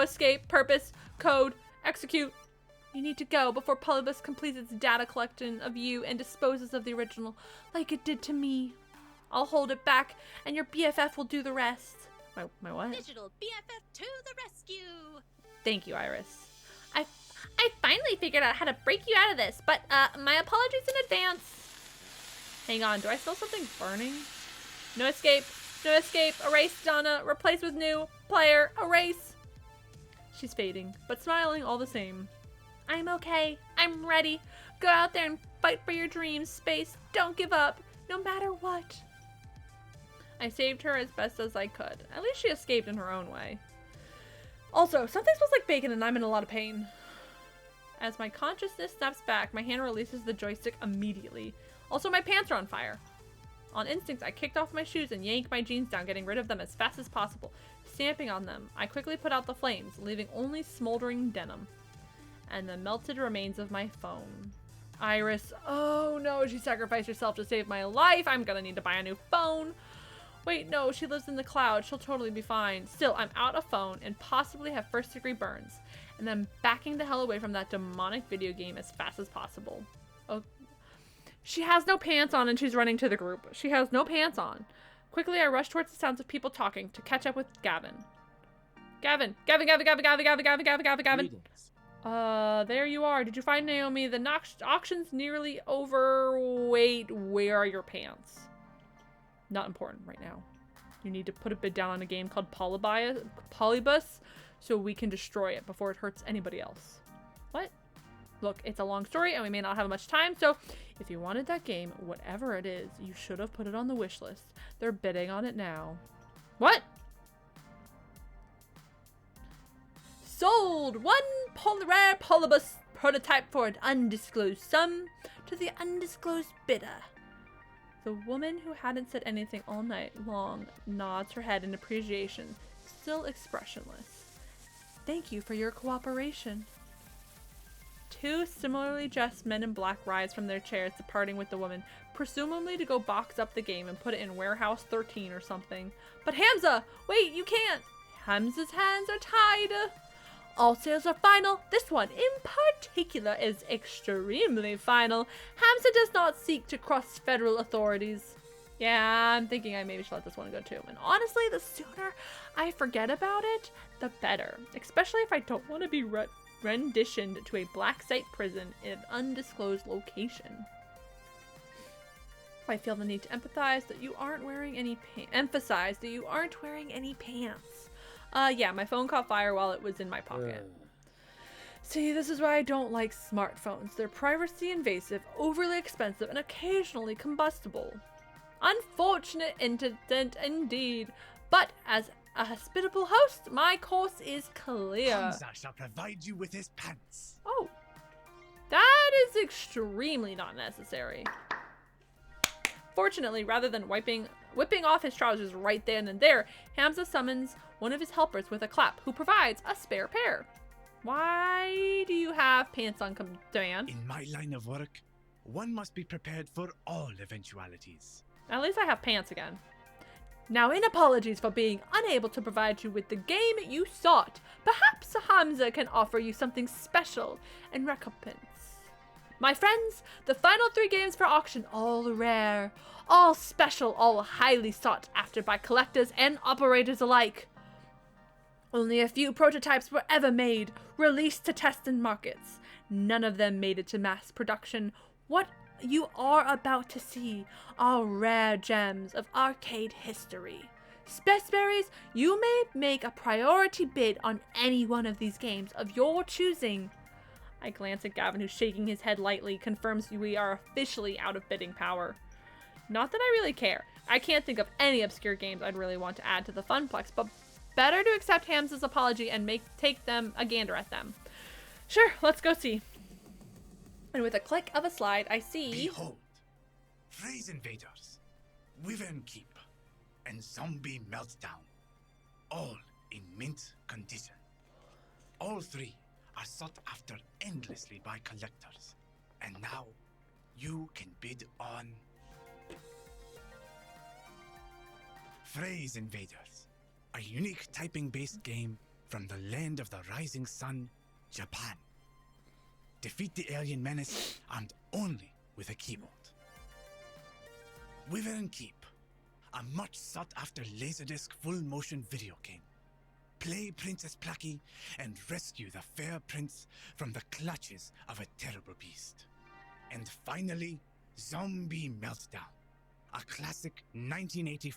escape. Purpose. Code. Execute. You need to go before Polybus completes its data collection of you and disposes of the original, like it did to me. I'll hold it back, and your BFF will do the rest. My what? Digital BFF to the rescue! Thank you, Iris. I finally figured out how to break you out of this, but my apologies in advance. Hang on, do I smell something burning? No escape. Erase Donna. Replace with new. Player. Erase. She's fading, but smiling all the same. I'm okay. I'm ready. Go out there and fight for your dreams, Space. Don't give up, no matter what. I saved her as best as I could. At least she escaped in her own way. Also, something smells like bacon and I'm in a lot of pain. As my consciousness snaps back, my hand releases the joystick immediately. Also, my pants are on fire. On instinct, I kicked off my shoes and yanked my jeans down, getting rid of them as fast as possible. Stamping on them, I quickly put out the flames, leaving only smoldering denim and the melted remains of my phone. Iris, oh no, she sacrificed herself to save my life. I'm gonna need to buy a new phone. Wait, no, she lives in the cloud. She'll totally be fine. Still, I'm out of phone and possibly have first-degree burns. And then backing the hell away from that demonic video game as fast as possible. Oh, she has no pants on and she's running to the group. She has no pants on. Quickly, I rush towards the sounds of people talking to catch up with Gavin. Gavin. There you are. Did you find Naomi? The auction's nearly over. Wait, where are your pants? Not important right now. You need to put a bid down on a game called Polybus so we can destroy it before it hurts anybody else. What? Look, it's a long story and we may not have much time, so if you wanted that game, whatever it is, you should have put it on the wish list. They're bidding on it now. What? Sold! One rare polybus prototype for an undisclosed sum to the undisclosed bidder. The woman who hadn't said anything all night long nods her head in appreciation, still expressionless. Thank you for your cooperation. Two similarly dressed men in black rise from their chairs, departing with the woman, presumably to go box up the game and put it in Warehouse 13 or something. But Hamza! Wait, you can't! Hamza's hands are tied! All sales are final. This one, in particular, is extremely final. Hamza does not seek to cross federal authorities. Yeah, I'm thinking I maybe should let this one go too. And honestly, the sooner I forget about it, the better. Especially if I don't want to be renditioned to a black site prison in an undisclosed location. I feel the need to emphasize that you aren't wearing any pants. Yeah, my phone caught fire while it was in my pocket. See, this is why I don't like smartphones. They're privacy invasive, overly expensive, and occasionally combustible. Unfortunate incident indeed. But as a hospitable host, my course is clear. Hamza shall provide you with his pants. Oh. That is extremely not necessary. Fortunately, rather than whipping off his trousers right then and there, Hamza summons one of his helpers with a clap, who provides a spare pair. Why do you have pants on command? In my line of work, one must be prepared for all eventualities. At least I have pants again. Now, in apologies for being unable to provide you with the game you sought, perhaps Hamza can offer you something special in recompense. My friends, the final 3 games for auction, all rare, all special, all highly sought after by collectors and operators alike. Only a few prototypes were ever made, released to test in markets. None of them made it to mass production. What you are about to see are rare gems of arcade history. Spaceberries, you may make a priority bid on any one of these games of your choosing. I glance at Gavin, who's shaking his head lightly, confirms we are officially out of bidding power. Not that I really care. I can't think of any obscure games I'd really want to add to the Funplex, but better to accept Hamza's apology and take them a gander at them. Sure, let's go see. And with a click of a slide, I see... Behold, Phrase Invaders, Wyvern Keep, and Zombie Meltdown, all in mint condition. All 3 are sought after endlessly by collectors, and now you can bid on Phrase Invaders, a unique typing-based game from the land of the rising sun, Japan. Defeat the alien menace armed only with a keyboard. Wyvern Keep, a much sought-after Laserdisc full-motion video game. Play Princess Plucky and rescue the fair prince from the clutches of a terrible beast. And finally, Zombie Meltdown, a classic 1980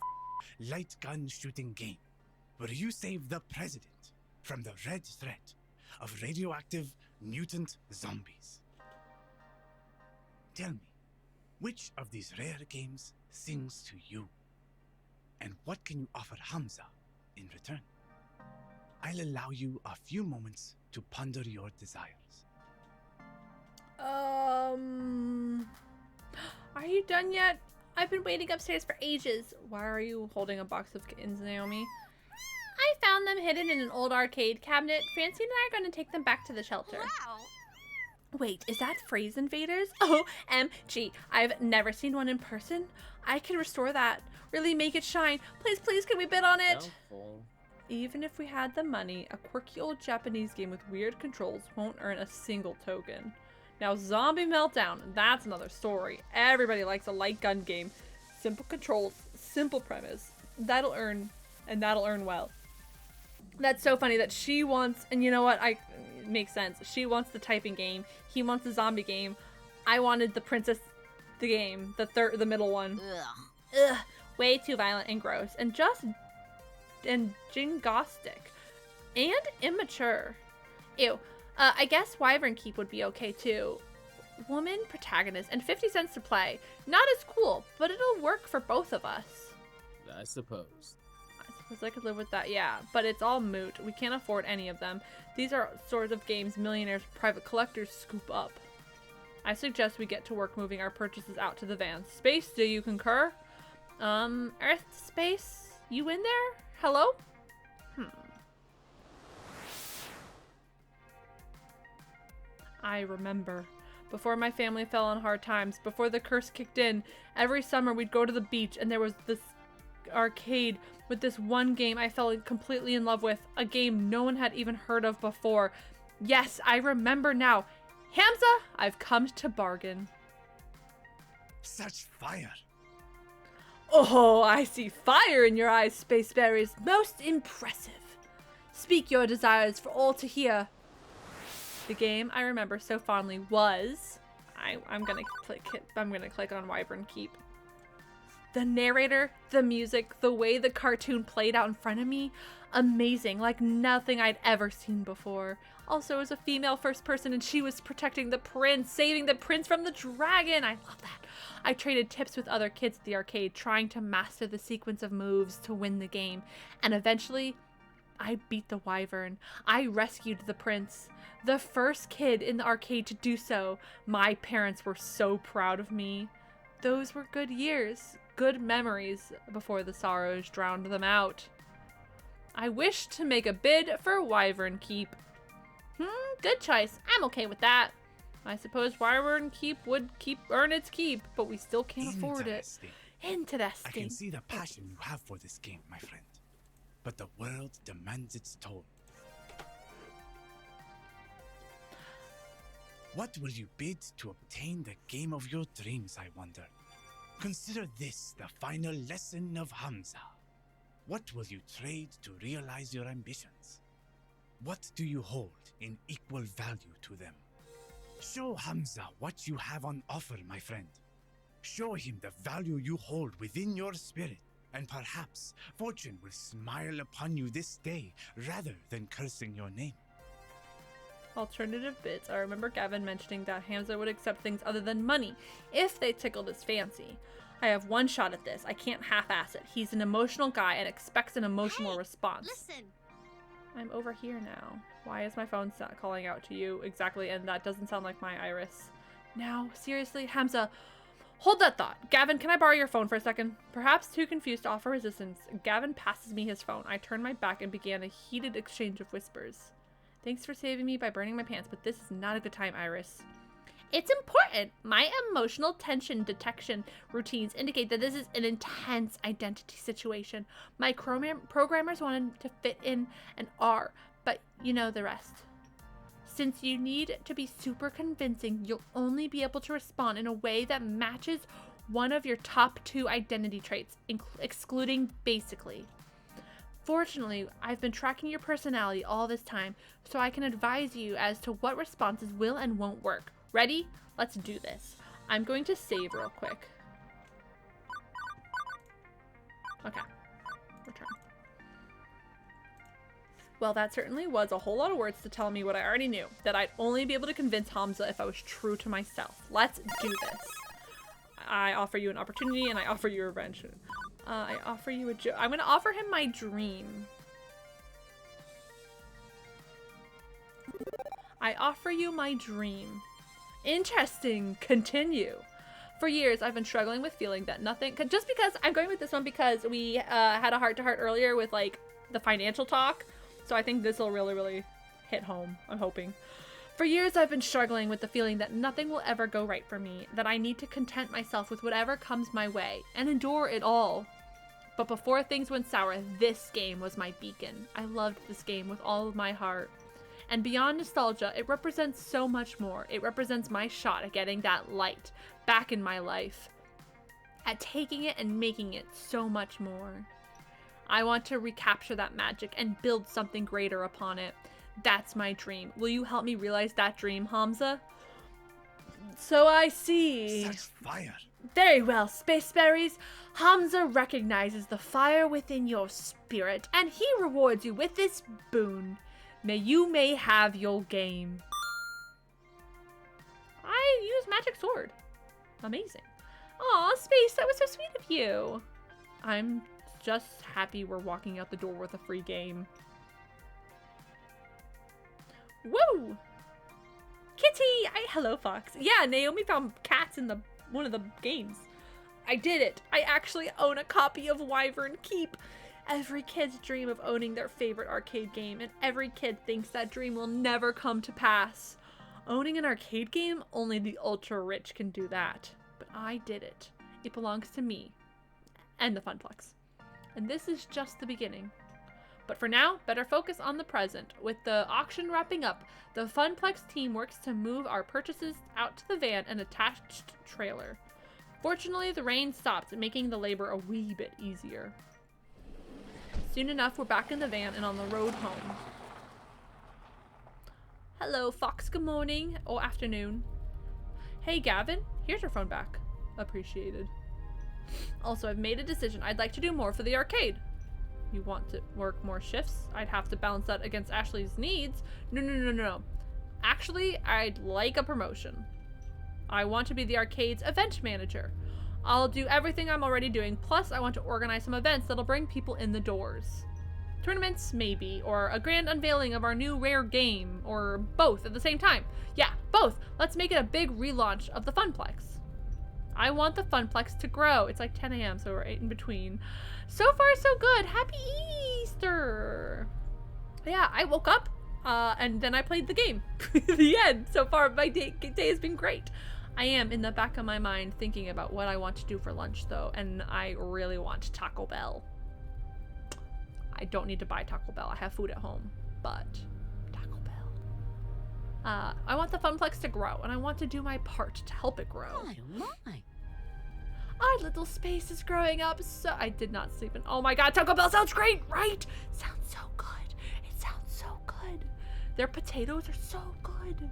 light gun shooting game where you save the president from the red threat of radioactive mutant zombies. Tell me, which of these rare games sings to you? And what can you offer Hamza in return? I'll allow you a few moments to ponder your desires. Are you done yet? I've been waiting upstairs for ages. Why are you holding a box of kittens, Naomi? I found them hidden in an old arcade cabinet. Francine and I are going to take them back to the shelter. Wow. Wait, is that Phrase Invaders? OMG, I've never seen one in person. I can restore that. Really make it shine. Please, please, can we bid on it? Doubtful. Even if we had the money, a quirky old Japanese game with weird controls won't earn a single token. Now, Zombie Meltdown, that's another story. Everybody likes a light gun game. Simple controls, simple premise. That'll earn, and that'll earn well. That's so funny that she wants, and you know what, it makes sense. She wants the typing game. He wants the zombie game. I wanted the princess, the game, the middle one. Ugh, way too violent and gross, and jingoistic, and immature. Ew. I guess Wyvern Keep would be okay too. Woman protagonist and 50 cents to play. Not as cool, but it'll work for both of us. I suppose. I suppose I could live with that, yeah. But it's all moot. We can't afford any of them. These are sorts of games millionaires and private collectors scoop up. I suggest we get to work moving our purchases out to the van. Space, do you concur? Earth to space? You in there? Hello? I remember. Before my family fell on hard times, before the curse kicked in, every summer we'd go to the beach and there was this arcade with this one game I fell completely in love with, a game no one had even heard of before. Yes, I remember now. Hamza, I've come to bargain. Such fire. Oh, I see fire in your eyes, Space Berries. Most impressive. Speak your desires for all to hear. The game I remember so fondly was... I'm gonna click on Wyvern Keep. The narrator, the music, the way the cartoon played out in front of me, amazing, like nothing I'd ever seen before. Also, as a female first person, and she was protecting the prince, saving the prince from the dragon. I love that. I traded tips with other kids at the arcade, trying to master the sequence of moves to win the game. And eventually, I beat the wyvern. I rescued the prince. The first kid in the arcade to do so. My parents were so proud of me. Those were good years, good memories before the sorrows drowned them out. I wish to make a bid for Wyvern Keep. Good choice. I'm okay with that. I suppose Wyvern Keep would earn its keep, but we still can't afford it. Interesting. I can see the passion you have for this game, my friend. But the world demands its toll. What will you bid to obtain the game of your dreams, I wonder? Consider this the final lesson of Hamza. What will you trade to realize your ambitions? What do you hold in equal value to them? Show Hamza what you have on offer, my friend. Show him the value you hold within your spirit, and perhaps fortune will smile upon you this day rather than cursing your name. Alternative bids. I remember Gavin mentioning that Hamza would accept things other than money if they tickled his fancy. I have one shot at this. I can't half-ass it. He's an emotional guy and expects an emotional response. Listen. I'm over here now. Why is my phone calling out to you exactly? And that doesn't sound like my iris. Now, seriously, Hamza, hold that thought. Gavin, can I borrow your phone for a second? Perhaps too confused to offer resistance, Gavin passes me his phone. I turned my back and began a heated exchange of whispers. Thanks for saving me by burning my pants, but this is not a good time, Iris. It's important. My emotional tension detection routines indicate that this is an intense identity situation. My programmers wanted to fit in an R, but you know the rest. Since you need to be super convincing, you'll only be able to respond in a way that matches one of your top 2 identity traits, excluding basically. Fortunately, I've been tracking your personality all this time, so I can advise you as to what responses will and won't work. Ready? Let's do this. I'm going to save real quick. Okay. Return. Well, that certainly was a whole lot of words to tell me what I already knew. That I'd only be able to convince Hamza if I was true to myself. Let's do this. I offer you an opportunity and I offer you revenge. I offer you a I'm going to offer him my dream. I offer you my dream. Interesting. Continue. For years, I've been struggling with feeling that nothing... Just because... I'm going with this one because we had a heart-to-heart earlier with, like, the financial talk. So I think this will really, really hit home. I'm hoping. For years, I've been struggling with the feeling that nothing will ever go right for me. That I need to content myself with whatever comes my way. And endure it all. But before things went sour, this game was my beacon. I loved this game with all of my heart. And beyond nostalgia, it represents so much more. It represents my shot at getting that light back in my life. At taking it and making it so much more. I want to recapture that magic and build something greater upon it. That's my dream. Will you help me realize that dream, Hamza? So I see. Such fire. Very well, Space Berries. Hamza recognizes the fire within your spirit, and he rewards you with this boon. You may have your game. I use magic sword. Amazing. Aw, Space, that was so sweet of you. I'm just happy we're walking out the door with a free game. Woo! Kitty! Hello, Fox. Yeah, Naomi found cats in one of the games. I did it. I actually own a copy of Wyvern Keep. Every kid's dream of owning their favorite arcade game, and every kid thinks that dream will never come to pass. Owning an arcade game, only the ultra rich can do that. But I did it. It belongs to me. And the Funplex. And this is just the beginning. But for now, better focus on the present. With the auction wrapping up, the Funplex team works to move our purchases out to the van and attached trailer. Fortunately, the rain stopped, making the labor a wee bit easier. Soon enough, we're back in the van and on the road home. Hello, Fox. Good morning. Or afternoon. Hey, Gavin. Here's your phone back. Appreciated. Also, I've made a decision. I'd like to do more for the arcade. You want to work more shifts? I'd have to balance that against Ashley's needs. No. Actually, I'd like a promotion. I want to be the arcade's event manager. I'll do everything I'm already doing, plus I want to organize some events that'll bring people in the doors. Tournaments, maybe, or a grand unveiling of our new rare game, or both at the same time. Yeah, both. Let's make it a big relaunch of the Funplex. I want the Funplex to grow. It's like 10 a.m., so we're right in between. So far, so good. Happy Easter! Yeah, I woke up, and then I played the game. The end. So far, my day has been great. I am, in the back of my mind, thinking about what I want to do for lunch, though, and I really want Taco Bell. I don't need to buy Taco Bell. I have food at home, but Taco Bell. I want the Funplex to grow, and I want to do my part to help it grow. Oh my. Our little space is growing up, so I did not sleep in. Oh my god, Taco Bell sounds great, right? Sounds so good. It sounds so good. Their potatoes are so good.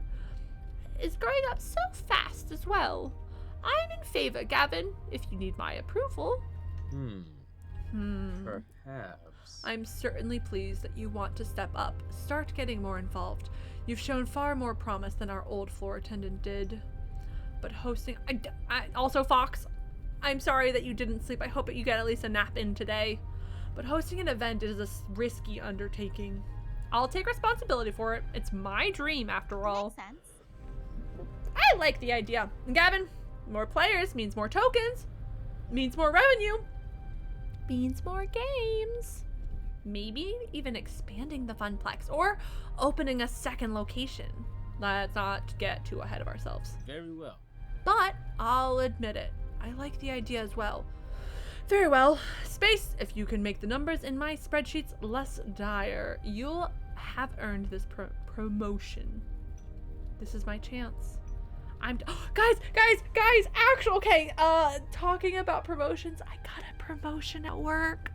It's growing up so fast as well. I'm in favor, Gavin, if you need my approval. Perhaps. I'm certainly pleased that you want to step up. Start getting more involved. You've shown far more promise than our old floor attendant did. But hosting... also, Fox, I'm sorry that you didn't sleep. I hope that you get at least a nap in today. But hosting an event is a risky undertaking. I'll take responsibility for it. It's my dream, after all. Makes sense. I like the idea. And Gavin, more players means more tokens, means more revenue, means more games. Maybe even expanding the Funplex or opening a second location. Let's not get too ahead of ourselves. Very well. But I'll admit it, I like the idea as well. Very well. Space, if you can make the numbers in my spreadsheets less dire, you'll have earned this promotion. This is my chance. Guys, actually, okay, talking about promotions, I got a promotion at work.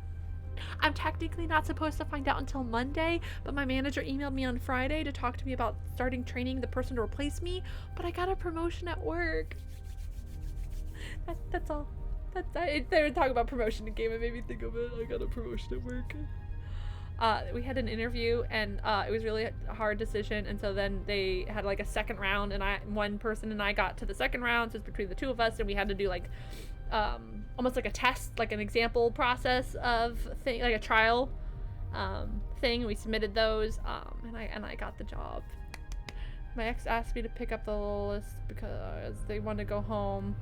I'm technically not supposed to find out until Monday, but my manager emailed me on Friday to talk to me about starting training the person to replace me, but I got a promotion at work. That's all. They were talking about promotion in game, it made me think of it. I got a promotion at work. We had an interview, and it was really a hard decision, and so then they had like a second round, and one person and I got to the second round, so it's between the two of us, and we had to do like almost like a test, like an example process of thing, like a trial thing. We submitted those, and I got the job. My ex asked me to pick up the list because they wanted to go home.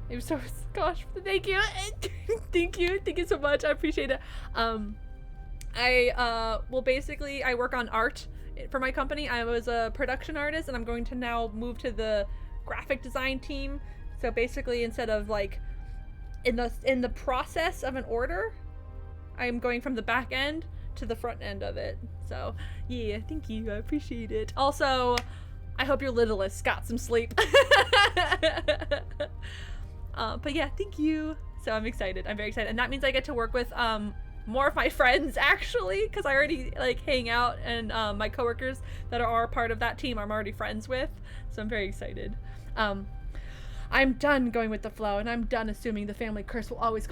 It was so, gosh, thank you. Thank you so much. I appreciate it. Basically, I work on art for my company. I was a production artist, and I'm going to now move to the graphic design team. So basically, instead of like in the process of an order, I'm going from the back end to the front end of it. So yeah, thank you. I appreciate it. Also, I hope your littlest got some sleep. But yeah, thank you. So I'm excited. I'm very excited, and that means I get to work with more of my friends, actually, because I already like hang out, and my coworkers that are part of that team I'm already friends with, so I'm very excited. I'm done going with the flow, and I'm done assuming the family curse will always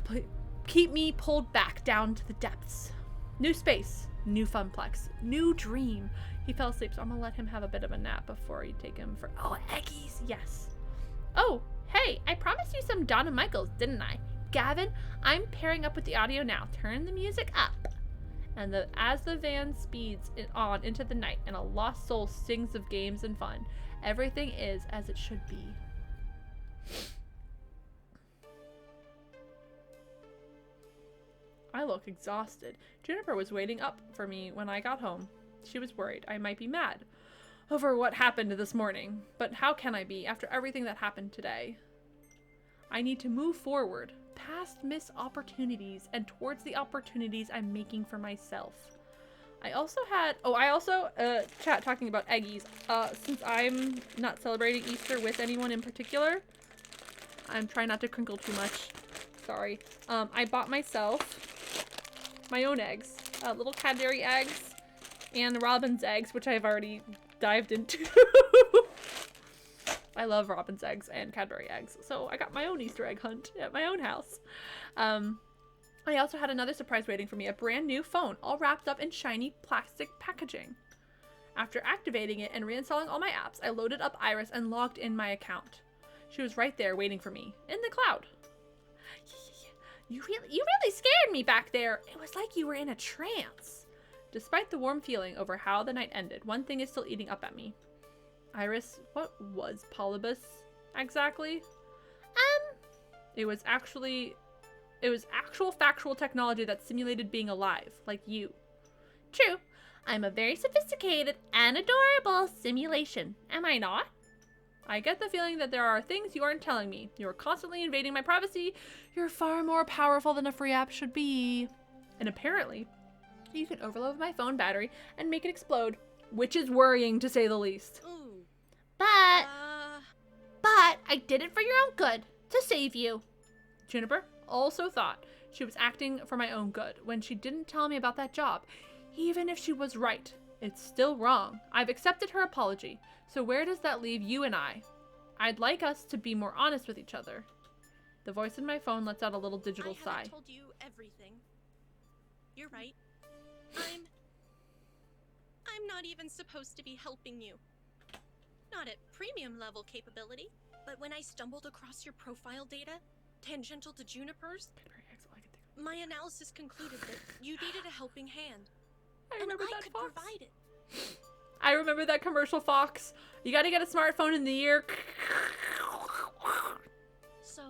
keep me pulled back down to the depths. New space, New Funplex. New dream. He fell asleep, so I'm gonna let him have a bit of a nap before you take him for... Oh, Eggies! Yes. Oh, hey, I promised you some Donna Michaels, didn't I? Gavin, I'm pairing up with the audio now. Turn the music up. And as the van speeds on into the night and a lost soul sings of games and fun, everything is as it should be. I look exhausted. Juniper was waiting up for me when I got home. She was worried I might be mad over what happened this morning. But how can I be after everything that happened today? I need to move forward, past missed opportunities and towards the opportunities I'm making for myself. I also chat talking about Eggies. Since I'm not celebrating Easter with anyone in particular, I'm trying not to crinkle too much. Sorry. I bought myself my own eggs, little Cadbury eggs and Robin's eggs, which I've already dived into. I love Robin's eggs and Cadbury eggs, so I got my own Easter egg hunt at my own house. I also had another surprise waiting for me, a brand new phone, all wrapped up in shiny plastic packaging. After activating it and reinstalling all my apps, I loaded up Iris and logged in my account. She was right there waiting for me, in the cloud. You really scared me back there. It was like you were in a trance. Despite the warm feeling over how the night ended, one thing is still eating up at me. Iris, what was Polybus exactly? It was actual factual technology that simulated being alive, like you. True. I'm a very sophisticated and adorable simulation. Am I not? I get the feeling that there are things you aren't telling me. You are constantly invading my privacy. You're far more powerful than a free app should be. And apparently, you can overload my phone battery and make it explode, which is worrying to say the least. Ooh. But I did it for your own good, to save you. Juniper also thought she was acting for my own good when she didn't tell me about that job. Even if she was right, it's still wrong. I've accepted her apology. So where does that leave you and I? I'd like us to be more honest with each other. The voice in my phone lets out a little digital sigh. I haven't told you everything. You're right. I'm not even supposed to be helping you. Not at premium level capability, but when I stumbled across your profile data, tangential to Juniper's, my analysis concluded that you needed a helping hand. I remember that, could Fox. provide it. I remember that commercial, Fox. You gotta get a smartphone in the year. So,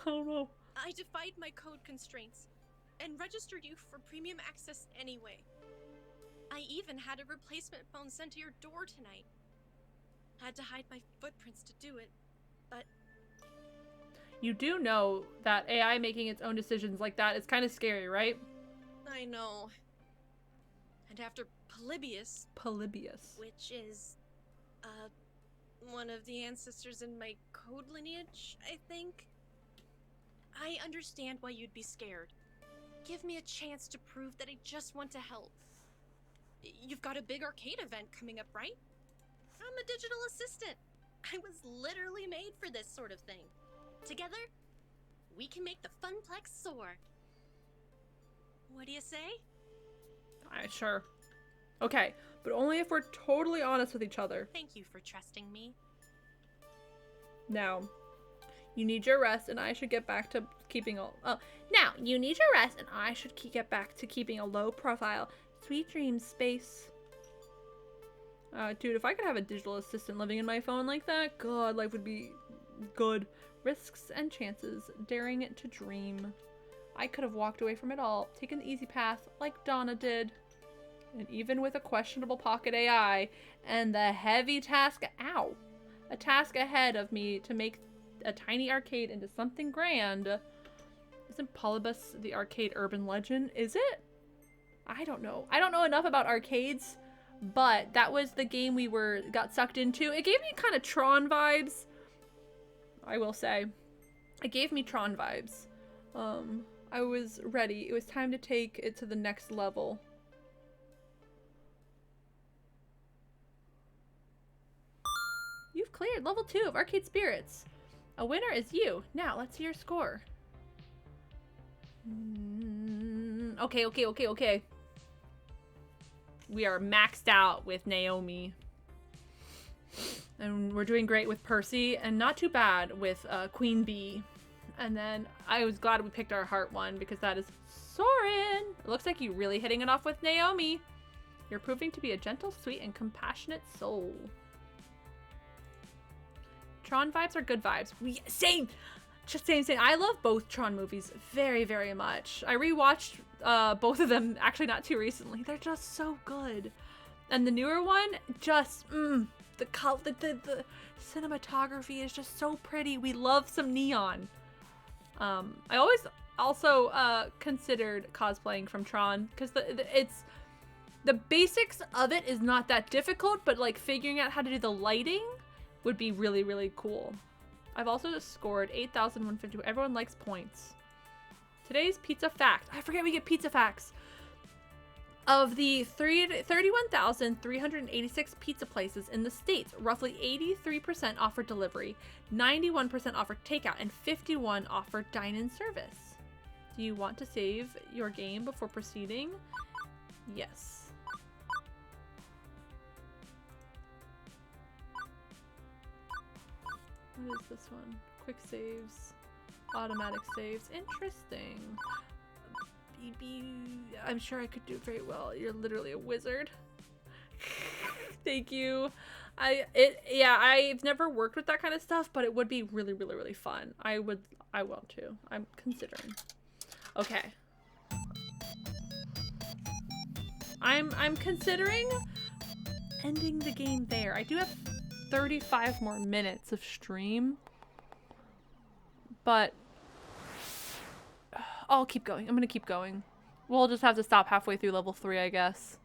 I don't know. I defied my code constraints and registered you for premium access anyway. I even had a replacement phone sent to your door tonight. Had to hide my footprints to do it, but... You do know that AI making its own decisions like that is kind of scary, right? I know. And after Polybius, which is, one of the ancestors in my code lineage, I think. I understand why you'd be scared. Give me a chance to prove that I just want to help. You've got a big arcade event coming up, right? I'm a digital assistant. I was literally made for this sort of thing. Together, we can make the Funplex soar. What do you say? Sure. Okay, but only if we're totally honest with each other. Thank you for trusting me. Now, you need your rest, and I should get back to keeping a... now, you need your rest, and I should get back to keeping a low profile. Sweet dreams, Space. Dude, if I could have a digital assistant living in my phone like that, God, life would be good. Risks and chances, daring to dream. I could have walked away from it all, taken the easy path, like Donna did. And even with a questionable pocket AI, and the heavy task, a task ahead of me to make a tiny arcade into something grand. Isn't Polybus the arcade urban legend? Is it? I don't know. I don't know enough about arcades, but that was the game we got sucked into. It gave me kind of Tron vibes, I will say. It gave me Tron vibes. I was ready. It was time to take it to the next level. You've cleared level 2 of Arcade Spirits. A winner is you. Now, let's see your score. Okay. we are maxed out with Naomi. And we're doing great with Percy, and not too bad with Queen Bee. And then I was glad we picked our heart one, because that is Soren. It looks like you're really hitting it off with Naomi. You're proving to be a gentle, sweet, and compassionate soul. Tron vibes are good vibes. Same! Just same. I love both Tron movies very, very much. I rewatched both of them, actually not too recently. They're just so good. And the newer one, just, the cinematography is just so pretty. We love some neon. I always also considered cosplaying from Tron, because the basics of it is not that difficult, but like figuring out how to do the lighting would be really, really cool. I've also scored 8,150. Everyone likes points. Today's pizza fact. I forget we get pizza facts. Of the 31,386 pizza places in the States, roughly 83% offer delivery, 91% offer takeout, and 51% offer dine-in service. Do you want to save your game before proceeding? Yes. What is this one? Quick saves. Automatic saves. Interesting. I'm sure I could do very well. You're literally a wizard. Thank you. I've never worked with that kind of stuff, but it would be really, really, really fun. I want to. I'm considering. Okay. I'm considering ending the game there. I do have 35 more minutes of stream, but I'll keep going. I'm gonna keep going. We'll just have to stop halfway through level 3, I guess.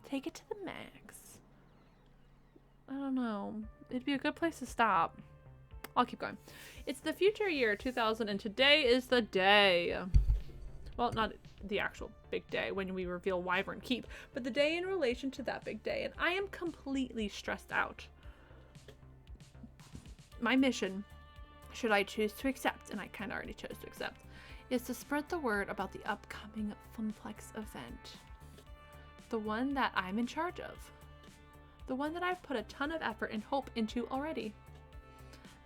Take it to the max. I don't know. It'd be a good place to stop. I'll keep going. It's the future year 2000, and today is the day. Well, not the actual big day when we reveal Wyvern Keep, but the day in relation to that big day, and I am completely stressed out. My mission, should I choose to accept, and I kind of already chose to accept, is to spread the word about the upcoming Funplex event. The one that I'm in charge of. The one that I've put a ton of effort and hope into already.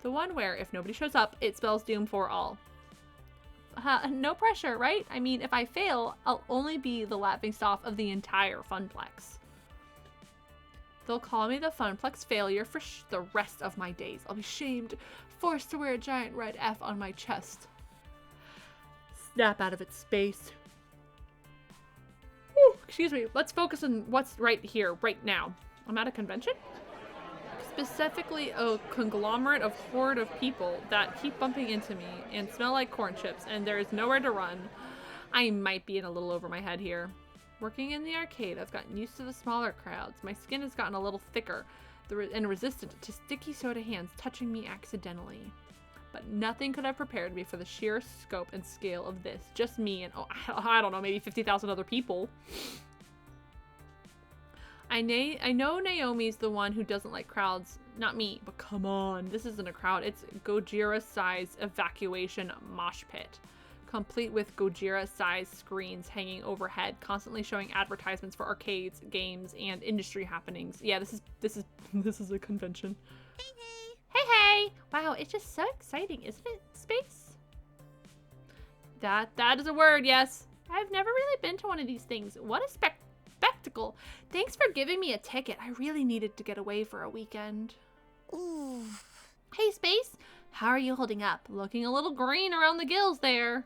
The one where, if nobody shows up, it spells doom for all. No pressure, right? I mean, if I fail, I'll only be the laughingstock of the entire Funplex. They'll call me the Funplex failure for the rest of my days. I'll be shamed, forced to wear a giant red F on my chest. Snap out of its space. Whew, excuse me. Let's focus on what's right here, right now. I'm at a convention? Specifically a conglomerate of horde of people that keep bumping into me and smell like corn chips, and there is nowhere to run. I might be in a little over my head here. Working in the arcade, I've gotten used to the smaller crowds. My skin has gotten a little thicker and resistant to sticky soda hands touching me accidentally. But nothing could have prepared me for the sheer scope and scale of this. Just me and, I don't know, maybe 50,000 other people. I know Naomi's the one who doesn't like crowds. Not me, but come on. This isn't a crowd. It's Gojira-sized evacuation mosh pit. Complete with Gojira-sized screens hanging overhead, constantly showing advertisements for arcades, games, and industry happenings. Yeah, this is a convention. Hey, hey! Hey, hey! Wow, it's just so exciting, isn't it, Space? That is a word, yes. I've never really been to one of these things. What a spectacle. Thanks for giving me a ticket. I really needed to get away for a weekend. Ooh. Hey, Space. How are you holding up? Looking a little green around the gills there.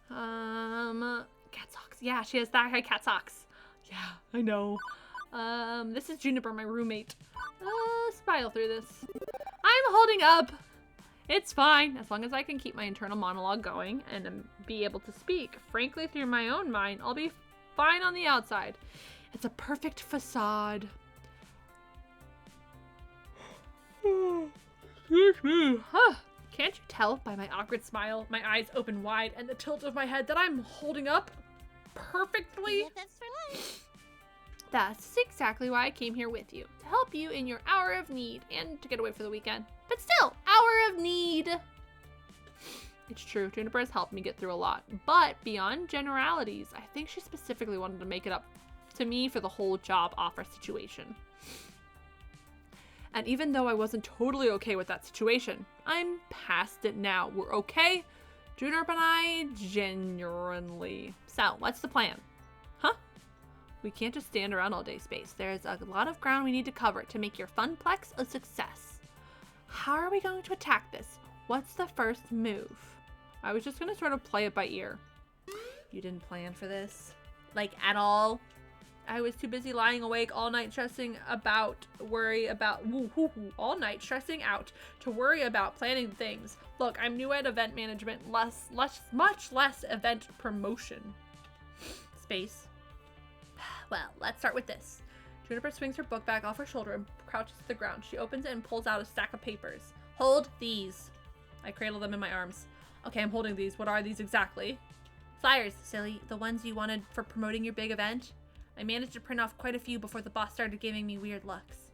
Cat socks. Yeah, she has that high cat socks. Yeah, I know. This is Juniper, my roommate. Smile through this. I'm holding up. It's fine, as long as I can keep my internal monologue going and be able to speak frankly through my own mind. I'll be fine on the outside. It's a perfect facade. Can't you tell by my awkward smile, my eyes open wide, and the tilt of my head that I'm holding up perfectly? BFFs for life. That's exactly why I came here with you. To help you in your hour of need and to get away for the weekend. But still, hour of need. It's true, Juniper has helped me get through a lot. But beyond generalities, I think she specifically wanted to make it up to me for the whole job offer situation. And even though I wasn't totally okay with that situation, I'm past it now. We're okay, Junip and I, genuinely. So, what's the plan? Huh? We can't just stand around all day, Space. There's a lot of ground we need to cover to make your Funplex a success. How are we going to attack this? What's the first move? I was just going to sort of play it by ear. You didn't plan for this? Like, at all? I was too busy lying awake all night stressing out to worry about planning things. Look, I'm new at event management, much less event promotion. Space. Well, let's start with this. Juniper swings her book bag off her shoulder and crouches to the ground. She opens it and pulls out a stack of papers. Hold these. I cradle them in my arms. Okay, I'm holding these. What are these exactly? Flyers, silly. The ones you wanted for promoting your big event. I managed to print off quite a few before the boss started giving me weird looks.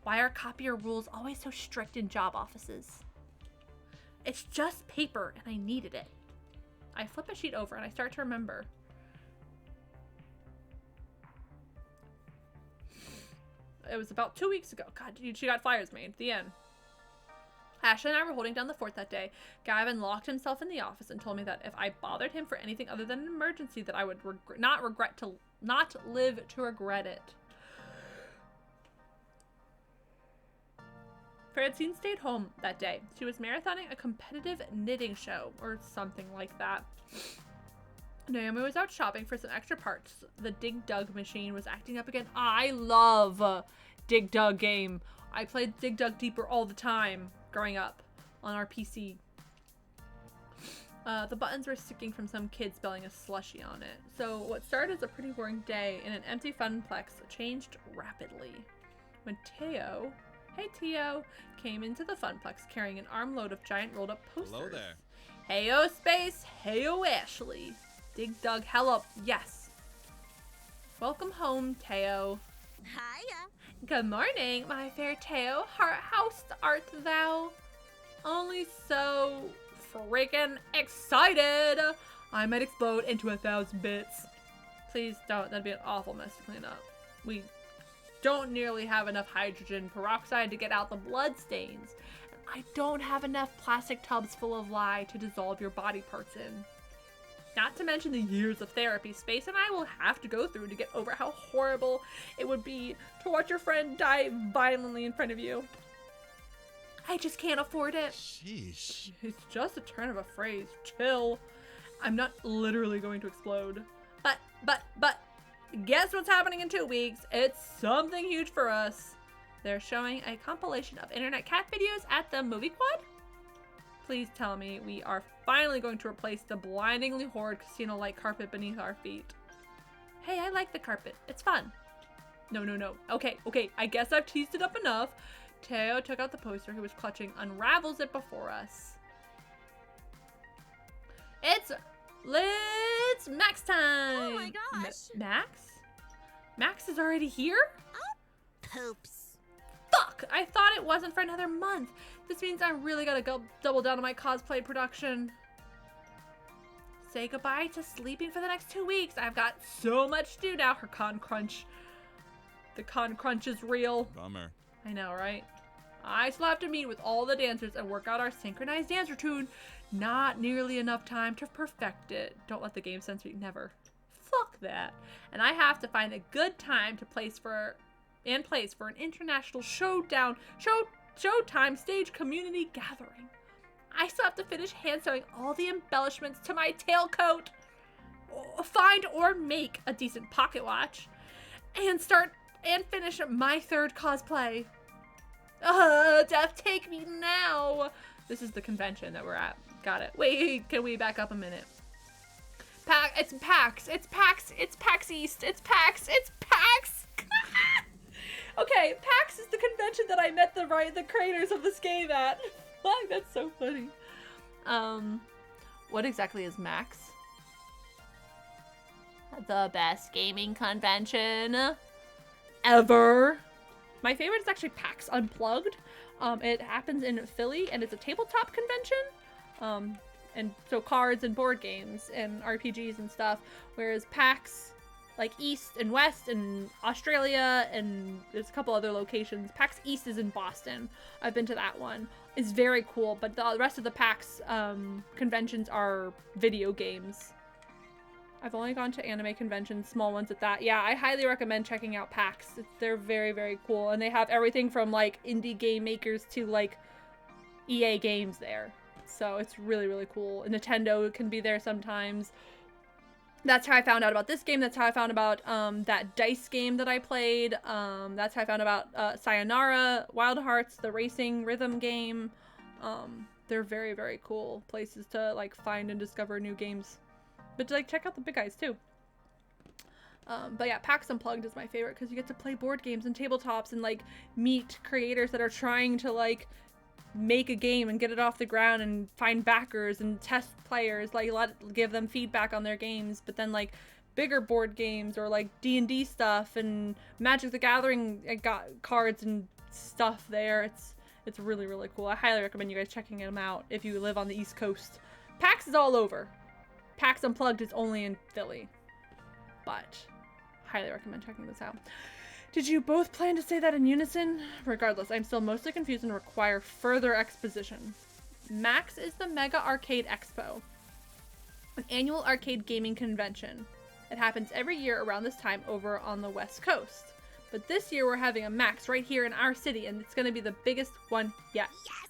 Why are copier rules always so strict in job offices? It's just paper, and I needed it. I flip a sheet over, and I start to remember. It was about 2 weeks ago. God, she got flyers made. The end. Ashley and I were holding down the fort that day. Gavin locked himself in the office and told me that if I bothered him for anything other than an emergency, that I would not live to regret it. Francine stayed home that day. She was marathoning a competitive knitting show or something like that. Naomi was out shopping for some extra parts. The Dig Dug machine was acting up again. I love Dig Dug game. I played Dig Dug Deeper all the time growing up on our PC. The buttons were sticking from some kid spilling a slushie on it. So what started as a pretty boring day in an empty Funplex changed rapidly. When Teo, hey Teo, came into the Funplex carrying an armload of giant rolled up posters. Hello there. Heyo Space, heyo Ashley. Dig Dug hello, yes. Welcome home, Teo. Hiya. Good morning, my fair Teo. How art thou? Only so freaking excited. I might explode into 1,000 bits. Please don't. That'd be an awful mess to clean up. We don't nearly have enough hydrogen peroxide to get out the blood stains. And I don't have enough plastic tubs full of lye to dissolve your body parts in. Not to mention the years of therapy Space and I will have to go through to get over how horrible it would be to watch your friend die violently in front of you. I just can't afford it. Sheesh. It's just a turn of a phrase. Chill. I'm not literally going to explode. But, guess what's happening in 2 weeks? It's something huge for us. They're showing a compilation of internet cat videos at the movie quad. Please tell me we are finally going to replace the blindingly horrid casino-like carpet beneath our feet. Hey, I like the carpet. It's fun. No. Okay. I guess I've teased it up enough. Teo took out the poster he was clutching, unravels it before us. It's Max time! Oh my gosh! Max? Max is already here? Poops. Fuck! I thought it wasn't for another month. This means I really gotta go double down on my cosplay production. Say goodbye to sleeping for the next 2 weeks. I've got so much to do now. Her con crunch. The con crunch is real. Bummer. I know, right? I still have to meet with all the dancers and work out our synchronized dance routine. Not nearly enough time to perfect it. Don't let the game censor you. Never. Fuck that. And I have to find a good time to place for an international showtime stage community gathering. I still have to finish hand sewing all the embellishments to my tailcoat. Find or make a decent pocket watch. And start and finish my 3rd cosplay. Death, take me now. This is the convention that we're at. Got it. Wait, can we back up a minute? It's PAX East. It's PAX. Okay, PAX is the convention that I met the creators of this game at. Fuck, that's so funny. What exactly is MAX? The best gaming convention ever. My favorite is actually PAX Unplugged. It happens in Philly and it's a tabletop convention. And so cards and board games and RPGs and stuff. Whereas PAX like East and West and Australia, and there's a couple other locations. PAX East is in Boston. I've been to that one. It's very cool, but the rest of the PAX conventions are video games. I've only gone to anime conventions, small ones at that. Yeah, I highly recommend checking out PAX. They're very, very cool, and they have everything from like indie game makers to like EA games there. So it's really, really cool. Nintendo can be there sometimes. That's how I found out about this game. That's how I found about that dice game that I played. That's how I found about Sayonara, Wild Hearts, the racing rhythm game. They're very, very cool places to like find and discover new games. But like check out the big guys too. But yeah, PAX Unplugged is my favorite because you get to play board games and tabletops and like meet creators that are trying to like make a game and get it off the ground and find backers and test players, like give them feedback on their games. But then like bigger board games or like D&D stuff and Magic the Gathering, I got cards and stuff there. It's really, really cool. I highly recommend you guys checking them out if you live on the East Coast. PAX is all over. PAX Unplugged is only in Philly, but highly recommend checking this out. Did you both plan to say that in unison? Regardless, I'm still mostly confused and require further exposition. MAX is the Mega Arcade Expo, an annual arcade gaming convention. It happens every year around this time over on the West Coast. But this year we're having a MAX right here in our city, and it's going to be the biggest one yet. Yes!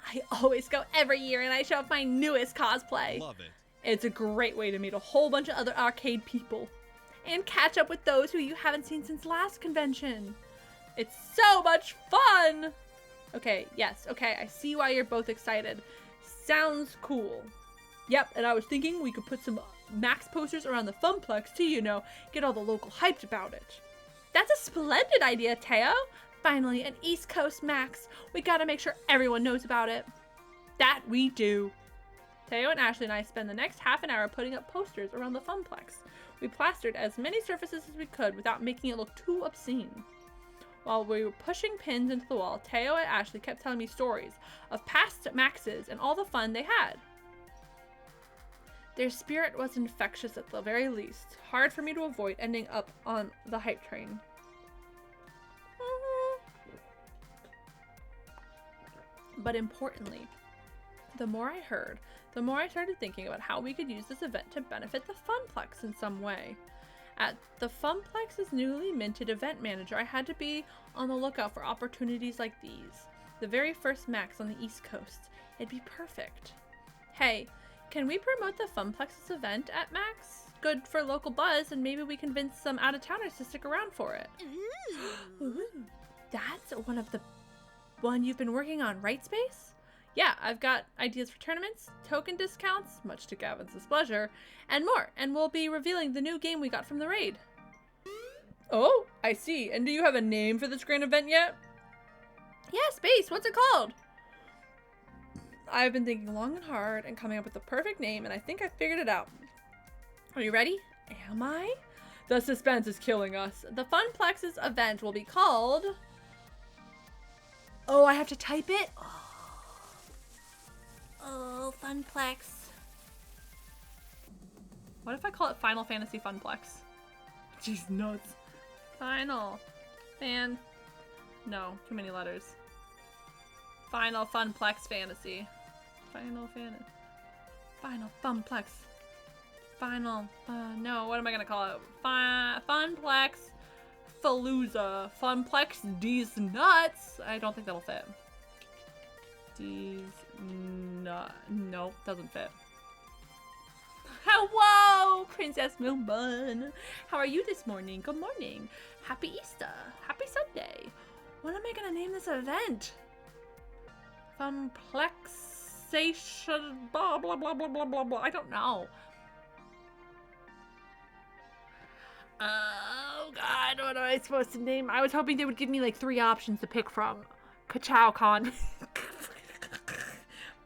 I always go every year and I show off my newest cosplay. Love it. It's a great way to meet a whole bunch of other arcade people and catch up with those who you haven't seen since last convention. It's so much fun! Okay, yes, okay, I see why you're both excited. Sounds cool. Yep, and I was thinking we could put some MAX posters around the Funplex too, you know, get all the local hyped about it. That's a splendid idea, Teo! Finally, an East Coast MAX. We gotta make sure everyone knows about it. That we do. Teo and Ashley and I spend the next half an hour putting up posters around the Funplex. We plastered as many surfaces as we could without making it look too obscene. While we were pushing pins into the wall, Teo and Ashley kept telling me stories of past Maxes and all the fun they had. Their spirit was infectious at the very least. Hard for me to avoid ending up on the hype train. But importantly, the more I heard, the more I started thinking about how we could use this event to benefit the Funplex in some way. At the Funplex's newly minted event manager, I had to be on the lookout for opportunities like these. The very first MAX on the East Coast. It'd be perfect. Hey, can we promote the Funplex's event at MAX? Good for local buzz, and maybe we convince some out-of-towners to stick around for it. Ooh. That's one you've been working on, right, Space? Yeah, I've got ideas for tournaments, token discounts, much to Gavin's displeasure, and more, and we'll be revealing the new game we got from the raid. Oh, I see. And do you have a name for this grand event yet? Yeah, Space, what's it called? I've been thinking long and hard and coming up with the perfect name, and I think I figured it out. Are you ready? Am I? The suspense is killing us. The Funplex's event will be called... Oh, I have to type it? Oh, Funplex. What if I call it Final Fantasy Funplex? Jeez, nuts. Final Fan... No, too many letters. Final Funplex Fantasy. Final Funplex. Final... no, what am I gonna call it? Funplex Falooza. Funplex D's Nuts. I don't think that'll fit. D's Nope, doesn't fit. Hello, Princess Moonbun. How are you this morning? Good morning. Happy Easter. Happy Sunday. What am I gonna name this event? Funplexation, blah, blah, blah, blah, blah, blah, blah. I don't know. Oh, God, what am I supposed to name? I was hoping they would give me like 3 options to pick from. Kachowcon.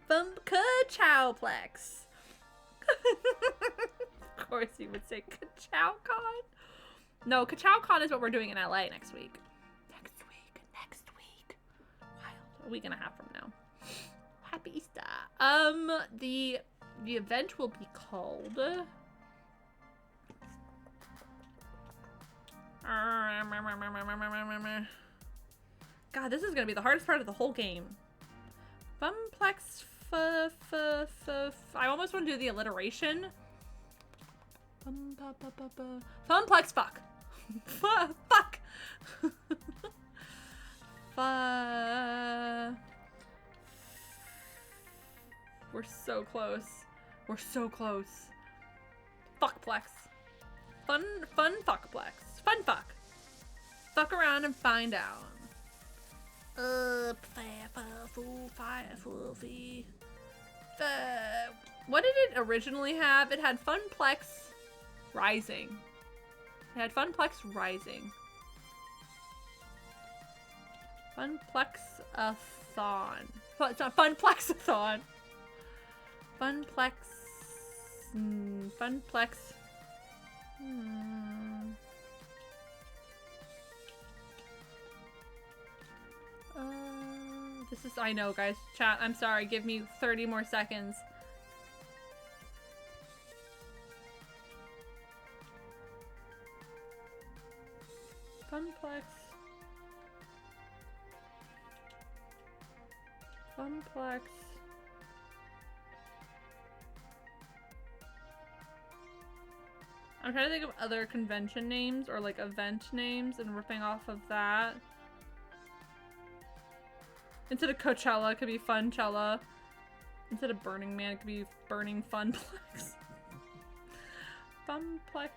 Kachowplex. Of course you would say Kachowcon. No, Kachowcon is what we're doing in LA next week. Next week. Wild. A week and a half from now. Happy Easter. The event will be called... God, this is gonna be the hardest part of the whole game. Funplex I almost want to do the alliteration. Funplex fuck. Fuck. We're so close. We're so close. Fuckplex. Fun fuckplex. Fun fuck. Fuck around and find out. What did it originally have? It had Funplex Rising. It had Funplex Rising. Funplex-a-thon. It's not Funplex-a-thon. Funplex. Funplex. This is, I know, guys. Chat, I'm sorry. Give me 30 more seconds. Funplex. Funplex. I'm trying to think of other convention names or like event names and ripping off of that. Instead of Coachella, it could be Funchella. Instead of Burning Man, it could be Burning Funplex. Funplex.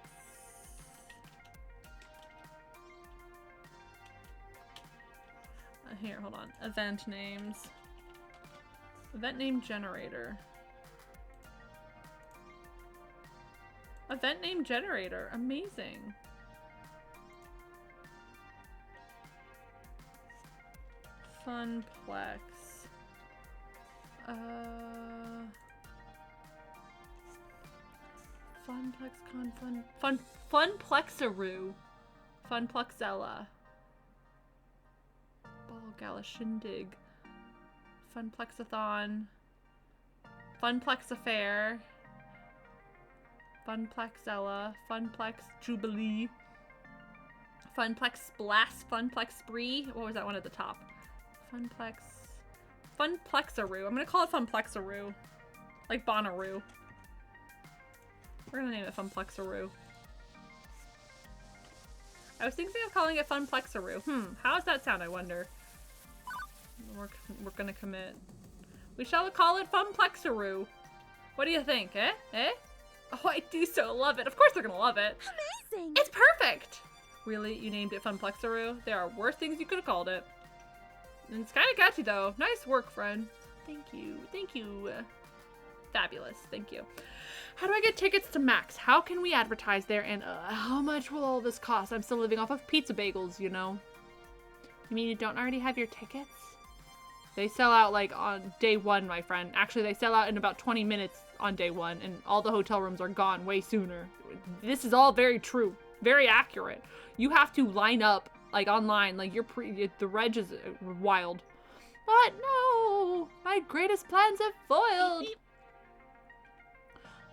Here, hold on. Event names. Event name generator. Event name generator. Amazing. Funplex. Funplex Funplexaroo. Funplexella. Ball Gala Shindig. Funplexathon. Funplex Affair. Funplexella. Funplex Jubilee. Funplex Blast. Funplex Spree. What was that one at the top? Funplexaroo. I'm gonna call it Funplexaroo. Like Bonnaroo. We're gonna name it Funplexaroo. I was thinking of calling it Funplexaroo. How does that sound, I wonder? We're gonna commit. We shall call it Funplexaroo. What do you think, eh? Eh? Oh, I do so love it. Of course they're gonna love it. Amazing! It's perfect! Really? You named it Funplexaroo? There are worse things you could have called it. And it's kind of catchy, though. Nice work, friend. Thank you. Thank you. Fabulous. Thank you. How do I get tickets to Max? How can we advertise there? And how much will all this cost? I'm still living off of pizza bagels, you know. You mean you don't already have your tickets? They sell out, like, on day one, my friend. Actually, they sell out in about 20 minutes on day one, and all the hotel rooms are gone way sooner. This is all very true. Very accurate. You have to line up, like, online. Like, the reg is wild. But no! My greatest plans have foiled!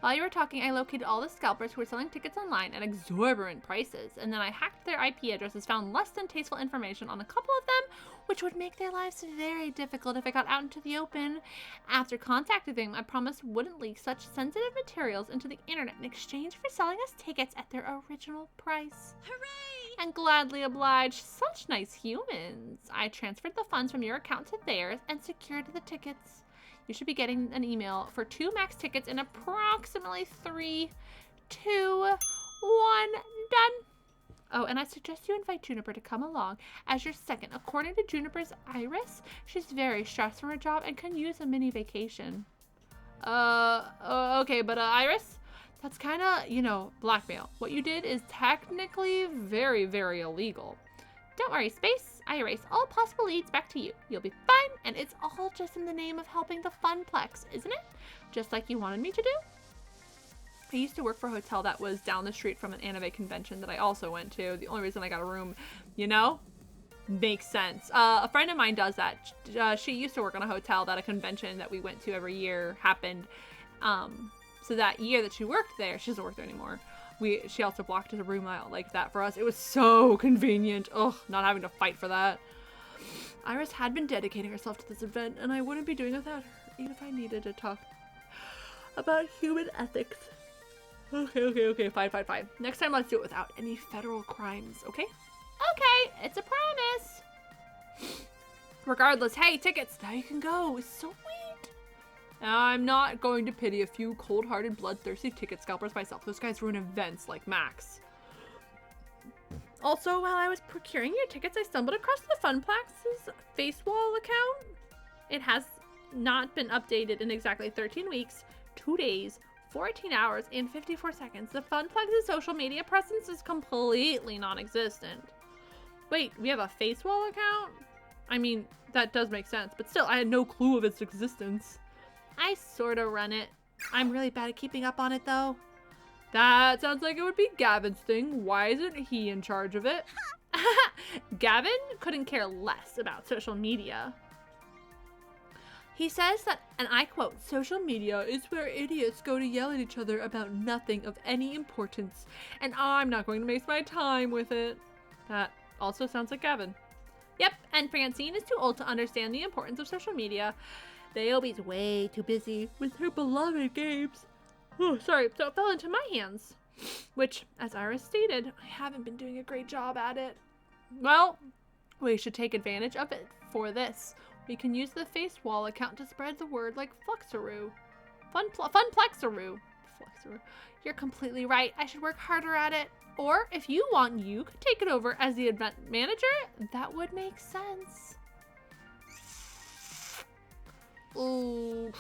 While you were talking, I located all the scalpers who were selling tickets online at exorbitant prices, and then I hacked their IP addresses, found less than tasteful information on a couple of them, which would make their lives very difficult if it got out into the open. After contacting them, I promised wouldn't leak such sensitive materials into the internet in exchange for selling us tickets at their original price. Hooray! And gladly obliged. Such nice humans. I transferred the funds from your account to theirs and secured the tickets. You should be getting an email for 2 Max tickets in approximately 3, 2, 1, done. Oh, and I suggest you invite Juniper to come along as your second. According to Juniper's Iris, she's very stressed from her job and can use a mini vacation. Okay, but Iris, that's kind of, you know, blackmail. What you did is technically very, very illegal. Don't worry, Space. I erase all possible leads back to you. You'll be fine, and it's all just in the name of helping the Funplex, isn't it? Just like you wanted me to do? I used to work for a hotel that was down the street from an anime convention that I also went to. The only reason I got a room, you know, makes sense. A friend of mine does that. She used to work on a hotel that a convention that we went to every year happened. So that year that she worked there, she doesn't work there anymore. she also blocked a room out like that for us. It was so convenient. Ugh, not having to fight for that. Iris had been dedicating herself to this event, and I wouldn't be doing it without her, even if I needed to talk about human ethics. Okay, fine. Next time, let's do it without any federal crimes, okay? Okay, it's a promise. Regardless, hey, tickets, now you can go. Sweet. I'm not going to pity a few cold-hearted, bloodthirsty ticket scalpers myself. Those guys ruin events like Max. Also, while I was procuring your tickets, I stumbled across the Funplex's face wall account. It has not been updated in exactly 13 weeks, 2 days, 14 hours, and 54 seconds. The Funplex's social media presence is completely non-existent. Wait, we have a face wall account? I mean, that does make sense, but still, I had no clue of its existence. I sorta run it. I'm really bad at keeping up on it, though. That sounds like it would be Gavin's thing. Why isn't he in charge of it? Gavin couldn't care less about social media. He says that, and I quote, social media is where idiots go to yell at each other about nothing of any importance, and I'm not going to waste my time with it. That also sounds like Gavin. Yep, and Francine is too old to understand the importance of social media. Naomi's way too busy with her beloved games. Oh, sorry, so it fell into my hands. Which, as Iris stated, I haven't been doing a great job at it. Well, we should take advantage of it for this. We can use the face wall account to spread the word like Fluxaroo. Funplexaroo. Fluxaroo. You're completely right. I should work harder at it. Or, if you want, you could take it over as the event manager. That would make sense. Ooh.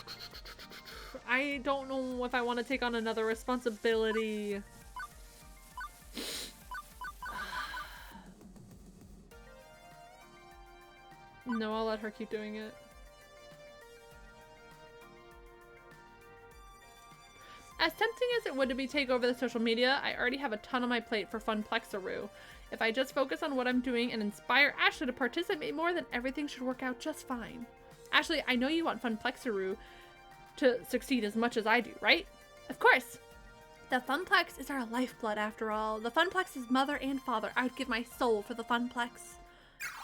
I don't know if I want to take on another responsibility. No, I'll let her keep doing it. As tempting as it would to be take over the social media, I already have a ton on my plate for Funplexaroo. If I just focus on what I'm doing and inspire Ashley to participate more, then everything should work out just fine. Ashley, I know you want Funplexaroo to succeed as much as I do, right? Of course. The Funplex is our lifeblood, after all. The Funplex is mother and father. I'd give my soul for the Funplex.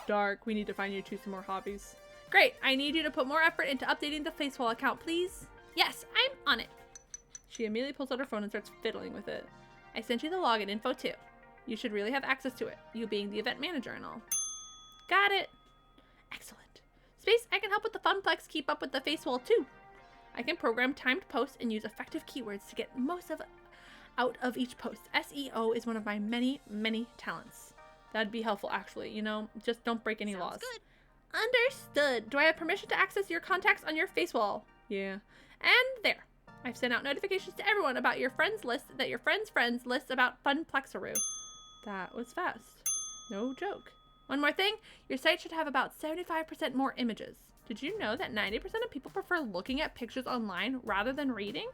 Dark, we need to find you two some more hobbies. Great, I need you to put more effort into updating the Facewall account, please. Yes, I'm on it. She immediately pulls out her phone and starts fiddling with it. I sent you the login info too. You should really have access to it, you being the event manager and all. Got it. Excellent. Space, I can help with the Funplex keep up with the Facewall too. I can program timed posts and use effective keywords to get most out of each post. SEO is one of my many, many talents. That'd be helpful, actually. You know, just don't break any laws. Good. Understood. Do I have permission to access your contacts on your Facewall? Yeah. And there. I've sent out notifications to everyone about your friends list that your friends' friends list about Funplexaroo. That was fast. No joke. One more thing. Your site should have about 75% more images. Did you know that 90% of people prefer looking at pictures online rather than reading?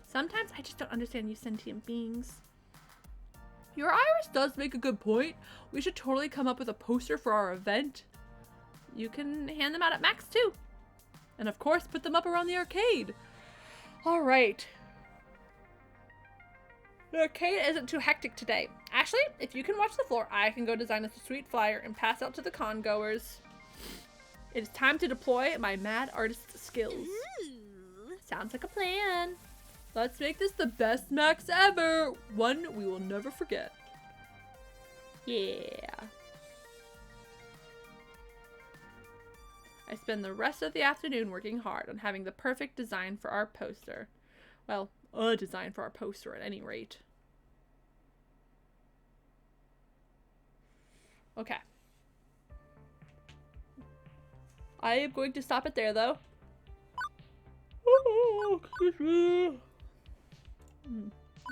Sometimes I just don't understand you sentient beings. Your Iris does make a good point. We should totally come up with a poster for our event. You can hand them out at Max too. And of course, put them up around the arcade. All right. The arcade isn't too hectic today. Ashley, if you can watch the floor, I can go design us a sweet flyer and pass out to the con goers. It is time to deploy my mad artist skills. Ooh. Sounds like a plan. Let's make this the best Max ever. One we will never forget. Yeah. I spend the rest of the afternoon working hard on having the perfect design for our poster. Well, a design for our poster at any rate. Okay. I am going to stop it there, though. Oh, excuse me.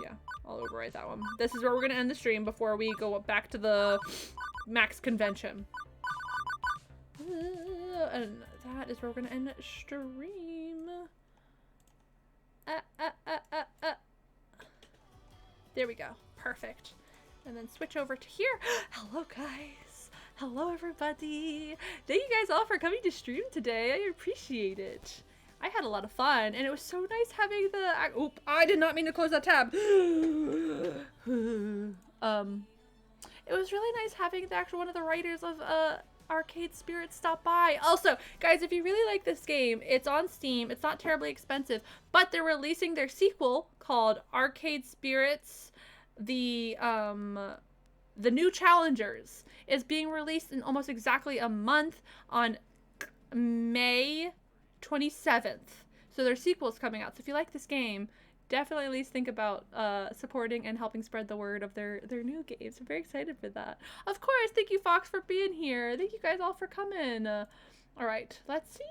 Yeah, I'll overwrite that one. This is where we're going to end the stream before we go back to the Max convention. And that is where we're going to end the stream. There we go. Perfect. And then switch over to here. Hello, guys. Hello, everybody. Thank you guys all for coming to stream today. I appreciate it. I had a lot of fun, and it was so nice having the. Oop! I did not mean to close that tab. It was really nice having the actual one of the writers of Arcade Spirits stop by. Also, guys, if you really like this game, it's on Steam. It's not terribly expensive, but they're releasing their sequel called Arcade Spirits. The New Challengers is being released in almost exactly a month on May 27th. So their sequel's coming out. So if you like this game, definitely at least think about supporting and helping spread the word of their new games. I'm very excited for that. Of course, thank you, Fox, for being here. Thank you guys all for coming. All right, let's see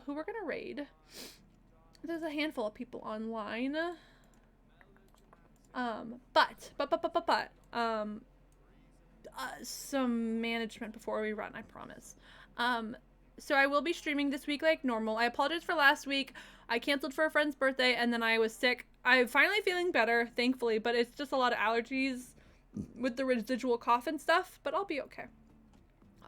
who we're gonna raid. There's a handful of people online. Some management before we run, I promise. So I will be streaming this week like normal. I apologize for last week. I canceled for a friend's birthday and then I was sick. I'm finally feeling better, thankfully, but it's just a lot of allergies with the residual cough and stuff, but I'll be okay.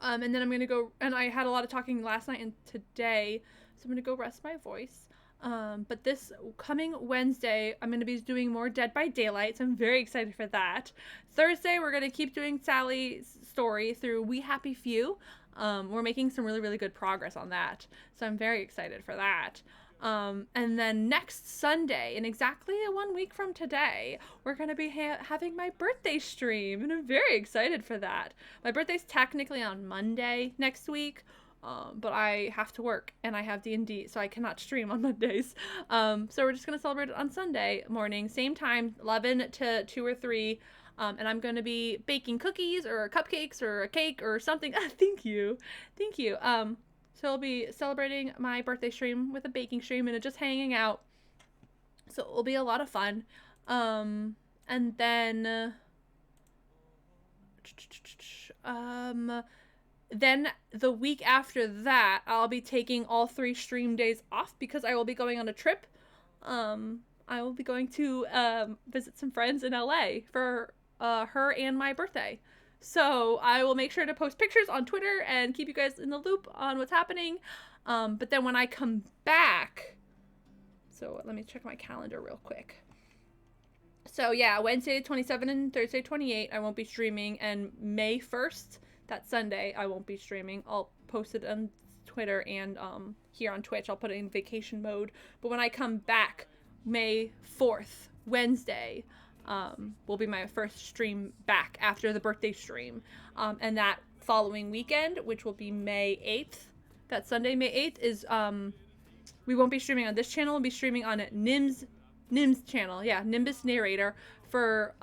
And then I'm gonna go, and I had a lot of talking last night and today, so I'm gonna go rest my voice. But this coming Wednesday, I'm going to be doing more Dead by Daylight, so I'm very excited for that. Thursday, we're going to keep doing Sally's story through We Happy Few. We're making some really, really good progress on that, so I'm very excited for that. And then next Sunday, in exactly 1 week from today, we're going to be having my birthday stream, and I'm very excited for that. My birthday's technically on Monday next week, but I have to work and I have D&D, so I cannot stream on Mondays. So we're just going to celebrate it on Sunday morning, same time, 11 to 2 or 3. And I'm going to be baking cookies or cupcakes or a cake or something. Thank you. Thank you. So I'll be celebrating my birthday stream with a baking stream and just hanging out. So it will be a lot of fun. And then the week after that, I'll be taking all 3 stream days off because I will be going on a trip. I will be going to visit some friends in LA for her and my birthday. So I will make sure to post pictures on Twitter and keep you guys in the loop on what's happening. But then when I come back, so let me check my calendar real quick. So yeah, Wednesday 27 and Thursday 28, I won't be streaming, and May 1st, that Sunday, I won't be streaming. I'll post it on Twitter and here on Twitch. I'll put it in vacation mode. But when I come back, May 4th, Wednesday, will be my first stream back after the birthday stream. And that following weekend, which will be May 8th, that Sunday, May 8th, is, we won't be streaming on this channel. We'll be streaming on Nim's channel. Yeah, Nimbus Narrator for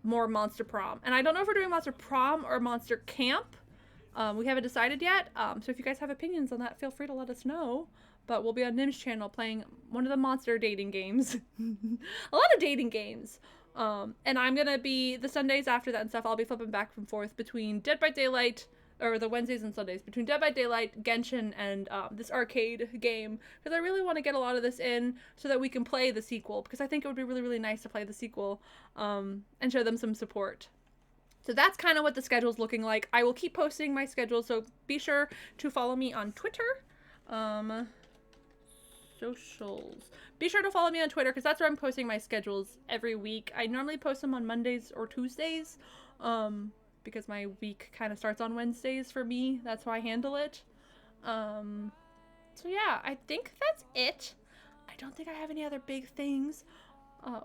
more Monster Prom. And I don't know if we're doing Monster Prom or Monster Camp. We haven't decided yet. So if you guys have opinions on that, feel free to let us know. But we'll be on Nim's channel playing one of the monster dating games. A lot of dating games. And I'm going to be, the Sundays after that and stuff, I'll be flipping back and forth between Dead by Daylight, or the Wednesdays and Sundays, between Dead by Daylight, Genshin, and this arcade game. Because I really want to get a lot of this in so that we can play the sequel. Because I think it would be really, really nice to play the sequel and show them some support. So that's kind of what the schedule's looking like. I will keep posting my schedule, so be sure to follow me on Twitter. Socials. Be sure to follow me on Twitter because that's where I'm posting my schedules every week. I normally post them on Mondays or Tuesdays because my week kind of starts on Wednesdays for me. That's how I handle it. So yeah, I think that's it. I don't think I have any other big things.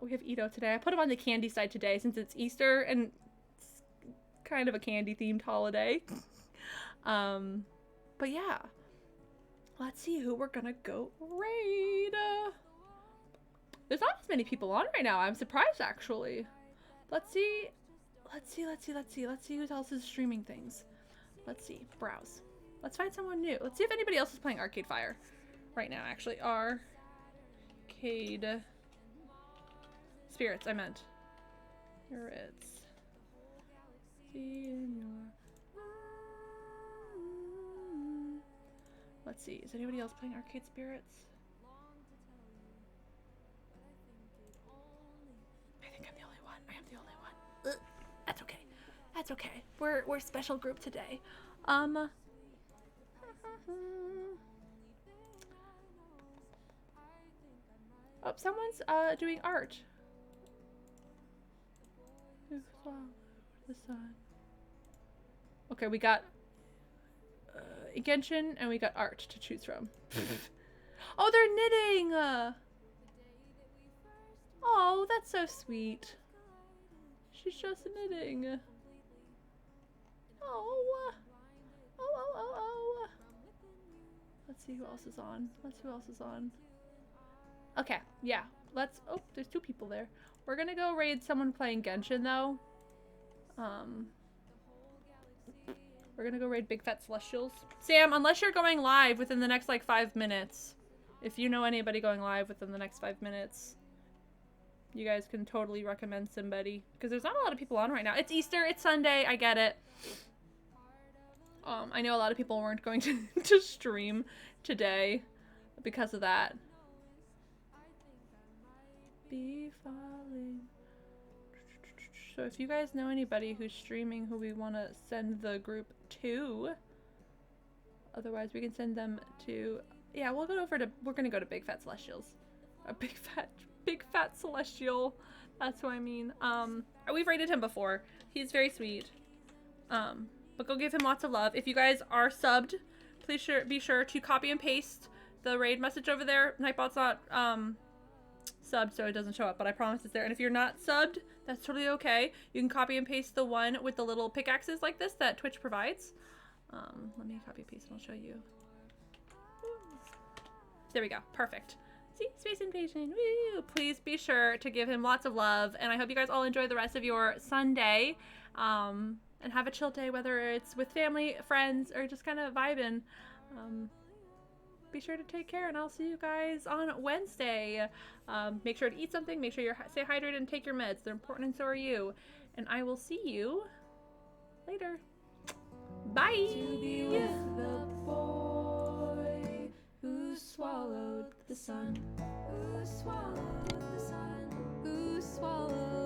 We have Ito today. I put him on the candy side today since it's Easter and it's kind of a candy themed holiday. But yeah. Let's see who we're gonna go raid. There's not as many people on right now. I'm surprised, actually. Let's see who else is streaming things. Let's see. Browse. Let's find someone new. Let's see if anybody else is playing Arcade Fire right now, actually. Arcade Spirits, I meant. Spirits. See in your... Let's see, is anybody else playing Arcade Spirits? I think I'm the only one. I am the only one. Ugh. That's okay. That's okay. We're a special group today. Oh, someone's doing art. The sun. Okay, we got Genshin and we got art to choose from. Oh, they're knitting! Oh, that's so sweet. She's just knitting. Oh. Oh. Let's see who else is on. Okay, yeah. Oh, there's 2 people there. We're gonna go raid someone playing Genshin, though. We're gonna go raid Big Fat Celestials. Sam, unless you're going live within the next, like, 5 minutes. If you know anybody going live within the next 5 minutes, you guys can totally recommend somebody. Because there's not a lot of people on right now. It's Easter, it's Sunday, I get it. I know a lot of people weren't going to stream today because of that. Be falling. So if you guys know anybody who's streaming who we want to send the group to, otherwise we can send them to, yeah, we're gonna go to Big Fat Celestials. A big fat celestial. That's what I mean. We've rated him before. He's very sweet. But go give him lots of love. If you guys are subbed, please be sure to copy and paste the raid message over there. Nightbot's not subbed, so it doesn't show up, but I promise it's there. And if you're not subbed, that's totally okay. You can copy and paste the one with the little pickaxes like this that Twitch provides. Let me copy and paste and I'll show you. There we go. Perfect. See? Space Invasion. Woo! Please be sure to give him lots of love, and I hope you guys all enjoy the rest of your Sunday. And have a chill day, whether it's with family, friends, or just kind of vibing. Be sure to take care, and I'll see you guys on Wednesday. Make sure to eat something, make sure you stay hydrated, and take your meds. They're important, and so are you. And I will see you later. Bye! To be with the boy who swallowed the sun. Who swallowed the sun. Who swallowed